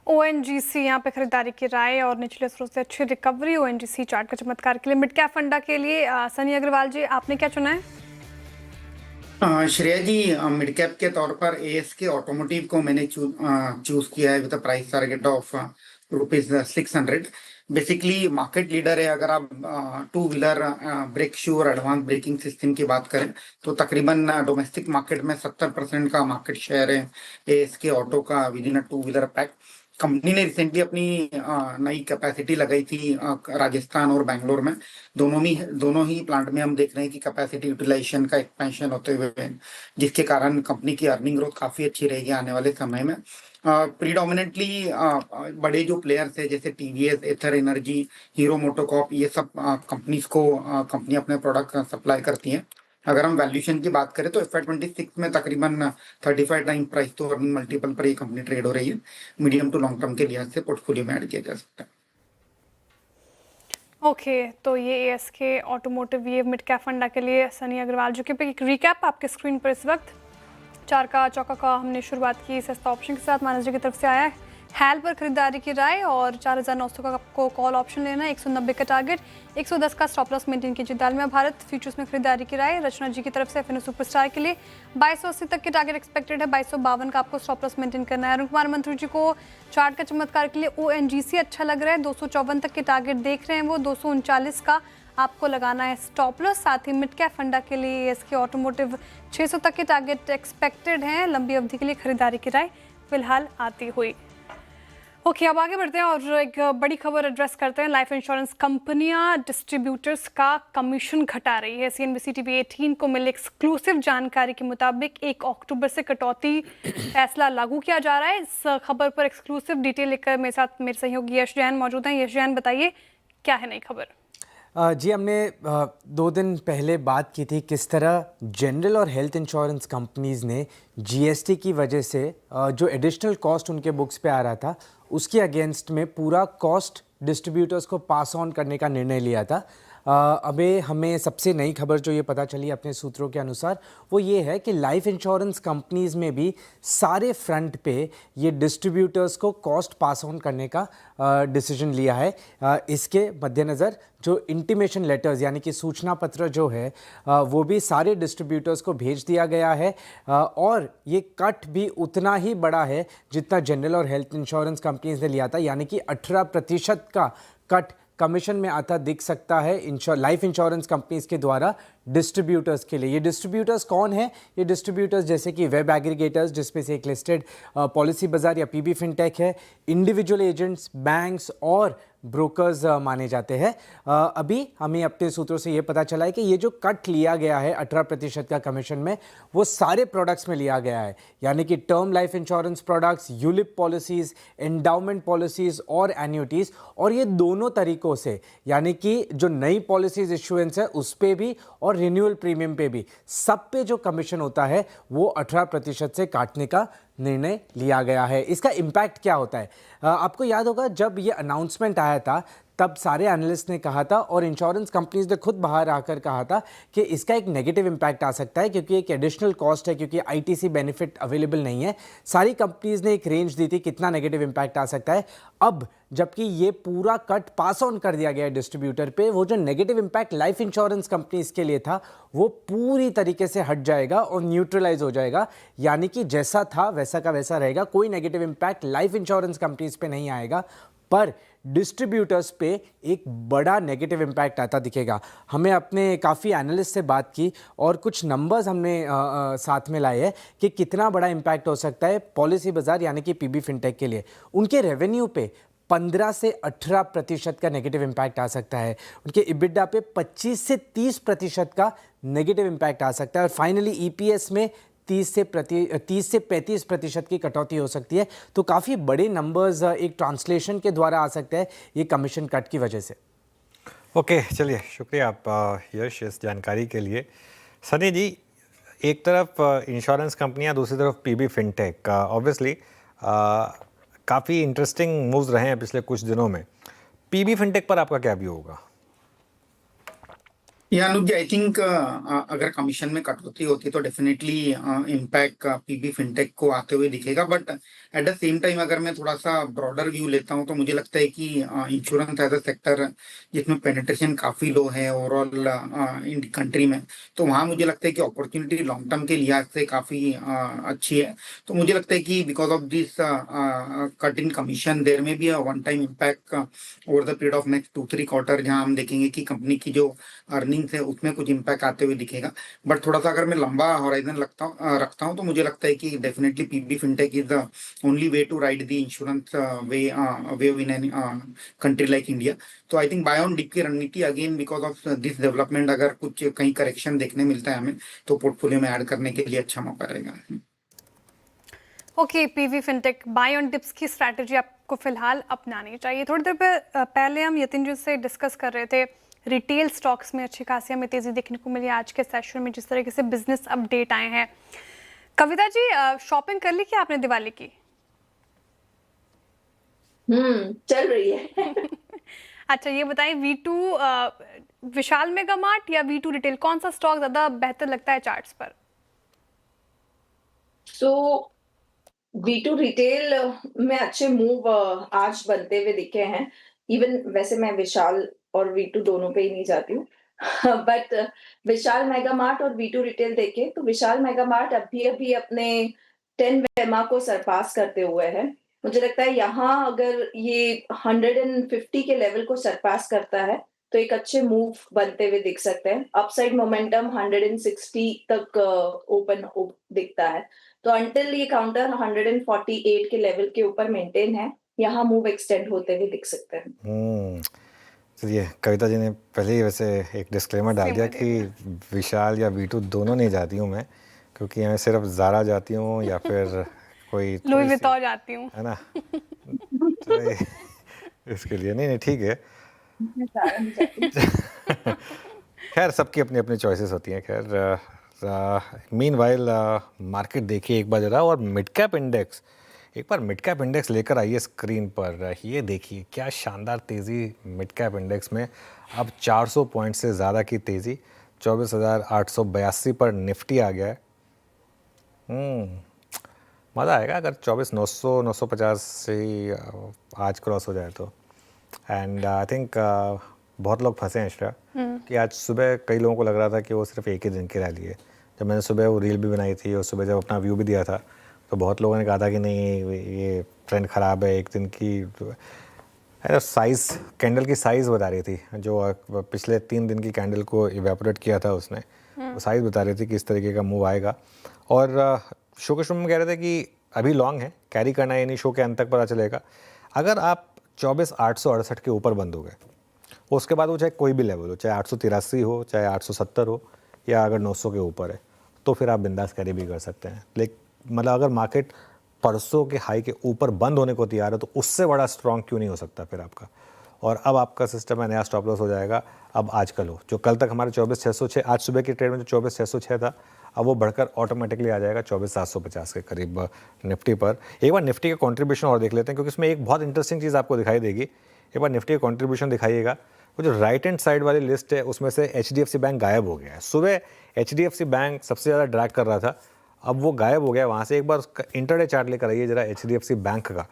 ओएनजीसी यहाँ पे खरीदारी की राय और निचले स्रोत से अच्छी रिकवरी ओएनजीसी चार्ट का चमत्कार के लिए। मिड कैप फंडा के लिए सनी अग्रवाल जी, आपने क्या चुना है? श्रेया जी, मिड कैप के तौर पर एएसके ऑटोमोटिव को मैंने चूज किया है with price target of ₹600। Basically market leader है। अगर आप टू व्हीलर ब्रेक शू और एडवांस ब्रेकिंग सिस्टम की बात करें तो तकरीबन डोमेस्टिक मार्केट में 70% का मार्केट शेयर है एएसके ऑटो का with in two wheeler pack. Company ने रिसेंटली अपनी नई कैपेसिटी लगाई थी राजस्थान और बैंगलोर में। दोनों ही प्लांट में हम देख रहे हैं कि कैपेसिटी यूटिलाइजेशन का एक्सपेंशन होते हुए, जिसके कारण कंपनी की अर्निंग ग्रोथ काफी अच्छी रहेगी आने वाले समय में। प्रीडोमिनेंटली बड़े जो प्लेयर्स है जैसे टीवीएस, एथर एनर्जी, हीरो मोटोकॉर्प, ये सब कंपनीज को कंपनी अपने प्रोडक्ट सप्लाई करती है। अगर हम वैल्यूएशन की बात करें तो FY26 में तकरीबन 35 time price to earning multiple पर ये कंपनी ट्रेड हो रही है। मीडियम टू लॉन्ग टर्म के लिहाज से पोर्टफोलियो में ऐड किया जा सकता है। ओके, तो ये एएसके ऑटोमोटिव, ये मिड कैप फंडा के लिए सनी अग्रवाल जी के। एक रिकैप आपके स्क्रीन पर इस वक्त चार का चौका का हमने शुरुआत की सस्ता ऑप्शन के साथ। मानस जी की तरफ से आया है हैल पर खरीदारी की राय और 4900 का आपको कॉल ऑप्शन लेना है। 190 का टारगेट, 110 का स्टॉप लॉस मेंटेन कीजिए। डालमिया भारत फ्यूचर्स में खरीदारी की राय रचना जी की तरफ से एफएनओ सुपरस्टार के लिए 2280 तक के टारगेट एक्सपेक्टेड है। 2252 का आपको स्टॉप लॉस मेंटेन करना है। अरुण कुमार मंत्री जी को चार्ट का चमत्कार के लिए ओएनजीसी अच्छा लग रहा है, 254 तक के टारगेट देख रहे हैं वो। 239 का आपको लगाना है स्टॉप लॉस। साथ ही मिड कैप फंडा के लिए एएसके ऑटोमोटिव 600 तक के टारगेट एक्सपेक्टेड हैं। लंबी अवधि के लिए खरीदारी की राय फिलहाल आती हुई। ओके, अब आगे बढ़ते हैं और एक बड़ी खबर एड्रेस करते हैं। लाइफ इंश्योरेंस कंपनियां डिस्ट्रीब्यूटर्स का कमीशन घटा रही है। CNBC TV 18 को मिली एक्सक्लूसिव जानकारी के मुताबिक 1 अक्टूबर से कटौती फैसला लागू किया जा रहा है। इस खबर पर एक्सक्लूसिव डिटेल लेकर मेरे साथ मेरे सहयोगी यश जैन मौजूद हैं। यश जैन, बताइए क्या है नई खबर? जी, हमने 2 दिन पहले बात की थी किस तरह जनरल और हेल्थ इंश्योरेंस कंपनीज़ ने GST की वजह से जो एडिशनल कॉस्ट उनके बुक्स पे आ रहा था उसके अगेंस्ट में पूरा कॉस्ट डिस्ट्रीब्यूटर्स को पास ऑन करने का निर्णय लिया था। अभी हमें सबसे नई खबर जो ये पता चली अपने सूत्रों के अनुसार वो ये है कि लाइफ इंश्योरेंस कंपनीज़ में भी सारे फ्रंट पे ये डिस्ट्रीब्यूटर्स को कॉस्ट पास ऑन करने का डिसीजन लिया है। इसके मद्देनज़र जो इंटीमेशन लेटर्स यानी कि सूचना पत्र जो है वो भी सारे डिस्ट्रीब्यूटर्स को भेज दिया गया है और ये कट भी उतना ही बड़ा है जितना जनरल और हेल्थ इंश्योरेंस कंपनीज़ ने लिया था, यानी कि 18% का कट कमीशन में आता दिख सकता है लाइफ इंश्योरेंस कंपनीज के द्वारा डिस्ट्रीब्यूटर्स के लिए। ये डिस्ट्रीब्यूटर्स कौन है? ये डिस्ट्रीब्यूटर्स जैसे कि वेब एग्रीगेटर्स, जिसमें से एक लिस्टेड पॉलिसी बाजार या PB फिनटेक है, इंडिविजुअल एजेंट्स, बैंक्स और ब्रोकर्स माने जाते हैं। अभी हमें अपने सूत्रों से ये पता चला है कि ये जो कट लिया गया है 18% का कमीशन में, वो सारे प्रोडक्ट्स में लिया गया है, यानी कि term life insurance products, ULIP policies, endowment policies और एन्युटीज़। और ये दोनों तरीकों से, यानी कि जो नई पॉलिसीज़ इशुएंस है उस पर भी और रिन्यूअल प्रीमियम पे भी, सब पे जो कमीशन होता है वो 18% से काटने का निर्णय लिया गया है। इसका इम्पैक्ट क्या होता है? आपको याद होगा जब ये अनाउंसमेंट आया था तब सारे एनालिस्ट ने कहा था और इंश्योरेंस कंपनीज ने खुद बाहर आकर कहा था कि इसका एक नेगेटिव इम्पैक्ट आ सकता है क्योंकि एक एडिशनल कॉस्ट है, क्योंकि ITC बेनिफिट अवेलेबल नहीं है। सारी कंपनीज ने एक रेंज दी थी कितना नेगेटिव इम्पैक्ट आ सकता है। अब जबकि ये पूरा कट पास ऑन कर दिया गया है डिस्ट्रीब्यूटर पे, वो जो negative impact life insurance companies के लिए था वो पूरी तरीके से हट जाएगा और न्यूट्रलाइज हो जाएगा, यानी कि जैसा था वैसा का वैसा रहेगा। कोई negative impact life insurance companies पे नहीं आएगा, पर डिस्ट्रीब्यूटर्स पे एक बड़ा नेगेटिव इम्पैक्ट आता दिखेगा। हमें अपने काफ़ी एनालिस्ट से बात की और कुछ नंबर्स हमने साथ में लाए हैं कि कितना बड़ा इम्पैक्ट हो सकता है पॉलिसी बाजार यानी कि PB फिनटेक के लिए। उनके रेवेन्यू पे 15 से 18% का नेगेटिव इम्पैक्ट आ सकता है, उनके EBITDA पे 25 से 30% का नेगेटिव इम्पैक्ट आ सकता है और फाइनली EPS में 30 से 35% की कटौती हो सकती है। तो काफ़ी बड़े नंबर्स एक ट्रांसलेशन के द्वारा आ सकते हैं ये कमीशन कट की वजह से। ओके, चलिए शुक्रिया आप यश इस जानकारी के लिए। सनी जी, एक तरफ इंश्योरेंस कंपनियां, दूसरी तरफ पीबी फिनटेक, ऑब्वियसली काफ़ी इंटरेस्टिंग मूव्स रहे हैं पिछले कुछ दिनों में। पीबी फिनटेक पर आपका क्या व्यू होगा? अनुज जी, आई थिंक अगर कमीशन में कटौती होती तो डेफिनेटली इम्पैक्ट पीबी फिनटेक को आते हुए दिखेगा, but at the same time अगर मैं थोड़ा सा ब्रॉडर व्यू लेता हूं तो मुझे लगता है कि इंश्योरेंस एज अ सेक्टर जिसमें पेनिट्रेशन काफी लो है ओवरऑल इन कंट्री में, तो वहां मुझे लगता है कि अपॉर्चुनिटी लॉन्ग टर्म के लिहाज से काफी अच्छी है। तो मुझे लगता है कि because of this cut in commission there में भी one time impact over the period of next 2-3 quarter, जहां हम देखेंगे कि कंपनी की जो अर्निंग है उसमें कुछ इम्पैक्ट आते हुए दिखेगा। बट थोड़ा सा अगर मैं लंबा होराइजन रखता हूं तो मुझे लगता है कि definitely PB fintech is the only way to ride the insurance wave in an country like India. तो I think buy on dip की रणनीति again because of this development, अगर कुछ कहीं करेक्शन देखने मिलता है हमें तो पोर्टफोलियो में ऐड करने के लिए अच्छा मौका रहेगा। Okay, PV fintech buy on dips की स्ट्रैटेजी आपको फिलहाल अपनानी चाहिए। थोड़ी देर पहले हम यतिन जी से डिस्कस कर रहे थे, रिटेल स्टॉक्स में अच्छी खासी हमें तेजी देखने को मिली आज के सेशन में, जिस तरीके से बिजनेस अपडेट आए हैं। कविता जी, शॉपिंग कर ली क्या आपने दिवाली की? चल रही है। अच्छा, ये बताएं, V2 विशाल मेगा मार्ट या V2 रिटेल, कौन सा स्टॉक ज्यादा बेहतर लगता है चार्ट्स पर? सो V2 रिटेल में अच्छे मूव आज बनते हुए दिखे हैं। इवन वैसे मैं विशाल और V2 दोनों पे ही नहीं जाती हूँ बट विशाल मेगा मार्ट और V2 रिटेल देखे तो विशाल मेगा मार्ट अभी अपने 10 वेमा को सरपास करते हुए है। मुझे लगता है यहाँ अगर ये 150 के लेवल को सरपास करता है तो एक अच्छे मूव बनते हुए दिख सकते हैं। अपसाइड मोमेंटम 160 तक ओपन दिखता है, तो अंटिल ये काउंटर 148 के लेवल के ऊपर मेंटेन है, यहाँ मूव एक्सटेंड होते हुए दिख सकते हैं। चलिए, कविता जी ने पहले ही वैसे एक डिस्क्लेमर डाल दिया कि विशाल या V2 दोनों नहीं जाती हूँ मैं, क्योंकि मैं सिर्फ ज़ारा जाती हूँ या फिर कोई लुई विटॉन जाती हूँ, है ना। तो इसके लिए नहीं ठीक है। खैर, सबकी अपनी अपनी चॉइसेस होती हैं। खैर, मीनवाइल मार्केट देखिए एक बार ज़रा, और मिड कैप इंडेक्स, एक बार मिड कैप इंडेक्स लेकर आइए स्क्रीन पर। ये देखिए क्या शानदार तेज़ी मिड कैप इंडेक्स में, अब 400 पॉइंट से ज़्यादा की तेज़ी, 24,882 पर निफ्टी आ गया है। मज़ा आएगा अगर 24,900 950 से आज क्रॉस हो जाए तो। एंड आई थिंक बहुत लोग फंसे हैं श्रेया, कि आज सुबह कई लोगों को लग रहा था कि वो सिर्फ एक ही दिन की रैली है। जब मैंने सुबह वो रील भी बनाई थी और सुबह जब अपना व्यू भी दिया था तो बहुत लोगों ने कहा था कि नहीं, ये ट्रेंड ख़राब है, एक दिन की साइज़, कैंडल की साइज़ बता रही थी, जो पिछले 3 दिन की कैंडल को इवेपोरेट किया था उसने, वो साइज़ बता रही थी कि इस तरीके का मूव आएगा। और शो के शुरू में कह रहे थे कि अभी लॉन्ग है, कैरी करना है, यानी शो के अंत तक पता चलेगा। अगर आप 24,868 के ऊपर बंद हो गए, उसके बाद वो चाहे कोई भी लेवल हो, चाहे 883 हो, चाहे 870 हो, या अगर 900 के ऊपर है, तो फिर आप बिंदास कैरी भी कर सकते हैं। लेकिन मतलब अगर मार्केट परसों के हाई के ऊपर बंद होने को तैयार है तो उससे बड़ा स्ट्रॉन्ग क्यों नहीं हो सकता फिर आपका। और अब आपका सिस्टम है, नया स्टॉप लॉस हो जाएगा। अब आजकल हो, जो कल तक हमारे 24,606, आज सुबह की ट्रेड में जो 24,606 था, अब वो बढ़कर ऑटोमेटिकली आ जाएगा 24,750 के करीब निफ्टी पर। एक बार निफ्टी का कंट्रीब्यूशन और देख लेते हैं, क्योंकि इसमें एक बहुत इंटरेस्टिंग चीज़ आपको दिखाई देगी। एक बार निफ्टी का कंट्रीब्यूशन दिखाइएगा। वो जो राइट हैंड साइड वाली लिस्ट है उसमें से HDFC बैंक गायब हो गया है। सुबह HDFC बैंक सबसे ज़्यादा ड्रैग कर रहा था, अब वो गायब हो गया वहाँ से। एक बार उसका इंटरडे चार्ट लेकर आइए जरा HDFC बैंक का,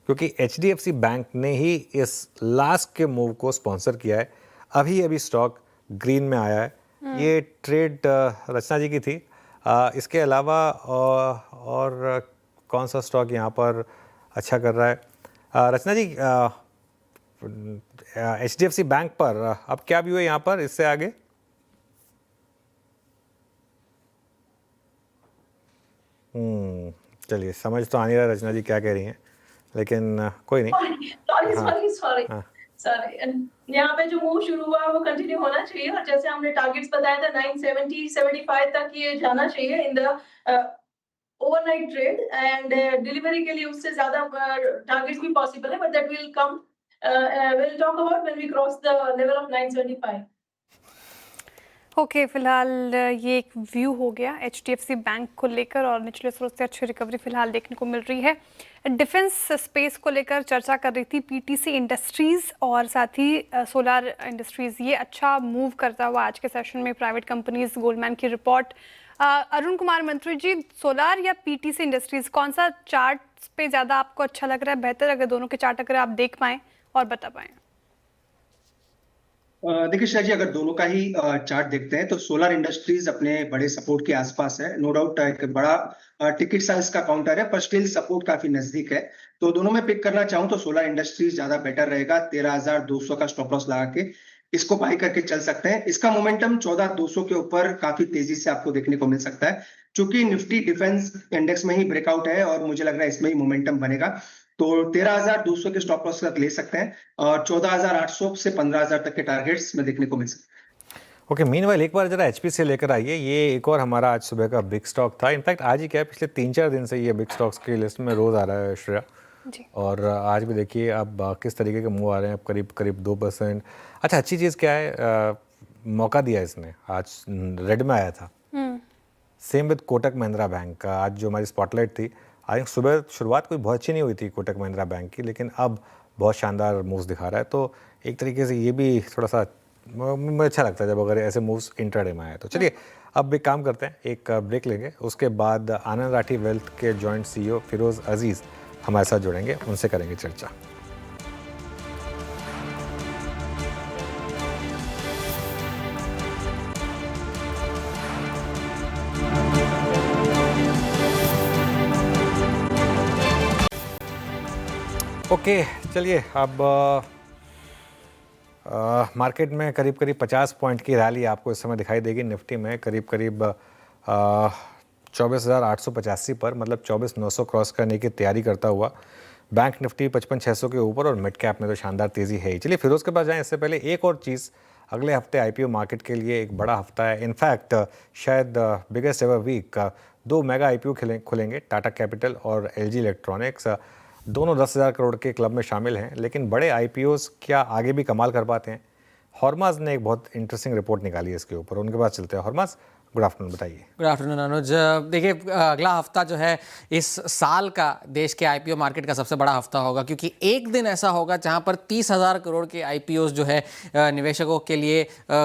क्योंकि HDFC बैंक ने ही इस लास्ट के मूव को स्पॉन्सर किया है। अभी स्टॉक ग्रीन में आया है। ये ट्रेड रचना जी की थी। इसके अलावा और कौन सा स्टॉक यहाँ पर अच्छा कर रहा है? रचना जी, HDFC बैंक पर अब क्या व्यू है यहाँ पर इससे आगे? चलिए, समझ तो आ नहीं रहा रचना जी क्या कह रही हैं, लेकिन कोई नहीं। सॉरी, यहाँ पे जो मूव शुरू हुआ है वो कंटिन्यू होना चाहिए, और जैसे हमने टारगेट्स बताया था 970 75 तक ये जाना चाहिए in the overnight trade and delivery के लिए उससे ज्यादा टारगेट्स भी पॉसिबल है, but that will come, we'll talk about when we cross the level of 975. Okay फिलहाल ये एक व्यू हो गया HDFC बैंक को लेकर और निचले स्रोत से अच्छी रिकवरी फिलहाल देखने को मिल रही है। डिफेंस स्पेस को लेकर चर्चा कर रही थी PTC इंडस्ट्रीज और साथ ही सोलार इंडस्ट्रीज, ये अच्छा मूव करता हुआ आज के सेशन में प्राइवेट कंपनीज, गोल्डमैन की रिपोर्ट। अरुण कुमार मंत्री जी, सोलार या PTC इंडस्ट्रीज, कौन सा चार्ट पे ज़्यादा आपको अच्छा लग रहा है, बेहतर अगर दोनों के चार्ट अगर आप देख पाएँ और बता पाएँ? देखिए शाह जी, अगर दोनों का ही चार्ट देखते हैं तो सोलर इंडस्ट्रीज अपने बड़े सपोर्ट के आसपास है। नो डाउट एक बड़ा टिकट साइज का काउंटर है, पर स्टिल सपोर्ट काफी नजदीक है। तो दोनों में पिक करना चाहूं तो सोलर इंडस्ट्रीज ज्यादा बेटर रहेगा। 13,200 का स्टॉप लॉस लगा के इसको बाई करके चल सकते हैं। इसका मोमेंटम 14,200 के ऊपर काफी तेजी से आपको देखने को मिल सकता है, क्योंकि निफ्टी डिफेंस इंडेक्स में ही ब्रेकआउट है और मुझे लग रहा है इसमें ही मोमेंटम बनेगा। तो 13,200 के स्टॉप लॉस तक ले सकते हैं और 14,800 से 15,000 तक के टारगेट्स में देखने को मिल सकते हैं। ओके, मीनवाइल एक बार जरा HPCL लेकर आइए। ये एक और हमारा आज सुबह का बिग स्टॉक था। इनफैक्ट आज ही क्या है, पिछले 3-4 दिन से ये बिग स्टॉक्स की लिस्ट में रोज आ रहा है श्रेया जी। और आज भी देखिए अब किस तरीके के मूव आ रहे हैं, अब करीब करीब 2%। अच्छा, अच्छी चीज़ क्या है, मौका दिया इसने, आज रेड में आया था। Same with Kotak Mahindra bank. आज जो हमारी स्पॉटलाइट थी, आई थिंक सुबह शुरुआत कोई बहुत अच्छी नहीं हुई थी कोटक महिंद्रा बैंक की, लेकिन अब बहुत शानदार मूव्स दिखा रहा है। तो एक तरीके से ये भी थोड़ा सा मुझे अच्छा लगता है जब अगर ऐसे मूव्स इंट्राडे में आए। तो चलिए अब एक काम करते हैं, एक ब्रेक लेंगे, उसके बाद आनंद राठी वेल्थ के जॉइंट CEO फिरोज अजीज़ हमारे साथ जुड़ेंगे, उनसे करेंगे चर्चा। ओके, चलिए अब मार्केट में करीब करीब 50 पॉइंट की रैली आपको इस समय दिखाई देगी। निफ्टी में करीब करीब 24,885 पर, मतलब 24,900 क्रॉस करने की तैयारी करता हुआ। बैंक निफ्टी 55,600 के ऊपर और मिड कैप में तो शानदार तेज़ी है ही। चलिए फिरोज़ के पास जाएं, इससे पहले एक और चीज़, अगले हफ्ते IPO मार्केट के लिए एक बड़ा हफ्ता है। इनफैक्ट शायद biggest ever week 2 mega IPO खुलेंगे। टाटा कैपिटल और LG इलेक्ट्रॉनिक्स दोनों 10,000 करोड़ के क्लब में शामिल हैं। लेकिन बड़े IPOs क्या आगे भी कमाल कर पाते हैं? हॉर्माज ने एक बहुत इंटरेस्टिंग रिपोर्ट निकाली है इसके ऊपर, उनके पास चलते हैं। हॉर्माज, गुड आफ्टरनून, बताइए। गुड आफ्टरनून अनुज। देखिए, अगला हफ्ता जो है इस साल का देश के IPO मार्केट का सबसे बड़ा हफ्ता होगा, क्योंकि एक दिन ऐसा होगा जहां पर 30,000 करोड़ के IPOs जो है निवेशकों के लिए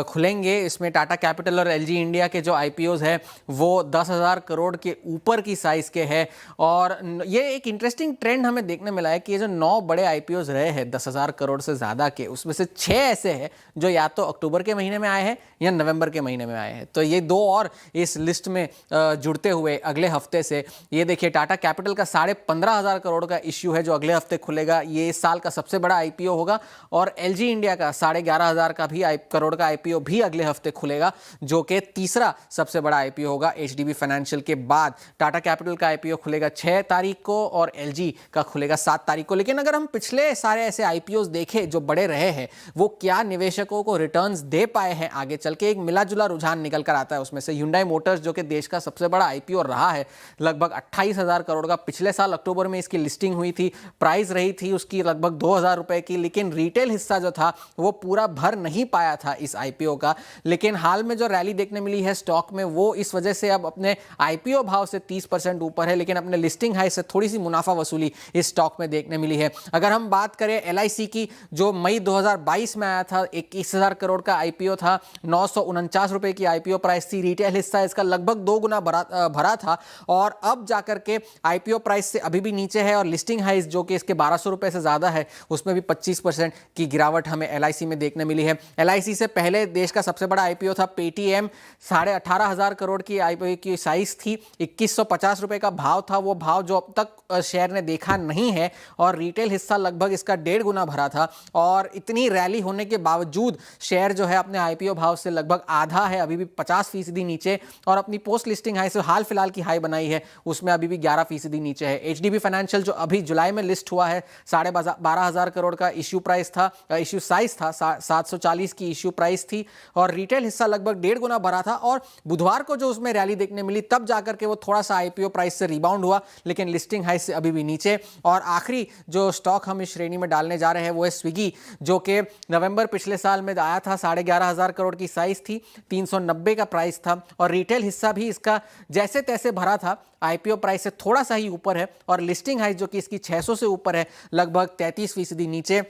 खुलेंगे। इसमें टाटा कैपिटल और LG इंडिया के जो IPOs है वो 10,000 करोड़ के ऊपर की साइज़ के हैं। और ये एक इंटरेस्टिंग ट्रेंड हमें देखने मिला है कि ये जो 9 बड़े IPOs रहे हैं 10,000 करोड़ से ज़्यादा के, उसमें से 6 ऐसे हैं जो या तो अक्टूबर के महीने में आए हैं या नवंबर के महीने में आए हैं। तो ये 2 और इस लिस्ट में जुड़ते हुए अगले हफ्ते से, ये देखिए टाटा कैपिटल का 15,500 करोड़ का इश्यू है जो अगले हफ्ते खुलेगा, ये इस साल का सबसे बड़ा IPO होगा। और LG इंडिया का 11,500 का भी करोड़ का IPO भी अगले हफ्ते खुलेगा, जो कि तीसरा सबसे बड़ा IPO होगा HDB फाइनेंशियल के बाद। टाटा कैपिटल का IPO खुलेगा 6 तारीख को और LG का खुलेगा 7 तारीख को। लेकिन अगर हम पिछले सारे ऐसे IPOs देखें जो बड़े रहे हैं, वो क्या निवेशकों को रिटर्न्स दे पाए हैं आगे चल के, एक मिला जुला रुझान निकल कर आता है। उसमें से Hyundai मोटर्स जो कि देश का सबसे बड़ा IPO रहा है, लगभग 28,000 करोड़ का, पिछले साल अक्टूबर में इसकी लिस्टिंग हुई थी, प्राइस रही थी उसकी लगभग 2,000 रुपए की, लेकिन रिटेल हिस्सा जो था वो पूरा भर नहीं पाया था इस IPO का। लेकिन हाल में जो रैली देखने मिली है स्टॉक में, वो इस वजह से अब अपने IPO भाव से 30% ऊपर है, लेकिन अपने लिस्टिंग हाई से थोड़ी सी मुनाफा वसूली इस स्टॉक में देखने मिली है। अगर हम बात करें LIC की, जो मई 2022 में आया था, 21,000 करोड़ का IPO था, 949 रुपए की IPO प्राइस थी, रिटेल हिस्सा इसका लगभग 2 गुना भरा था और अब जाकर के IPO प्राइस से अभी भी नीचे है और लिस्टिंग हाइस जो कि इसके 1,200 रुपए से ज़्यादा है, उसमें भी 25% की गिरावट हमें LIC में देखने मिली है। LIC से पहले देश का सबसे बड़ा IPO था Paytm, 18,500 करोड़ की IPO की साइज थी, 2,150 रुपए का भाव था, वो भाव जो अब तक शेयर ने देखा नहीं है, और रिटेल हिस्सा लगभग इसका 1.5 गुना भरा था। और इतनी रैली होने के बावजूद शेयर जो है अपने IPO भाव से लगभग आधा है, अभी भी 50% फीसदी नीचे और अपनी पोस्ट लिस्टिंग हाई से हाल फिलहाल की हाई बनाई है उसमें अभी भी 11% नीचे है। एचडीबी फाइनेंशियल जो अभी जुलाई में लिस्ट हुआ है 12,500 करोड़ का इश्यू प्राइस था, इश्यू साइज था, 740 की इश्यू प्राइस थी और रिटेल हिस्सा लगभग 1.5 गुना भरा था और बुधवार को जो उसमें रैली देखने मिली तब जाकर के वो थोड़ा सा आईपीओ प्राइस से रिबाउंड हुआ, लेकिन लिस्टिंग हाई से अभी भी नीचे। और आखिरी जो स्टॉक हम इस श्रेणी में डालने जा रहे हैं वो है स्विगी, जो कि नवंबर पिछले साल में आया था, 11,500 करोड़ की साइज थी, 390 का प्राइस था और रिटेल हिस्सा भी इसका जैसे तैसे भरा था, आईपीओ प्राइस से थोड़ा सा ही ऊपर है और लिस्टिंग हाई जो कि इसकी 600 से ऊपर है, लगभग 33% नीचे।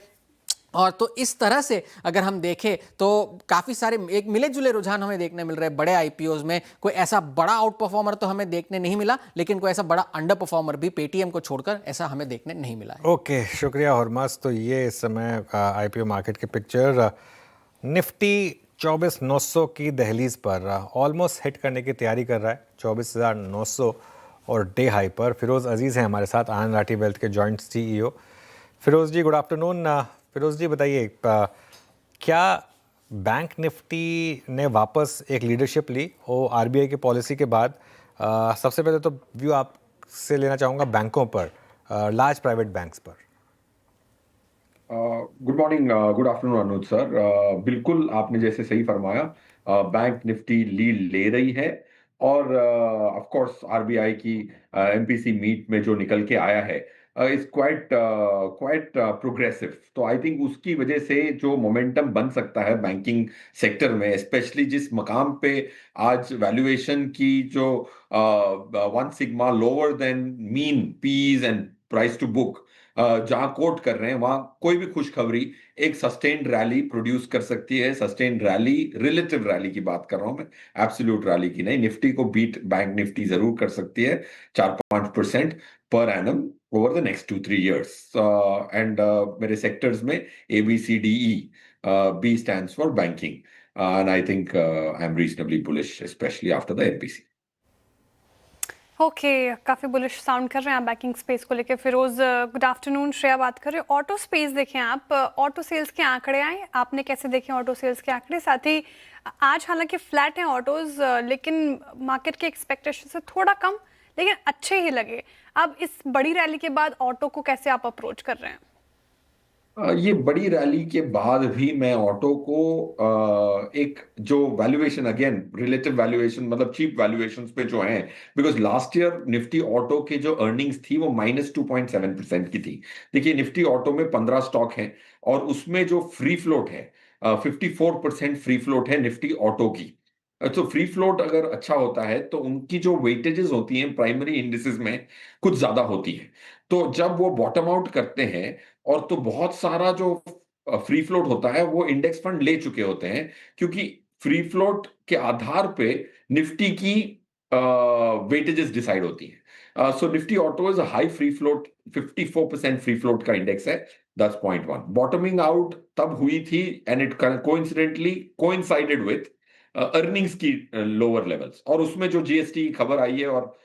और तो इस तरह से अगर हम देखें तो काफ़ी सारे एक मिले जुले रुझान हमें देखने मिल रहे हैं बड़े आईपीओज में। कोई ऐसा बड़ा आउट परफॉर्मर तो हमें देखने नहीं मिला, लेकिन कोई ऐसा बड़ा अंडर परफॉर्मर भी पेटीएम को छोड़कर ऐसा हमें देखने नहीं मिला है। ओके, शुक्रिया हरमस। तो ये इस समय आईपीओ मार्केट की पिक्चर, निफ्टी 24,900 की दहलीज पर ऑलमोस्ट हिट करने की तैयारी कर रहा है, 24,900 और डे हाई पर। फिरोज़ अजीज़ हैं हमारे साथ, आनंद राठी वेल्थ के जॉइंट CEO। फिरोज़ जी गुड आफ्टरनून। फिरोज़ जी बताइए, क्या बैंक निफ्टी ने वापस एक लीडरशिप ली और आरबीआई की पॉलिसी के बाद? सबसे पहले तो व्यू आपसे लेना चाहूँगा बैंकों पर, लार्ज प्राइवेट बैंक्स पर। गुड मॉर्निंग, गुड आफ्टरनून अनुज सर। बिल्कुल आपने जैसे सही फरमाया, बैंक निफ्टी लीड ले रही है और ऑफ कोर्स आरबीआई की एमपीसी मीट में जो निकल के आया है इज क्वाइट प्रोग्रेसिव। तो आई थिंक उसकी वजह से जो मोमेंटम बन सकता है बैंकिंग सेक्टर में, स्पेशली जिस मकाम पे आज वैल्यूएशन की जो 1 sigma lower than mean PEs and price to book जहां कोट कर रहे हैं, वहां कोई भी खुशखबरी एक सस्टेन्ड रैली प्रोड्यूस कर सकती है। सस्टेन्ड रैली, रिलेटिव रैली की बात कर रहा हूं मैं, एब्सोल्यूट रैली की नहीं। निफ्टी को बीट बैंक निफ्टी जरूर कर सकती है 4-5% per annum over the next 2-3 years। And मेरे सेक्टर्स में ABCDE, B stands for banking, and I think I'm reasonably bullish, especially after the MPC। Okay, काफ़ी बुलिश साउंड कर रहे हैं आप बैंकिंग स्पेस को लेकर। फिरोज़ गुड आफ्टरनून, श्रेया बात कर रहे हैं। ऑटो स्पेस देखें आप, ऑटो सेल्स के आंकड़े आए, आपने कैसे देखे ऑटो सेल्स के आंकड़े? साथ ही आज हालांकि फ्लैट हैं ऑटोज, लेकिन मार्केट के एक्सपेक्टेशन से थोड़ा कम, लेकिन अच्छे ही लगे। अब इस बड़ी रैली के बाद ऑटो को कैसे आप अप्रोच कर रहे हैं? ये बड़ी रैली के बाद भी मैं ऑटो को एक जो वैल्यूएशन, अगेन रिलेटिव वैल्यूएशन, मतलब चीप वैल्यूएशंस पे जो हैं, because last year Nifty auto के जो अर्निंग्स थी वो -2.7% की थी। देखिए निफ्टी ऑटो में 15 स्टॉक हैं और उसमें जो फ्री फ्लोट है 54% फ्री फ्लोट है निफ्टी ऑटो की। तो फ्री फ्लोट अगर अच्छा होता है तो उनकी जो वेटेजेस होती हैं प्राइमरी इंडिसेस में कुछ ज्यादा होती है। तो जब वो बॉटम आउट करते हैं और तो बहुत सारा जो फ्री फ्लोट होता है वो इंडेक्स फंड ले चुके होते हैं, क्योंकि फ्री फ्लोट के आधार पे निफ्टी की वेटेजेस डिसाइड होती है। So Nifty auto is high free float, 54% free float का इंडेक्स है, 10.1। बॉटमिंग आउट तब हुई थी and it coincidentally coincided with earnings की लोअर लेवल्स, और उसमें जो जीएसटी की खबर आई है और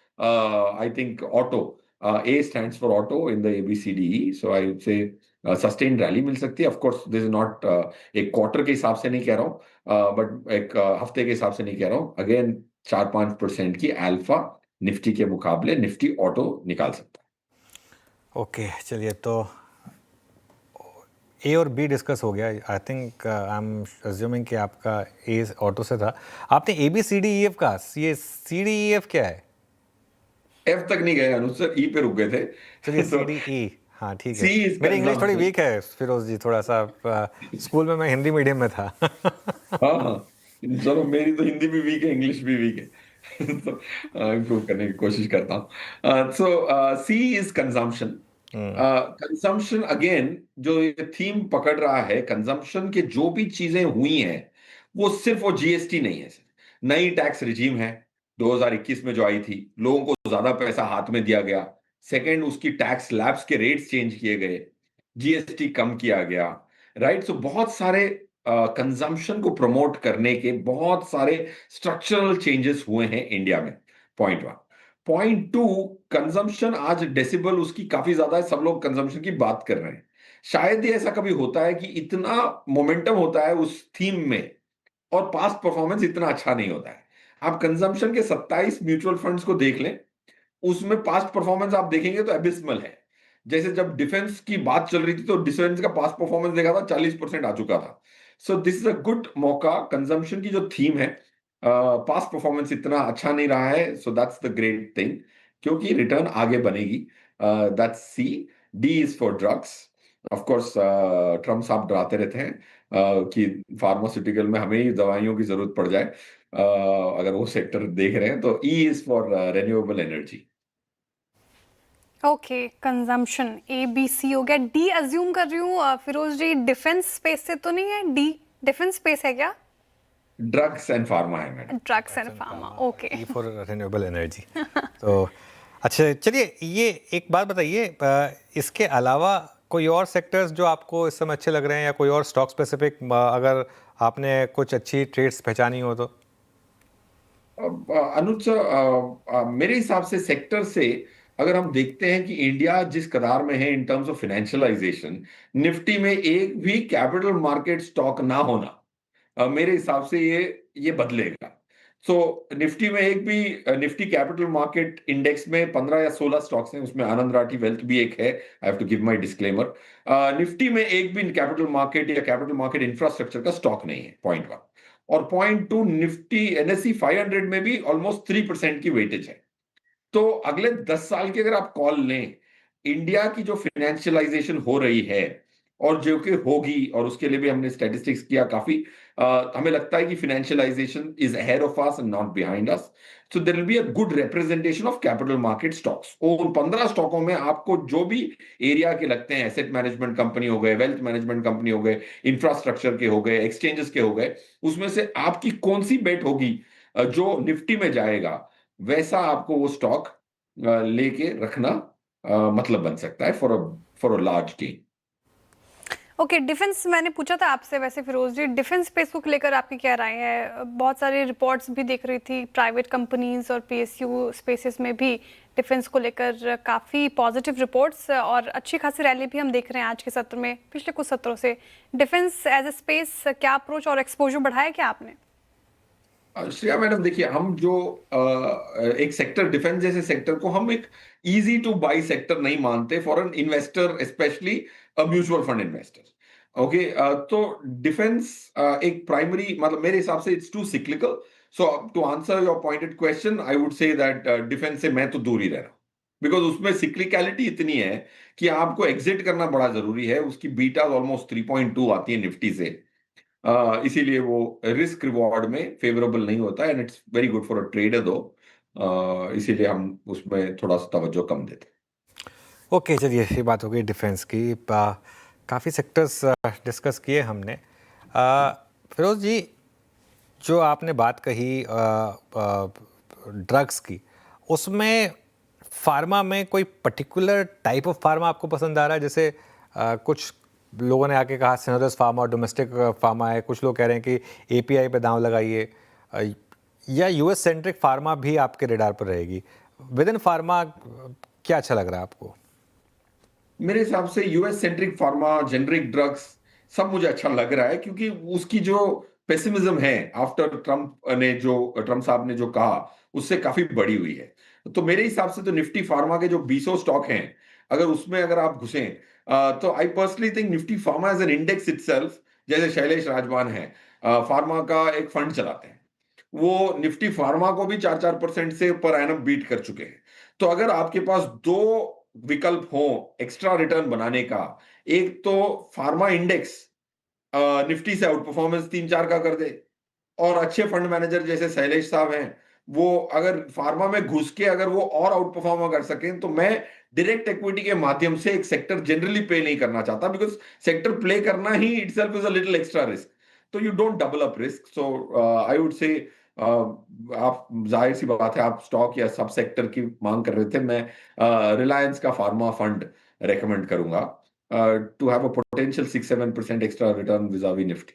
I think auto, A stands for auto in the ABCDE, so I would say sustained rally मिल सकती है। Of course this is not एक क्वार्टर के हिसाब से नहीं कह रहा हूँ, बट एक हफ्ते के हिसाब से नहीं कह रहा हूँ। अगेन 4-5% की अल्फा निफ्टी के मुकाबले निफ्टी ऑटो निकाल सकता है। ओके, चलिए तो A और B डिस्कस हो गया। I think I am assuming कि आपका A ऑटो से था। आपने ABCDEF का, ये CDEF क्या है? F तक नहीं गए अनुज सर, E पे रुक गए थे। चलिए CDE, हाँ ठीक है। C मेरी इंग्लिश थोड़ी वीक है फिरोज जी, थोड़ा सा स्कूल में मैं हिंदी मीडियम में था। हाँ, चलो मेरी तो हिंदी भी वीक है, इंग्लिश भी वीक है, तो इम्प्रूव करने की कोशिश करता हूँ। सो C is consumption. Consumption again जो ये थीम पकड़ रहा है, कंजम्पशन के जो भी चीजें हुई हैं वो सिर्फ वो जीएसटी नहीं है सर, नई टैक्स रिजीम है 2021 में जो आई थी, लोगों को ज्यादा पैसा हाथ में दिया गया। सेकंड, उसकी टैक्स स्लैब्स के रेट्स चेंज किए गए, जीएसटी कम किया गया, राइट। सो बहुत सारे कंजम्पशन को प्रमोट करने के बहुत सारे स्ट्रक्चरल चेंजेस हुए हैं इंडिया में, पॉइंट 1। पॉइंट 2, कंजम्पशन आज डेसिबल उसकी काफी ज्यादा है, सब लोग कंजम्पशन की बात कर रहे हैं। शायद ही ऐसा कभी होता है कि इतना मोमेंटम होता है उस थीम में और पास्ट परफॉर्मेंस इतना अच्छा नहीं होता है। आप कंजम्पशन के 27 म्यूचुअल फंड्स को देख लें, उसमें पास्ट परफॉर्मेंस आप देखेंगे तो एबिस्मल है। जैसे जब डिफेंस की बात चल रही थी तो डिफेंस का पास्ट परफॉर्मेंस देखा था 40% आ चुका था। So this is a good मौका। कंजम्पशन की जो थीम है, पास्ट परफॉर्मेंस इतना अच्छा नहीं रहा है, so that's the great thing, क्योंकि रिटर्न आगे बनेगी। That's see. D is for drugs. Of course Trump साहब डराते रहते हैं कि फार्मास्यूटिकल में हमें ही दवाइयों की जरूरत पड़ जाए, अगर वो सेक्टर देख रहे हैं। तो E is for renewable energy. Okay, consumption ABC हो गया। डी अज्यूम कर रही हूँ फिरोज जी, डिफेंस स्पेस से तो नहीं है? डी डिफेंस स्पेस है क्या? ड्रग्स एंड फार्मा है madam. Drugs and pharma, okay. E for renewable energy. तो अच्छा, चलिए ये एक बात बताइए, इसके अलावा कोई और सेक्टर्स जो आपको इस समय अच्छे लग रहे हैं, या कोई और स्टॉक स्पेसिफिक अगर आपने कुछ अच्छी ट्रेड्स पहचानी हो तो? अनुज सर, मेरे हिसाब से सेक्टर से अगर हम देखते हैं कि इंडिया जिस कतार में है in terms of financialisation, Nifty में एक भी कैपिटल मार्केट स्टॉक ना होना, मेरे हिसाब से ये बदलेगा। सो निफ्टी में एक भी निफ्टी कैपिटल मार्केट इंडेक्स में 15 या 16 स्टॉक्स हैं, उसमें आनंद राठी वेल्थ भी एक है। I have to give my disclaimer. Nifty में एक भी कैपिटल मार्केट या कैपिटल मार्केट इंफ्रास्ट्रक्चर का स्टॉक नहीं है, पॉइंट 1। और पॉइंट 2, निफ्टी NSE 500 में भी ऑलमोस्ट 3% की वेटेज है। तो अगले 10 साल की अगर आप कॉल लें, इंडिया की जो फाइनेंशियलाइजेशन हो रही है और जो कि होगी, और उसके लिए भी हमने स्टैटिस्टिक्स किया काफी, हमें लगता है कि financialisation is ahead of us and not behind us. So there will be a good representation of capital market stocks. उन 15 स्टॉकों में आपको जो भी एरिया के लगते हैं, एसेट मैनेजमेंट कंपनी हो गए, वेल्थ मैनेजमेंट कंपनी हो गए, इंफ्रास्ट्रक्चर के हो गए, एक्सचेंजेस के हो गए, उसमें से आपकी कौन सी बेट होगी जो निफ्टी में जाएगा, वैसा आपको वो स्टॉक लेके रखना मतलब बन सकता है for a large gain. Okay, defence मैंने पूछा था आपसे, वैसे फिरोज जी डिफेंस स्पेस को लेकर आपकी क्या राय है? बहुत सारी रिपोर्ट्स भी देख रही थी, प्राइवेट कंपनीज और PSU स्पेसेस में भी डिफेंस को लेकर काफ़ी पॉजिटिव रिपोर्ट्स और अच्छी खासी रैली भी हम देख रहे हैं आज के सत्र में, पिछले कुछ सत्रों से। डिफेंस एज ए स्पेस क्या अप्रोच और एक्सपोजर बढ़ाया क्या आपने? श्रेया मैडम, देखिए, हम जो एक सेक्टर, डिफेंस जैसे सेक्टर को हम एक इजी टू बाई सेक्टर नहीं मानते for an investor, especially a mutual fund investor. Okay, तो डिफेंस एक प्राइमरी, मतलब मेरे हिसाब से it's too cyclical. So to answer your pointed question, I would say that defence से मैं तो दूर ही रह रहा हूं, बिकॉज उसमें सिक्लिकलिटी इतनी है कि आपको एग्जिट करना बड़ा जरूरी है। उसकी बीटा ऑलमोस्ट 3.2 आती है निफ्टी से, इसीलिए वो रिस्क रिवॉर्ड में फेवरेबल नहीं होता है, and it's very good for a trader दो, इसीलिए हम उसमें थोड़ा सा तवज्जो कम देते हैं। ओके, चलिए ये बात हो गई डिफेंस की। काफ़ी सेक्टर्स डिस्कस किए हमने। फिरोज जी, जो आपने बात कही ड्रग्स की, उसमें फार्मा में कोई पर्टिकुलर टाइप ऑफ फार्मा आपको पसंद आ रहा है? जैसे कुछ लोगों ने आके कहा सिनोरस फार्मा और डोमेस्टिक फार्मा है, कुछ लोग कह रहे हैं कि API पे दांव लगाइए, या US सेंट्रिक फार्मा भी आपके रेडार पर रहेगी? विद इन फार्मा क्या अच्छा लग रहा है आपको? मेरे हिसाब से US centric pharma, generic drugs, सब मुझे अच्छा लग रहा है, क्योंकि उसकी जो पेसिमिज्म है आफ्टर ट्रम्प साहब ने जो कहा, उससे काफी बढ़ी हुई है। तो मेरे हिसाब से तो निफ्टी फार्मा के जो 20 स्टॉक हैं, अगर आप घुसें, तो I personally think Nifty pharma as an index itself, जैसे शैलेश राजवान है, फार्मा का एक फंड चलाते हैं, वो निफ्टी फार्मा को भी 4% से पर एनम बीट कर चुके हैं। तो अगर आपके पास दो विकल्प हो एक्स्ट्रा रिटर्न बनाने का, एक तो फार्मा इंडेक्स निफ्टी से आउट परफॉर्मेंस 3-4 का कर दे, और अच्छे फंड मैनेजर जैसे शैलेश साहब हैं, वो अगर फार्मा में घुस के अगर वो और आउट परफॉर्म कर सकें, तो मैं डायरेक्ट इक्विटी के माध्यम से एक सेक्टर जनरली प्ले नहीं करना चाहता, बिकॉज सेक्टर प्ले करना ही itself is a little extra risk. तो you don't double up risk. So I would say, आप जाहिर सी बात है, आप स्टॉक या सब सेक्टर की मांग कर रहे थे, मैं रिलायंस का फार्मा फंड रेकमेंड करूंगा to have a potential 6-7% extra return vis-a-vis Nifty.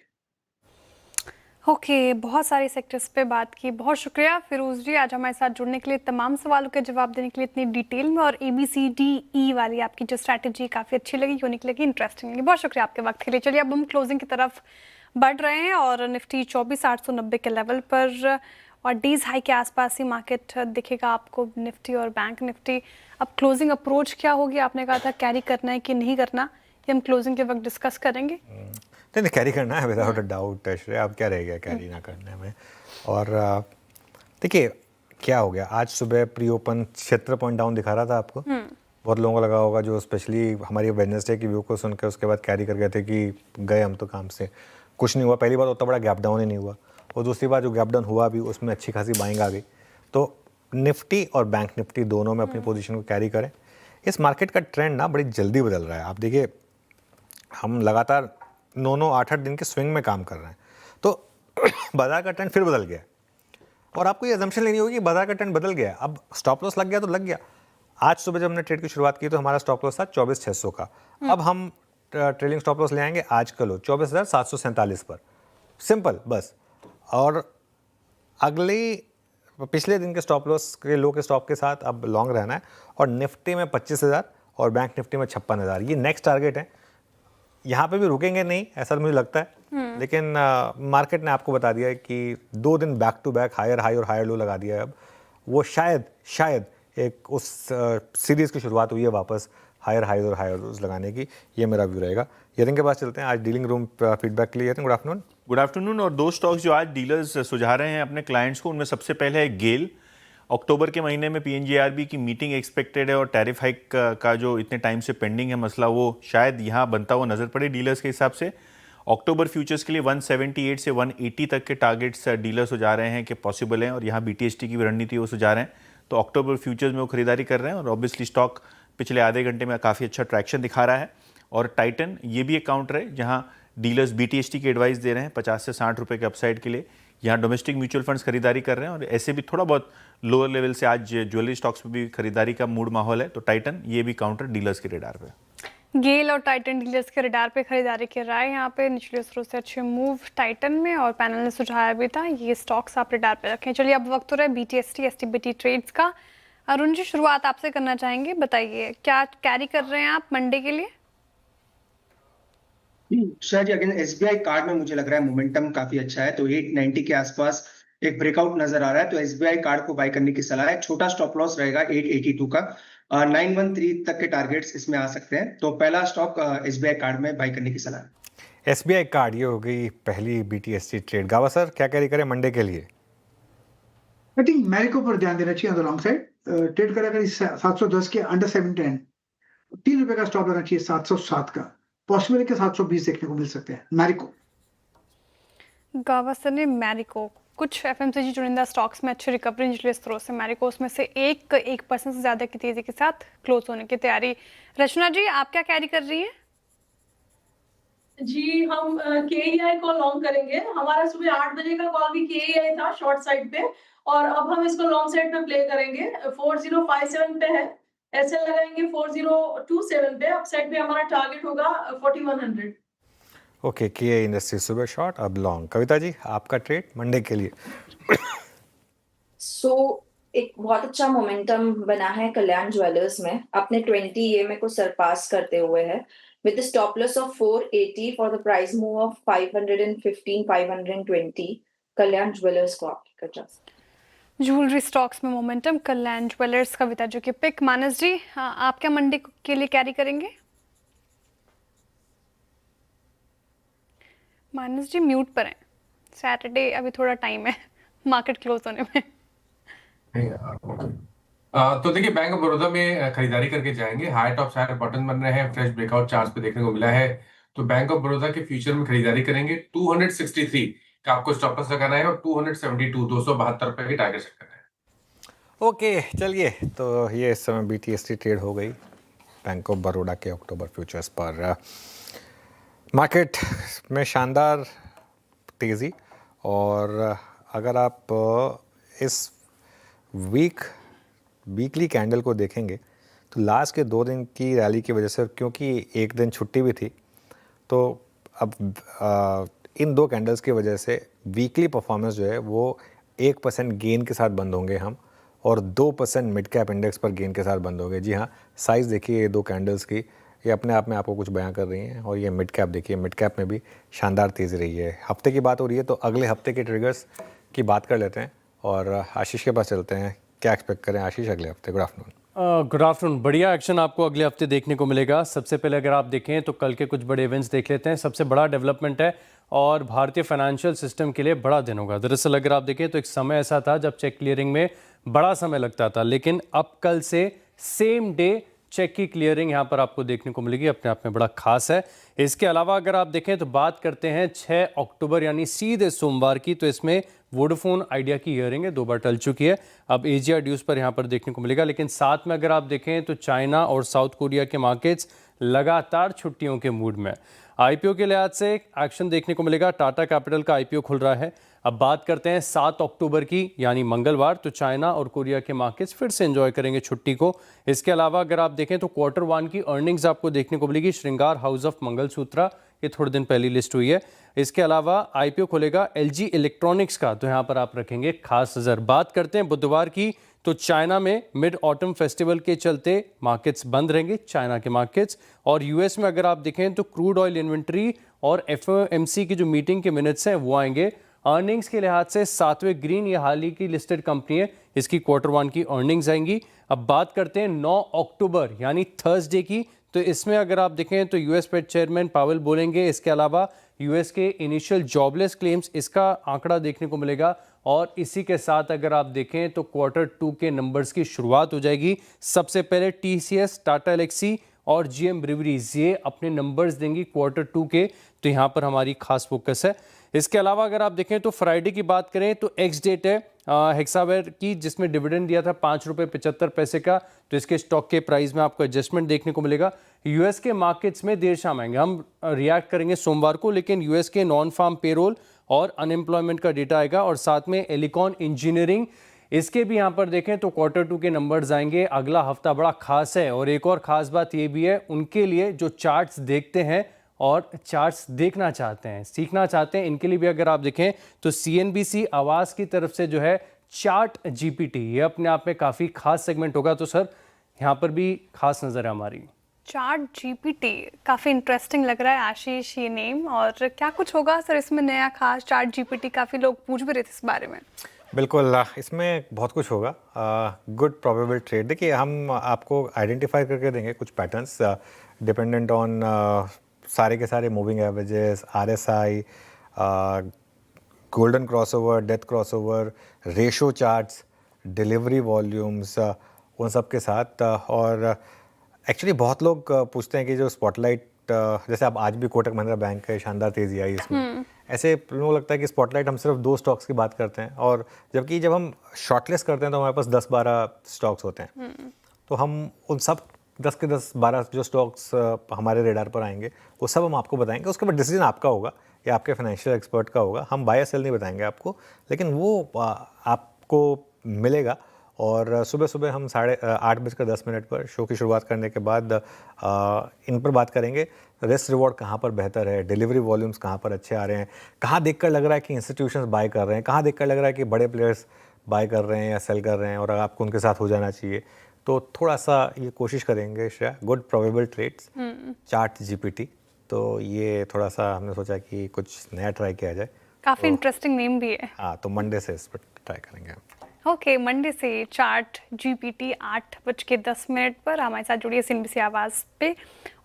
Okay, बहुत सारे सेक्टर्स पे बात की। बहुत शुक्रिया फिरोज जी आज हमारे साथ जुड़ने के लिए, तमाम सवालों के जवाब देने के लिए इतनी डिटेल में, और ABCDE वाली आपकी जो स्ट्रैटेजी काफ़ी अच्छी लगी, यूनिक लगी, इंटरेस्टिंग लगी। बहुत शुक्रिया आपके वक्त के लिए। चलिए अब हम क्लोजिंग की तरफ बढ़ रहे हैं और निफ्टी 24,890 के लेवल पर और डीज हाई के आसपास ही मार्केट दिखेगा आपको, निफ्टी और बैंक निफ्टी। अब क्लोजिंग अप्रोच क्या होगी? आपने कहा था कैरी करना है कि नहीं करना, ये हम क्लोजिंग के वक्त डिस्कस करेंगे। नहीं, कैरी करना है विदाउट अ डाउट श्रेया। अब क्या रह गया कैरी ना करने में? और देखिए क्या हो गया, आज सुबह प्री ओपन 76 पॉइंट डाउन दिखा रहा था आपको। बहुत लोगों को लगा होगा जो स्पेशली हमारी वेडनेसडे की व्यू को सुनकर उसके बाद कैरी कर गए थे कि गए हम तो काम से। कुछ नहीं हुआ। पहली बार उतना बड़ा गैप डाउन ही नहीं हुआ, और दूसरी बार जो गैप डाउन हुआ भी उसमें अच्छी खासी बाइंग आ गई। तो निफ्टी और बैंक निफ्टी दोनों में अपनी पोजीशन को कैरी करें। इस मार्केट का ट्रेंड ना बड़ी जल्दी बदल रहा है। आप देखिए हम लगातार 9-9, 8-8 दिन के स्विंग में काम कर रहे हैं, तो बाजार का ट्रेंड फिर बदल गया है। और आपको ये अजम्पशन लेनी होगी कि बाजार का ट्रेंड बदल गया है। अब स्टॉप लॉस लग गया तो लग गया। आज सुबह जब हमने ट्रेड की शुरुआत की तो हमारा स्टॉप लॉस था 24,600 का। अब हम ट्रेलिंग स्टॉप लॉस ले आएंगे आज कल 24,747 पर, सिंपल बस। और अगले पिछले दिन के स्टॉप लॉस के लो के स्टॉप के साथ अब लॉन्ग रहना है। और निफ्टी में 25,000 और बैंक निफ्टी में 56,000, ये नेक्स्ट टारगेट है। यहाँ पे भी रुकेंगे नहीं ऐसा मुझे लगता है, लेकिन मार्केट ने आपको बता दिया है कि 2 दिन back to back higher high और हायर लो लगा दिया है। अब वो शायद एक उस सीरीज़ की शुरुआत हुई है वापस हायर हाई और हायर लोज लगाने की। ये मेरा व्यू रहेगा। यतिन के पास चलते हैं आज डीलिंग रूम फीडबैक के लिए। Yatin, good afternoon. Good afternoon. और 2 स्टॉक्स जो आज डीलर्स सुझा रहे हैं अपने क्लाइंट्स को, उनमें सबसे पहले है गेल। अक्टूबर के महीने में पीएनजीआरबी की मीटिंग एक्सपेक्टेड है और टैरिफ हाइक का जो इतने टाइम से पेंडिंग है मसला, वो शायद यहाँ बनता हुआ नजर पड़े डीलर्स के हिसाब से। अक्टूबर फ्यूचर्स के लिए 178 से 180 तक के टारगेट्स डीलर सुझा रहे हैं कि पॉसिबल हैं, और यहाँ बीटीएसटी की भी रणनीति वो सुझा रहे हैं। तो अक्टूबर फ्यूचर्स में वो खरीदारी कर रहे हैं, और ऑब्वियसली स्टॉक पिछले आधे घंटे में काफ़ी अच्छा ट्रैक्शन दिखा रहा है। और टाइटन ये भी एक काउंटर है जहाँ डीलर्स बीटीएसटी की एडवाइस दे रहे हैं 50 से 60 रुपये के अपसाइड के लिए। यहाँ डोमेस्टिक म्यूचुअल फंड्स खरीदारी कर रहे हैं, और ऐसे भी थोड़ा बहुत लोअर लेवल से आज ज्वेलरी स्टॉक्स पे भी खरीदारी का मूड माहौल है। तो टाइटन ये भी काउंटर डीलर्स के रेडार पे। गेल और टाइटन डीलर्स के रडार पे खरीदारी कर रहा है। यहाँ पे निचले स्रोत से अच्छे मूव टाइटन में, और पैनल ने सुझाया भी था ये स्टॉक्स आप रडार पे रखें। चलिए अब वक्त हो रहा है बीटीएसटी एसटीबीटी ट्रेड्स का। अरुण जी, शुरुआत आपसे करना चाहेंगे, बताइए क्या कैरी कर रहे हैं आप मंडे के लिए? शायद अगेन एसबीआई कार्ड में मुझे लग रहा है मोमेंटम काफी अच्छा है, तो 890 के आसपास एक ब्रेकआउट नजर आ रहा है, तो एसबीआई कार्ड को बाय करने की सलाह है। छोटा स्टॉप लॉस रहेगा 882 का। 913 तक के टारगेट्स इसमें आ सकते हैं, तो पहला स्टॉक एसबीआई कार्ड में बाय करने की सलाह है। एसबीआई कार्ड, ये हो गई पहली बीटीएसटी ट्रेड। गावा सर, क्या कैरी करें मंडे के लिए? आई थिंक मैरिको पर ध्यान देना चाहिए। लॉन्ग साइड ट्रेड करा कर 710 के अंडर 710, 3 रुपए का स्टॉप लगना चाहिए 707 का। पॉसिबल है कि 720 देखने को मिल सकते हैं मैरिको। गावस्कर ने मैरिको, कुछ एफएमसीजी चुनिंदा स्टॉक्स में अच्छी रिकवरी निचले स्रोत से मैरिको उसमें से 1% से ज्यादा की तेजी के साथ क्लोज होने की तैयारी। रचना जी, आप क्या कैरी कर रही है? जी, हम केईआई को लॉन्ग करेंगे। हमारा सुबह 8 बजे का कॉल भी केईआई था शॉर्ट साइड पे, और अब हम इसको लॉन्ग साइड पे प्ले करेंगे। 4057 पे है, ऐसे लगाएंगे 4027 पे। अपसाइड पे हमारा टारगेट होगा 4100। ओके, केए इंडस्ट्री सुबह शॉर्ट, अब लॉन्ग। कविता जी, आपका ट्रेड मंडे के लिए? एक बहुत अच्छा मोमेंटम बना है कल्याण ज्वेलर्स में, अपने 20 EMA को सरपास करते हुए है, with a stop loss of 480 for the price move of 515, 520. Kalyan jewellers को आप कर सकते हैं। ज्वेलरी स्टॉक्स में मोमेंटम, कल्याण ज्वेलर्स, कविता जी की पिक। मानस जी, आप क्या मंडे के लिए कैरी करेंगे? मानस जी म्यूट पर हैं, सैटरडे अभी थोड़ा टाइम है मार्केट क्लोज होने में। तो देखिए बैंक ऑफ बड़ौदा में खरीदारी करके जाएंगे। हाई टॉप हायर बॉटम बन रहे हैं, फ्रेश ब्रेकआउट चार्ट्स पे देखने को मिला है। तो बैंक ऑफ बड़ौदा के फ्यूचर में खरीदारी करेंगे। 263 का आपको स्टॉप लॉस लगाना है, और 272 272 रुपए की टारगेट सेट करना है। ओके, चलिए तो ये इस समय बीटीएसटी ट्रेड हो गई बैंक ऑफ बड़ौदा के अक्टूबर फ्यूचर्स पर। मार्केट में शानदार तेज़ी, और अगर आप इस वीकली कैंडल को देखेंगे तो लास्ट के 2 दिन की रैली की वजह से, क्योंकि एक दिन छुट्टी भी थी, तो अब इन 2 कैंडल्स की वजह से वीकली परफॉर्मेंस जो है वो 1% गेन के साथ बंद होंगे हम, और 2% मिड कैप इंडेक्स पर गेन के साथ बंद होंगे। जी हाँ, साइज़ देखिए ये 2 कैंडल्स की, ये अपने आप में आपको कुछ बयां कर रही हैं। और ये मिड कैप देखिए, मिड कैप में भी शानदार तेज़ी रही है। हफ्ते की बात हो रही है तो अगले हफ्ते के ट्रिगर्स की बात कर लेते हैं। और आशीष के पास चलते हैं, क्या एक्सपेक्ट करें आशीष अगले हफ्ते? Good afternoon. Good afternoon. बढ़िया एक्शन आपको अगले हफ्ते देखने को मिलेगा। सबसे पहले अगर आप देखें तो कल के कुछ बड़े इवेंट्स देख लेते हैं। सबसे बड़ा डेवलपमेंट है और भारतीय फाइनेंशियल सिस्टम के लिए बड़ा दिन होगा। दरअसल अगर आप देखें तो एक समय ऐसा था जब चेक क्लियरिंग में बड़ा समय लगता था, लेकिन अब कल से सेम डे चेक की क्लियरिंग यहाँ पर आपको देखने को मिलेगी, अपने आप में बड़ा खास है। इसके अलावा अगर आप देखें तो बात करते हैं 6 अक्टूबर यानी सीधे सोमवार की, तो इसमें वोडाफोन आइडिया की हियरिंग है, 2 बार टल चुकी है। अब एजीआर ड्यूज पर यहाँ पर देखने को मिलेगा, लेकिन साथ में अगर आप देखें तो चाइना और साउथ कोरिया के मार्केट्स लगातार छुट्टियों के मूड में। आईपीओ के लिहाज से एक्शन देखने को मिलेगा। टाटा कैपिटल का आईपीओ खुल रहा है। अब बात करते हैं 7 अक्टूबर की यानी मंगलवार, तो चाइना और कोरिया के मार्केट्स फिर से एंजॉय करेंगे छुट्टी को। इसके अलावा अगर आप देखें तो Q1 की अर्निंग्स आपको देखने को मिलेगी। श्रृंगार हाउस ऑफ मंगलसूत्रा, ये थोड़े दिन पहले लिस्ट हुई है। इसके अलावा आईपीओ खुलेगा LG इलेक्ट्रॉनिक्स का, तो यहाँ पर आप रखेंगे खास नजर। बात करते हैं बुधवार की, तो चाइना में मिड ऑटम फेस्टिवल के चलते मार्केट्स बंद रहेंगे, चाइना के मार्केट्स। और यूएस में अगर आप देखें तो क्रूड ऑयल इन्वेंट्री और FOMC की जो मीटिंग के मिनट्स हैं वो आएंगे। अर्निंग्स के लिहाज से 7वें ग्रीन, ये हाल ही की लिस्टेड कंपनी है, इसकी Q1 की अर्निंग्स आएंगी। अब बात करते हैं 9 अक्टूबर यानी थर्सडे की, तो इसमें अगर आप देखें तो यूएस फेड चेयरमैन पावेल बोलेंगे। इसके अलावा यूएस के इनिशियल जॉबलेस क्लेम्स, इसका आंकड़ा देखने को मिलेगा। और इसी के साथ अगर आप देखें तो Q2 के नंबर्स की शुरुआत हो जाएगी। सबसे पहले TCS, टाटा एलेक्सी और GM ब्रिवरीज, ये अपने नंबर्स देंगी Q2 के, तो यहाँ पर हमारी खास फोकस है। इसके अलावा अगर आप देखें तो फ्राइडे की बात करें तो एक्स डेट है हेक्सावेयर की, जिसमें डिविडेंड दिया था ₹5.75 का, तो इसके स्टॉक के प्राइस में आपको एडजस्टमेंट देखने को मिलेगा। यूएस के मार्केट्स में देर शाम आएंगे, हम रिएक्ट करेंगे सोमवार को, लेकिन यूएस के नॉन फार्म पेरोल और अनएम्प्लॉयमेंट का डेटा आएगा। और साथ में एलिकॉन इंजीनियरिंग, इसके भी यहाँ पर देखें तो Q2 के नंबर्स आएंगे। अगला हफ्ता बड़ा खास है और एक और खास बात ये भी है उनके लिए जो चार्ट्स देखते हैं और चार्ट्स देखना चाहते हैं, सीखना चाहते हैं, इनके लिए भी अगर आप देखें तो CNBC आवास की तरफ से जो है चार्ट GPT, ये अपने आप में काफ़ी खास सेगमेंट होगा। तो सर यहाँ पर भी खास नज़र है हमारी। चार्ट GPT काफ़ी इंटरेस्टिंग लग रहा है आशीष ये नेम, और क्या कुछ होगा सर इसमें नया खास? चार्ट GPT काफ़ी लोग पूछ भी रहे थे इस बारे में। बिल्कुल, इसमें बहुत कुछ होगा। गुड प्रोबेबल ट्रेड, देखिए हम आपको आइडेंटिफाई करके देंगे कुछ पैटर्न्स डिपेंडेंट ऑन सारे के सारे moving averages, RSI, golden crossover, death crossover, ratio charts, delivery volumes, उन सब के साथ। और एक्चुअली बहुत लोग पूछते हैं कि जो स्पॉटलाइट, जैसे अब आज भी कोटक महिंद्रा बैंक है, शानदार तेज़ी आई इसमें, ऐसे लोगों को लगता है कि स्पॉटलाइट हम सिर्फ 2 स्टॉक्स की बात करते हैं, और जबकि जब हम शॉर्टलिस्ट करते हैं तो हमारे पास 10-12 स्टॉक्स होते हैं। तो हम उन सब 10 के 10-12 जो स्टॉक्स हमारे रेडार पर आएंगे वो सब हम आपको बताएंगे। उसके बाद डिसीजन आपका होगा या आपके फाइनेंशियल एक्सपर्ट का होगा। हम बाय सेल नहीं बताएंगे आपको, लेकिन वो आपको मिलेगा। और सुबह सुबह हम 8:10 पर शो की शुरुआत करने के बाद इन पर बात करेंगे। रिस्क रिवॉर्ड कहाँ पर बेहतर है, डिलीवरी वॉल्यूम्स कहाँ पर अच्छे आ रहे हैं, कहाँ देखकर लग रहा है कि इंस्टीट्यूशंस बाय कर रहे हैं, कहाँ देखकर लग रहा है कि बड़े प्लेयर्स बाय कर रहे हैं या सेल कर रहे हैं और आपको उनके साथ हो जाना चाहिए। तो थोड़ा सा ये कोशिश करेंगे Shreya, good probable trades, chart GPT, तो ये थोड़ा सा हमने सोचा कि कुछ नया ट्राई किया जाए। काफ़ी इंटरेस्टिंग नेम भी है। हाँ, तो मंडे से इस पर ट्राई करेंगे हम। ओके, मंडे से चार्ट GPT 8:10 पर हमारे साथ जुड़िए CNBC आवाज़ पे,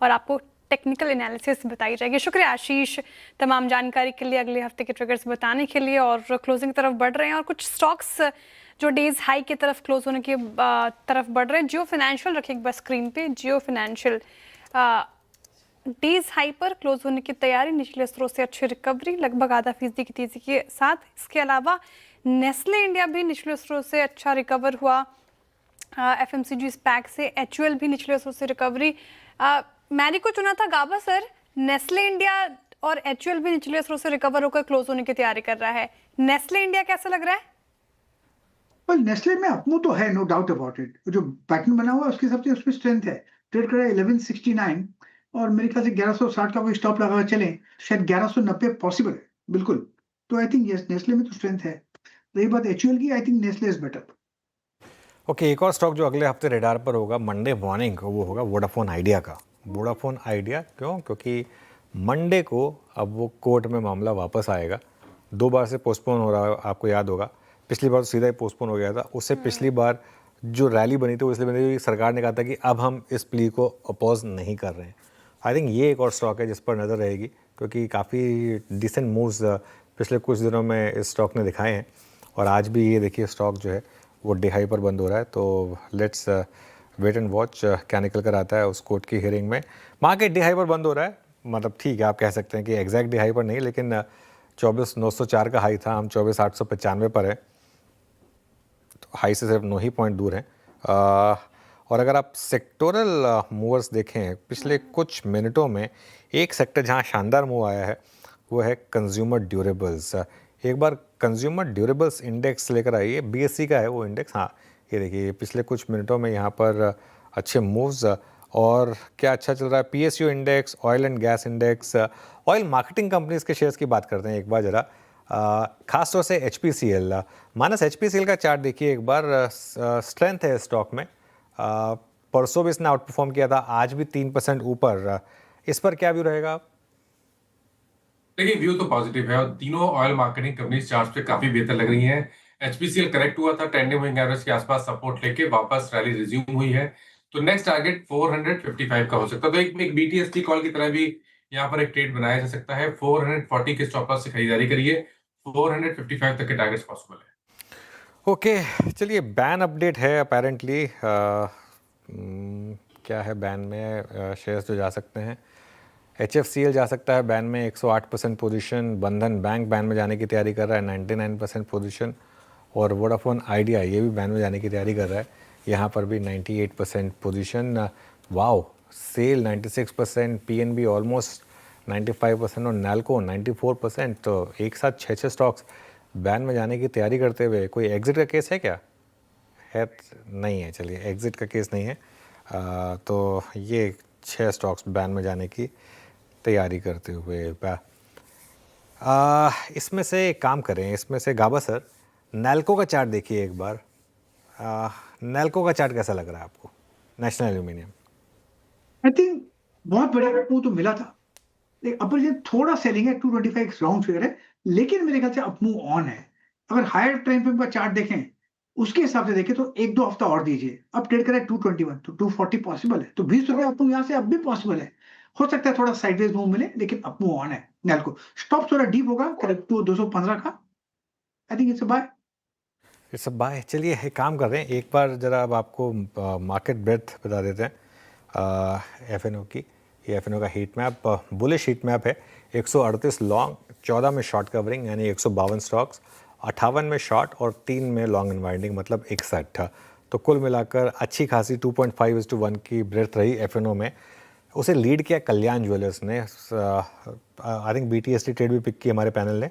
और आपको टेक्निकल एनालिसिस बताई जाएगी। शुक्रिया आशीष तमाम जानकारी के लिए, अगले हफ्ते के ट्रिगर्स बताने के लिए। और क्लोजिंग की तरफ बढ़ रहे हैं और कुछ स्टॉक्स जो डेज हाई की तरफ क्लोज होने की तरफ बढ़ रहे हैं। जियो फाइनेंशियल रखिए एक बार स्क्रीन पे। जियो फाइनेंशियल डेज हाई पर क्लोज होने की तैयारी, निचले स्तरों से अच्छी रिकवरी, लगभग आधा फीसदी की तेजी के साथ। इसके अलावा नेस्ले इंडिया भी निचले स्तरों से अच्छा रिकवर हुआ। FMCG स्पैक से HUL भी निचले स्तरों से रिकवरी। मैंने को चुना था गाबा सर, नेस्ले इंडिया और HUL भी निचले स्तरों से रिकवर होकर क्लोज होने की तैयारी कर रहा है। नेस्ले इंडिया कैसा लग रहा है? नेस्ले में अपमो तो है, नो डाउट अबाउट इट। जो पैटर्न बना हुआ है उसके हिसाब से उसमें स्ट्रेंथ है। ट्रेड कर रहा है 1169 और मेरे ख्याल से 1160 का कोई स्टॉप लगा चले, शायद 1190 पॉसिबल है बिल्कुल। तो आई थिंक यस, नेस्ले में तो स्ट्रेंथ है। रही बात HUL की, I think Nestle is better. Okay, एक और स्टॉक जो अगले हफ्ते रेडार पर होगा मंडे मॉर्निंग, वो होगा वोडाफोन आइडिया का। वोडाफोन आइडिया क्यों? क्योंकि मंडे को अब वो कोर्ट में मामला वापस आएगा। 2 बार से पोस्टपोन हो रहा है, आपको याद होगा। पिछली बार तो सीधा ही पोस्टपोन हो गया था। उससे पिछली बार जो रैली बनी थी वो इसलिए बनी थी कि सरकार ने कहा था कि अब हम इस प्ली को अपोज नहीं कर रहे हैं। आई थिंक ये एक और स्टॉक है जिस पर नज़र रहेगी, क्योंकि काफ़ी डिसेंट मूव्स पिछले कुछ दिनों में इस स्टॉक ने दिखाए हैं। और आज भी ये देखिए स्टॉक जो है वो डे हाई पर बंद हो रहा है। तो लेट्स वेट एंड वॉच क्या निकल कर आता है उस कोर्ट की हियरिंग में। मार्केट डे हाई पर बंद हो रहा है, मतलब ठीक है, आप कह सकते हैं कि एग्जैक्ट डे हाई पर नहीं, लेकिन 24,904 का हाई था, हम 24,895 पर है, तो हाई से सिर्फ 9 ही पॉइंट दूर हैं। और अगर आप सेक्टोरल मूवर्स देखें पिछले कुछ मिनटों में, एक सेक्टर जहां शानदार मूव आया है वो है कंज्यूमर ड्यूरेबल्स। एक बार कंज्यूमर ड्यूरेबल्स इंडेक्स लेकर आइए, बीएससी का है वो इंडेक्स। हाँ, ये देखिए पिछले कुछ मिनटों में यहाँ पर अच्छे मूव्स। और क्या अच्छा चल रहा है, PSU index, oil and gas index, oil marketing companies के शेयर्स की बात करते हैं एक बार ज़रा, खासतौर से एचपीसीएल। मानस एचपीसीएल का चार्ट देखिए एक बार, स्ट्रेंथ है स्टॉक में। परसों भी इसने आउट परफॉर्म किया था, आज भी 3% ऊपर। इस पर क्या व्यू रहेगा? देखिए व्यू तो पॉजिटिव है और तीनों ऑयल मार्केटिंग कंपनीज चार्ट पे काफी बेहतर लग रही हैं। एचपीसीएल करेक्ट हुआ था, ट्रेंडिंग मूविंग एवरेज के आसपास सपोर्ट लेके वापस रैली रिज्यूम हुई है, तो नेक्स्ट टारगेट 455 का हो सकता है। तो एक बीटीएसटी कॉल की तरह भी यहाँ पर एक ट्रेड बनाया जा सकता है। 440 के स्टॉप लॉस से खरीदारी करिए, 455 तक के टारगेट्स पॉसिबल है। ओके, चलिए बैन अपडेट है अपेरेंटली। क्या है बैन में? शेयर्स जो जा सकते हैं, HFCL जा सकता है बैन में 108% पोजीशन, बंधन बैंक बैन में जाने की तैयारी कर रहा है 99% पोजीशन, और वोडाफोन आइडिया ये भी बैन में जाने की तैयारी कर रहा है, यहाँ पर भी 98% position. Wow, SAIL 96%, PNB almost 95% और नैल्को 94%। तो एक साथ 6 स्टॉक्स बैन में जाने की तैयारी करते हुए। कोई एग्जिट का केस है क्या? है नहीं है, चलिए एग्जिट का केस नहीं है। तो ये 6 स्टॉक्स बैन में जाने की तैयारी करते हुए। इसमें से एक काम करें, इसमें से गाबा सर नैल्को का चार्ट देखिए एक बार। नैल्को का चार्ट कैसा लग रहा है आपको? नेशनल एल्यूमिनियम आई थिंक बहुत बढ़िया मूव तो मिला था, लेकिन अपर से थोड़ा सेलिंग है, 225 राउंड फिगर है, लेकिन मेरे ख्याल से अप मूव ऑन है। अगर हायर टाइम फ्रेम का चार्ट देखें उसके हिसाब से देखें तो 1-2 हफ्ता और दीजिए। अब ट्रेड करें 221 तो 240 पॉसिबल है, तो 20 रुपए अप मूव यहाँ से अब भी पॉसिबल है। हो सकता है थोड़ा साइडवेज मूव मिले, लेकिन अप मूव ऑन है। नैल्को स्टॉप थोड़ा डीप होगा, करेक्ट टू 215 का। I think it's a buy. चलिए एक काम कर रहे हैं, एक बार ज़रा अब आपको मार्केट ब्रेथ बता देते हैं FNO की। ये FNO का heat map, bullish heat map है। 138 लॉन्ग, 14 में शॉर्ट कवरिंग यानी 152 स्टॉक्स, 58 में शॉर्ट और 3 में लॉन्ग अनवाइंडिंग मतलब 61। तो कुल मिलाकर अच्छी खासी 2.5:1 की ब्रेथ रही FNO में। उसे लीड किया कल्याण ज्वेलर्स ने। आई थिंक BTST ट्रेड भी पिक की हमारे पैनल ने।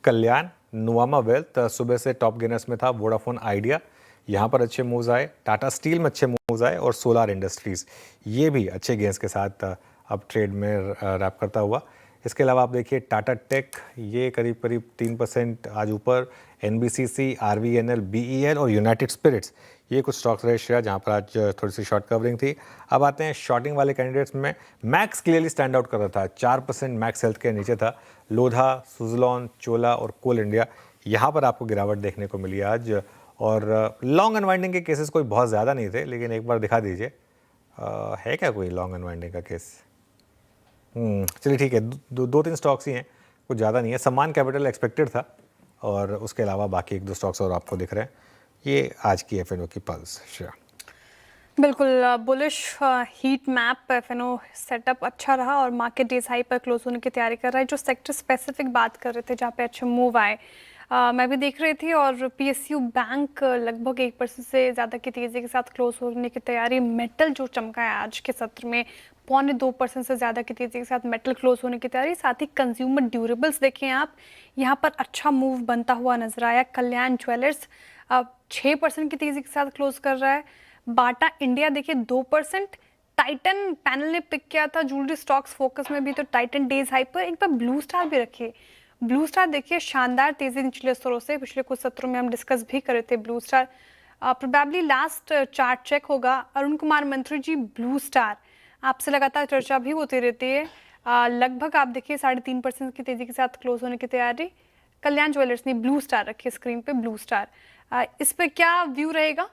कल्याण, नुवामा वेल्थ सुबह से टॉप गेनर्स में था। वोडाफोन आइडिया यहाँ पर अच्छे मूव्स आए, टाटा स्टील में अच्छे मूव्स आए, और सोलार इंडस्ट्रीज़ ये भी अच्छे गेंस के साथ अब ट्रेड में रैप करता हुआ। इसके अलावा आप देखिए टाटा टेक, ये करीब करीब 3% आज ऊपर। NBCC, RVNL, BEL और यूनाइटेड स्पिरिट्स ये कुछ स्टॉक्स रहे शेयर जहाँ पर आज थोड़ी सी शॉर्ट कवरिंग थी। अब आते हैं शॉर्टिंग वाले कैंडिडेट्स में। मैक्स क्लियरली स्टैंड आउट कर रहा था, 4% मैक्स हेल्थ के नीचे था। लोधा, सुजलॉन, चोला और कोल इंडिया यहाँ पर आपको गिरावट देखने को मिली आज। और लॉन्ग अनवाइंडिंग के केसेस कोई बहुत ज़्यादा नहीं थे, लेकिन एक बार दिखा दीजिए है क्या कोई लॉन्ग अनवाइंडिंग का केस? चलिए ठीक है, 2-3 स्टॉक्स ही हैं, कुछ ज़्यादा नहीं है। सम्मान कैपिटल एक्सपेक्टेड था, और उसके अलावा बाकी 1-2 स्टॉक्स और आपको दिख रहे हैं। ये आज की FNO की पल्स। श्रेया बिल्कुल bullish heat map FNO setup अच्छा रहा और मार्केट डेज हाई पर क्लोज होने की तैयारी कर रहा है। जो सेक्टर स्पेसिफिक बात कर रहे थे जहाँ पे अच्छे मूव आए, मैं भी देख रही थी, और PSU बैंक लगभग 1% से ज़्यादा की तेज़ी के साथ क्लोज होने की तैयारी। मेटल जो चमका है आज के सत्र में, 0.25% से ज़्यादा की तेज़ी के साथ मेटल क्लोज होने की तैयारी। साथ ही कंज्यूमर ड्यूरेबल्स देखें आप, यहाँ पर अच्छा मूव बनता हुआ नजर आया। कल्याण ज्वेलर्स 6% की तेज़ी के साथ क्लोज कर रहा है। बाटा इंडिया देखिए 2%। टाइटन पैनल ने पिक किया था ज्वेलरी स्टॉक्स फोकस में भी, तो टाइटन डेज हाई पर। एक बार ब्लू स्टार भी रखिए। ब्लू स्टार देखिए शानदार तेज़ी निचले स्तरों से, पिछले कुछ सत्रों में हम डिस्कस भी कर रहे थे blue star. Probably last chart check होगा अरुण कुमार मंत्री जी, ब्लू स्टार आपसे लगातार चर्चा भी होती रहती है। लगभग आप देखिए 3.5% की तेज़ी के साथ क्लोज होने की तैयारी। कल्याण ज्वेलर्स ने ब्लू स्टार रखी स्क्रीन पे, ब्लू स्टार, इस पे क्या व्यू रहेगा?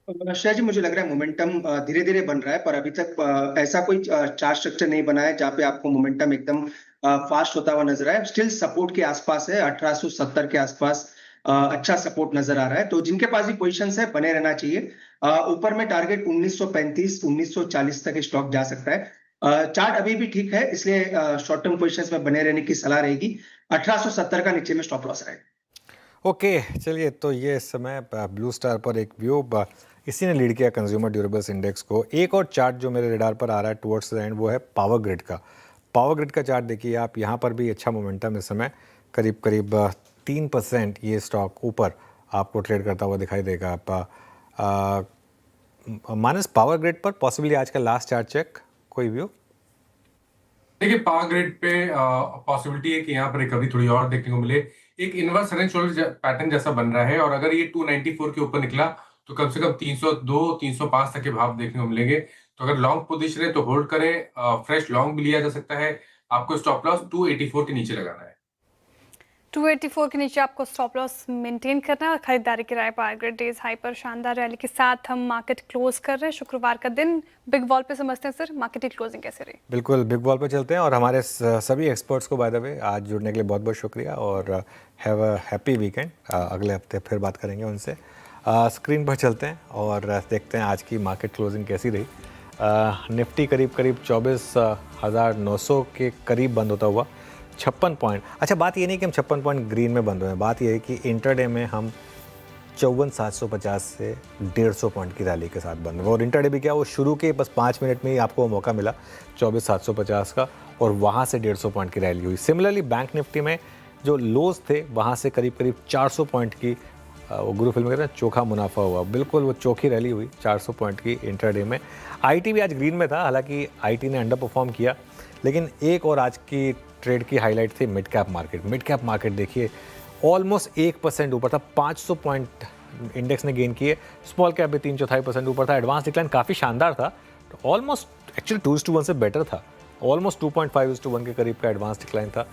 श्रेया जी, मुझे लग रहा है मोमेंटम धीरे धीरे बन रहा है, पर अभी तक ऐसा कोई चार्ट स्ट्रक्चर नहीं बना है जहाँ पे आपको मोमेंटम एकदम फास्ट होता हुआ नजर आए। स्टिल सपोर्ट के आसपास है, 1870 के आसपास अच्छा सपोर्ट नजर आ रहा है। तो जिनके पास भी पोजीशंस है बने रहना चाहिए। ऊपर में टारगेट 1935 1940 तक स्टॉक जा सकता है। चार्ट अभी भी ठीक है, इसलिए शॉर्ट टर्म पोजीशंस में बने रहने की सलाह रहेगी। 1870 का नीचे में स्टॉप लॉस रहेगा। ओके, चलिए, तो ये इस समय ब्लू स्टार पर एक व्यू, इसी ने लीड किया कंज्यूमर ड्यूरेबल्स इंडेक्स को। एक और चार्ट जो मेरे रेडार पर आ रहा है टुवर्ड्स द एंड, वो है पावर ग्रिड का। पावर ग्रिड का चार्ट देखिए आप, यहाँ पर भी अच्छा मोमेंटम इस समय, करीब करीब 3% ये स्टॉक ऊपर आपको ट्रेड करता हुआ दिखाई देगा। आप मानस, पावर ग्रिड पर पॉसिबली आज का लास्ट चार्ट चेक, कोई व्यू? देखिए, पावर ग्रिड पे पॉसिबिलिटी है कि यहाँ पर रिकवरी थोड़ी और देखने को मिले। एक inverse head and shoulder pattern जैसा बन रहा है, और अगर ये 294 के ऊपर निकला तो कम से कम 302 305 तक के भाव देखने को मिलेंगे। तो अगर लॉन्ग पोजीशन है तो होल्ड करें, फ्रेश लॉन्ग भी लिया जा सकता है। आपको स्टॉप लॉस 284 के नीचे लगाना है। 284 के नीचे आपको स्टॉप लॉस मेंटेन करना है और खरीदारी की राय पावर ग्रिड डेज हाई पर शानदार रैली के साथ हम मार्केट क्लोज कर रहे हैं। शुक्रवार का दिन बिग वॉल पे समझते हैं सर, मार्केट की क्लोजिंग कैसे रही? बिल्कुल, बिग वॉल पे चलते हैं, और हमारे सभी एक्सपर्ट्स को बाय द वे आज जुड़ने के लिए बहुत बहुत शुक्रिया, और हैव अ हैप्पी वीकेंड। अगले हफ्ते फिर बात करेंगे उनसे। स्क्रीन पर चलते हैं और देखते हैं आज की मार्केट क्लोजिंग कैसी रही। निफ्टी करीब करीब 24,900 के करीब बंद होता हुआ 56 पॉइंट। अच्छा, बात ये नहीं कि हम 56 पॉइंट ग्रीन में बंद हुए हैं, बात ये है कि इंटरडे में हम 54,750 से 150 पॉइंट की रैली के साथ बंद हुए। और इंटरडे भी क्या, वो शुरू के बस 5 मिनट में ही आपको मौका मिला 24,750 का, और वहाँ से 150 पॉइंट की रैली हुई। सिमिलरली बैंक निफ्टी में जो लोज थे, वहाँ से करीब करीब 400 पॉइंट की, वो गुरु फिल्म कहते हैं चोखा मुनाफा हुआ, बिल्कुल वो चोखी रैली हुई 400 पॉइंट की इंटरडे में। आईटी भी आज ग्रीन में था, हालांकि आईटी ने अंडर परफॉर्म किया, लेकिन एक और आज की ट्रेड की हाईलाइट थी mid cap market. Mid cap market देखिए ऑलमोस्ट 1% ऊपर था, 500 पॉइंट इंडेक्स ने गेन किए। स्मॉल कैप भी 3/4% ऊपर था। एडवांस डिक्लाइन काफ़ी शानदार था, तो ऑलमोस्ट एक्चुअली 2:1 से बेटर था, ऑलमोस्ट 2.5:1 के करीब का एडवांस डिक्लाइन था।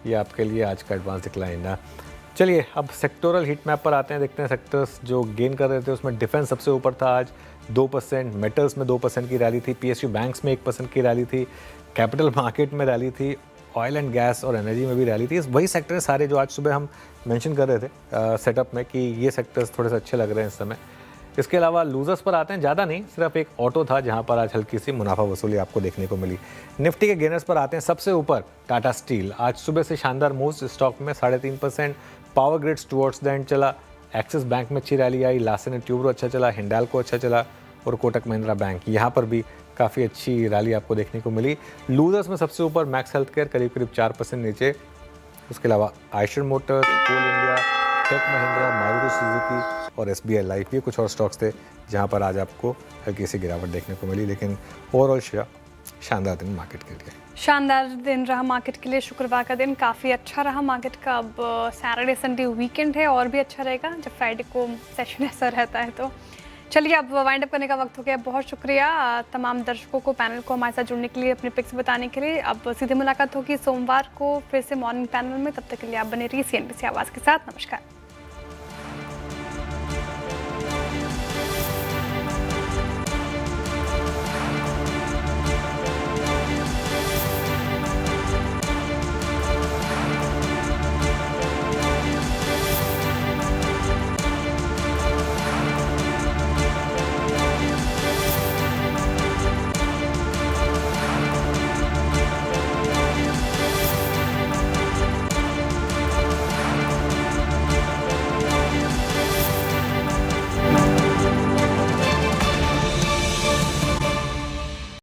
ये आपके लिए आज का एडवांस डिक्लाइन है। चलिए अब सेक्टोरल हीट मैप पर आते हैं, देखते हैं सेक्टर्स जो गेन कर रहे थे उसमें डिफेंस सबसे ऊपर था आज 2%, मेटल्स में 2% की रैली थी, पीएसयू बैंक्स में 1% की रैली थी, कैपिटल मार्केट में रैली थी, ऑयल एंड गैस और एनर्जी में भी रैली थी। वही सेक्टर सारे जो आज सुबह हम मेंशन कर रहे थे सेटअप में कि ये सेक्टर्स थोड़े से अच्छे लग रहे हैं इस समय। इसके अलावा लूजर्स पर आते हैं, ज़्यादा नहीं, सिर्फ एक ऑटो था जहां पर आज हल्की सी मुनाफा वसूली आपको देखने को मिली। निफ्टी के गेनर्स पर आते हैं, सबसे ऊपर टाटा स्टील, आज सुबह से शानदार मूव्स, स्टॉक में 3.5%। Power grids towards the end चला, एक्सिस बैंक में अच्छी rally I, Larsen and Toubro अच्छा चला, हिंडाल्को अच्छा चला, और कोटक महिंद्रा बैंक यहाँ पर भी काफ़ी अच्छी रैली आपको देखने को मिली। लूजर्स में सबसे ऊपर मैक्स हेल्थ केयर करीब करीब 4% नीचे। उसके अलावा Eicher Motors, Coal India, Tech Mahindra, Maruti Suzuki और एसबीआई लाइफ, ये कुछ और स्टॉक्स थे जहां पर आज आपको हल्की सी गिरावट देखने को मिली। लेकिन ओवरऑल शानदार दिन मार्केट के लिए, शानदार दिन रहा मार्केट के लिए। शुक्रवार का दिन काफ़ी अच्छा रहा मार्केट का। अब सैटरडे संडे वीकेंड है, और भी अच्छा रहेगा जब फ्राइडे को सेशन ऐसा रहता है। तो चलिए अब वाइंड अप करने का वक्त हो गया। बहुत शुक्रिया तमाम दर्शकों को, पैनल को हमारे साथ जुड़ने के लिए, अपने पिक्स बताने के लिए। अब सीधे मुलाकात होगी सोमवार को फिर से मॉर्निंग पैनल में। तब तक के लिए आप बने रहिए CNBC आवाज़ के साथ। नमस्कार।